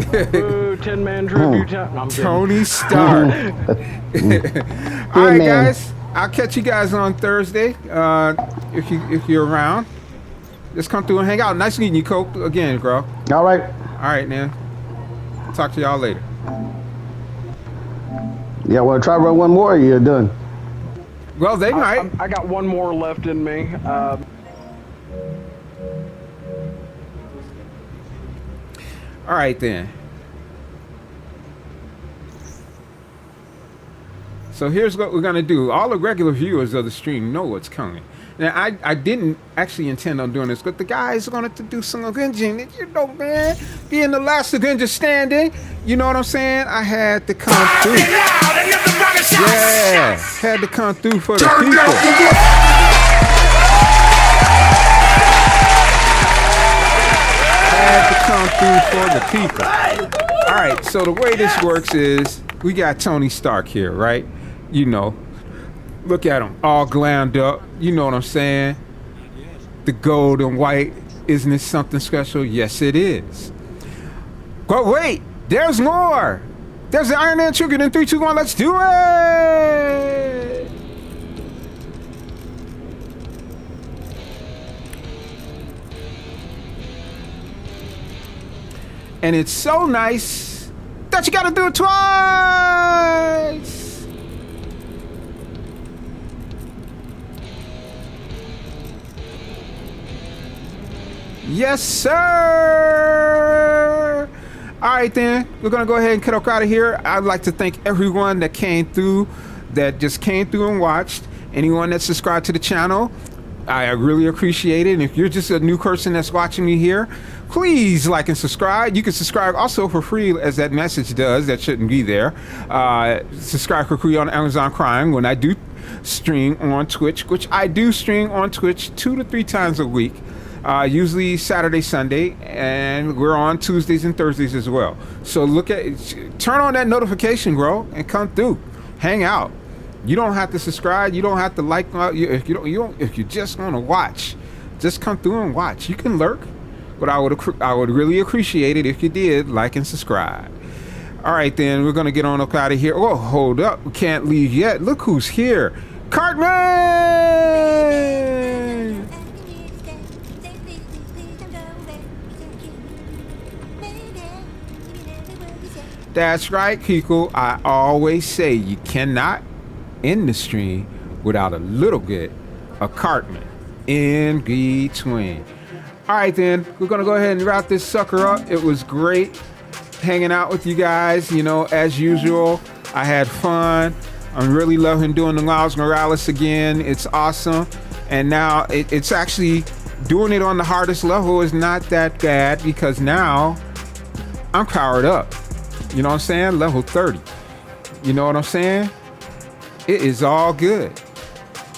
[SPEAKER 10] Ooh, 10-man tribute time. No, I'm kidding.
[SPEAKER 1] Tony Stark. All right, guys. I'll catch you guys on Thursday if you're around. Just come through and hang out. Nice meeting you, Coke, again, bro.
[SPEAKER 17] All right.
[SPEAKER 1] All right, man. Talk to y'all later.
[SPEAKER 17] Yeah, want to try run one more? Or you're done.
[SPEAKER 1] Well, they might.
[SPEAKER 10] I got one more left in me.
[SPEAKER 1] All right, then. So here's what we're going to do. All the regular viewers of the stream know what's coming. Now, I didn't actually intend on doing this, but the guys wanted to do some avenging. You know, man, being the last Avenger standing, you know what I'm saying? I had to come through. Yeah, had to come through for the people. Had to come through for the people. All right, so the way this works is we got Tony Stark here, right? You know, look at him, all glammed up. You know what I'm saying? The gold and white. Isn't it something special? Yes, it is. But wait, there's more. There's the Iron Man tribute in 3, 2, 1. Let's do it. And it's so nice that you got to do it twice. Yes, sir. All right, then. We're going to go ahead and cut out of here. I'd like to thank everyone that came through, that just came through and watched. Anyone that subscribed to the channel, I really appreciate it. And if you're just a new person that's watching me here, please like and subscribe. You can subscribe also for free, as that message does. That shouldn't be there. Subscribe for free on Amazon Prime when I do stream on Twitch, which I do stream on Twitch 2 to 3 times a week. Usually Saturday, Sunday, and we're on Tuesdays and Thursdays as well. So turn on that notification, bro, and come through, hang out. You don't have to subscribe. You don't have to like. If you just want to watch, just come through and watch. You can lurk, but I would really appreciate it if you did like and subscribe. All right, then we're gonna get on up out of here. Oh, hold up, we can't leave yet. Look who's here, Cartman. That's right, Kiko. I always say you cannot end the stream without a little bit of Cartman in between. All right, then. We're going to go ahead and wrap this sucker up. It was great hanging out with you guys. You know, as usual, I had fun. I'm really loving doing the Miles Morales again. It's awesome. And now it's actually doing it on the hardest level is not that bad because now I'm powered up. You know what I'm saying? Level 30. You know what I'm saying? It is all good.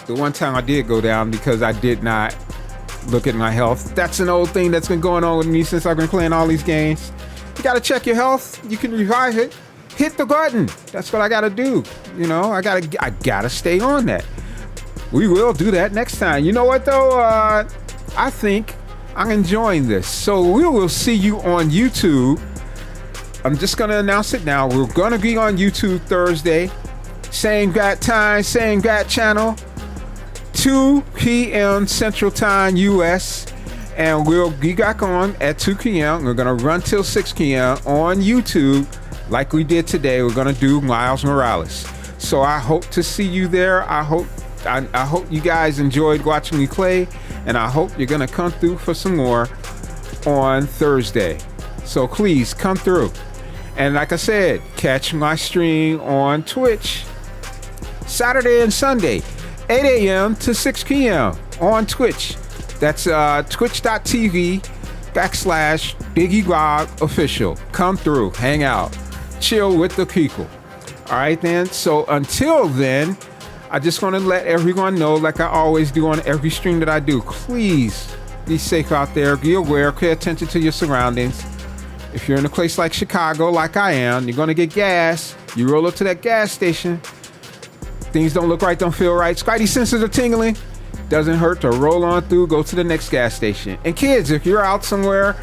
[SPEAKER 1] The one time I did go down because I did not look at my health. That's an old thing that's been going on with me since I've been playing all these games. You gotta check your health. You can revive it. Hit the button. That's what I gotta do. You know, I gotta stay on that. We will do that next time. You know what though? I think I'm enjoying this. So we will see you on YouTube. I'm just gonna announce it now. We're gonna be on YouTube Thursday. Same bat time, same bat channel. 2 p.m. Central Time US. And we'll be back on at 2 p.m. We're gonna run till 6 p.m. on YouTube like we did today. We're gonna do Miles Morales. So I hope to see you there. I hope you guys enjoyed watching me play, and I hope you're gonna come through for some more on Thursday. So please come through. And like I said, catch my stream on Twitch Saturday and Sunday, 8 a.m. to 6 p.m. on Twitch. That's twitch.tv/BiggyBob's official. Come through, hang out, chill with the people. All right then. So until then, I just want to let everyone know, like I always do on every stream that I do, please be safe out there. Be aware. Pay attention to your surroundings. If you're in a place like Chicago, like I am, you're going to get gas. You roll up to that gas station. Things don't look right, don't feel right. Spidey senses are tingling. Doesn't hurt to roll on through, go to the next gas station. And kids, if you're out somewhere,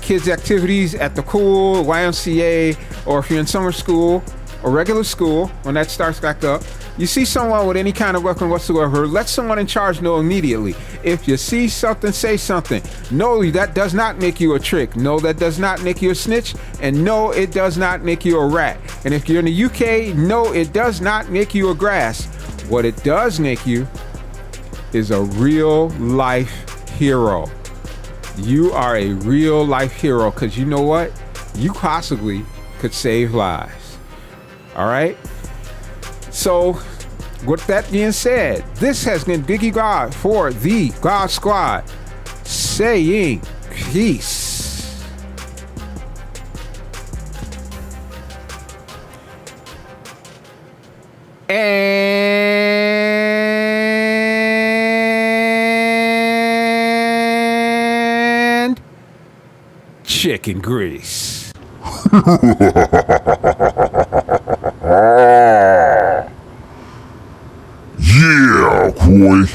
[SPEAKER 1] kids activities at the pool, YMCA, or if you're in summer school or regular school, when that starts back up, you see someone with any kind of weapon whatsoever, let someone in charge know immediately. If you see something, say something. No, that does not make you a trick. No, that does not make you a snitch. And no, it does not make you a rat. And if you're in the UK, no, it does not make you a grass. What it does make you is a real life hero. You are a real life hero because you know what? You possibly could save lives. All right? So, with that being said, this has been BiggyBob for the God Squad saying peace. And chicken grease.
[SPEAKER 14] Yeah, boy.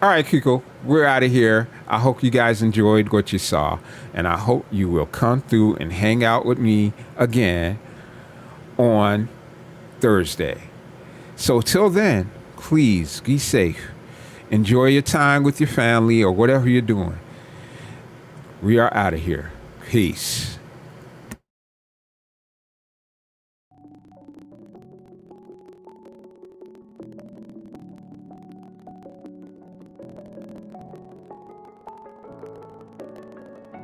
[SPEAKER 1] All right, Kiko, we're out of here. I hope you guys enjoyed what you saw, and I hope you will come through and hang out with me again on Thursday. So till then, please be safe. Enjoy your time with your family or whatever you're doing. We are out of here. Peace.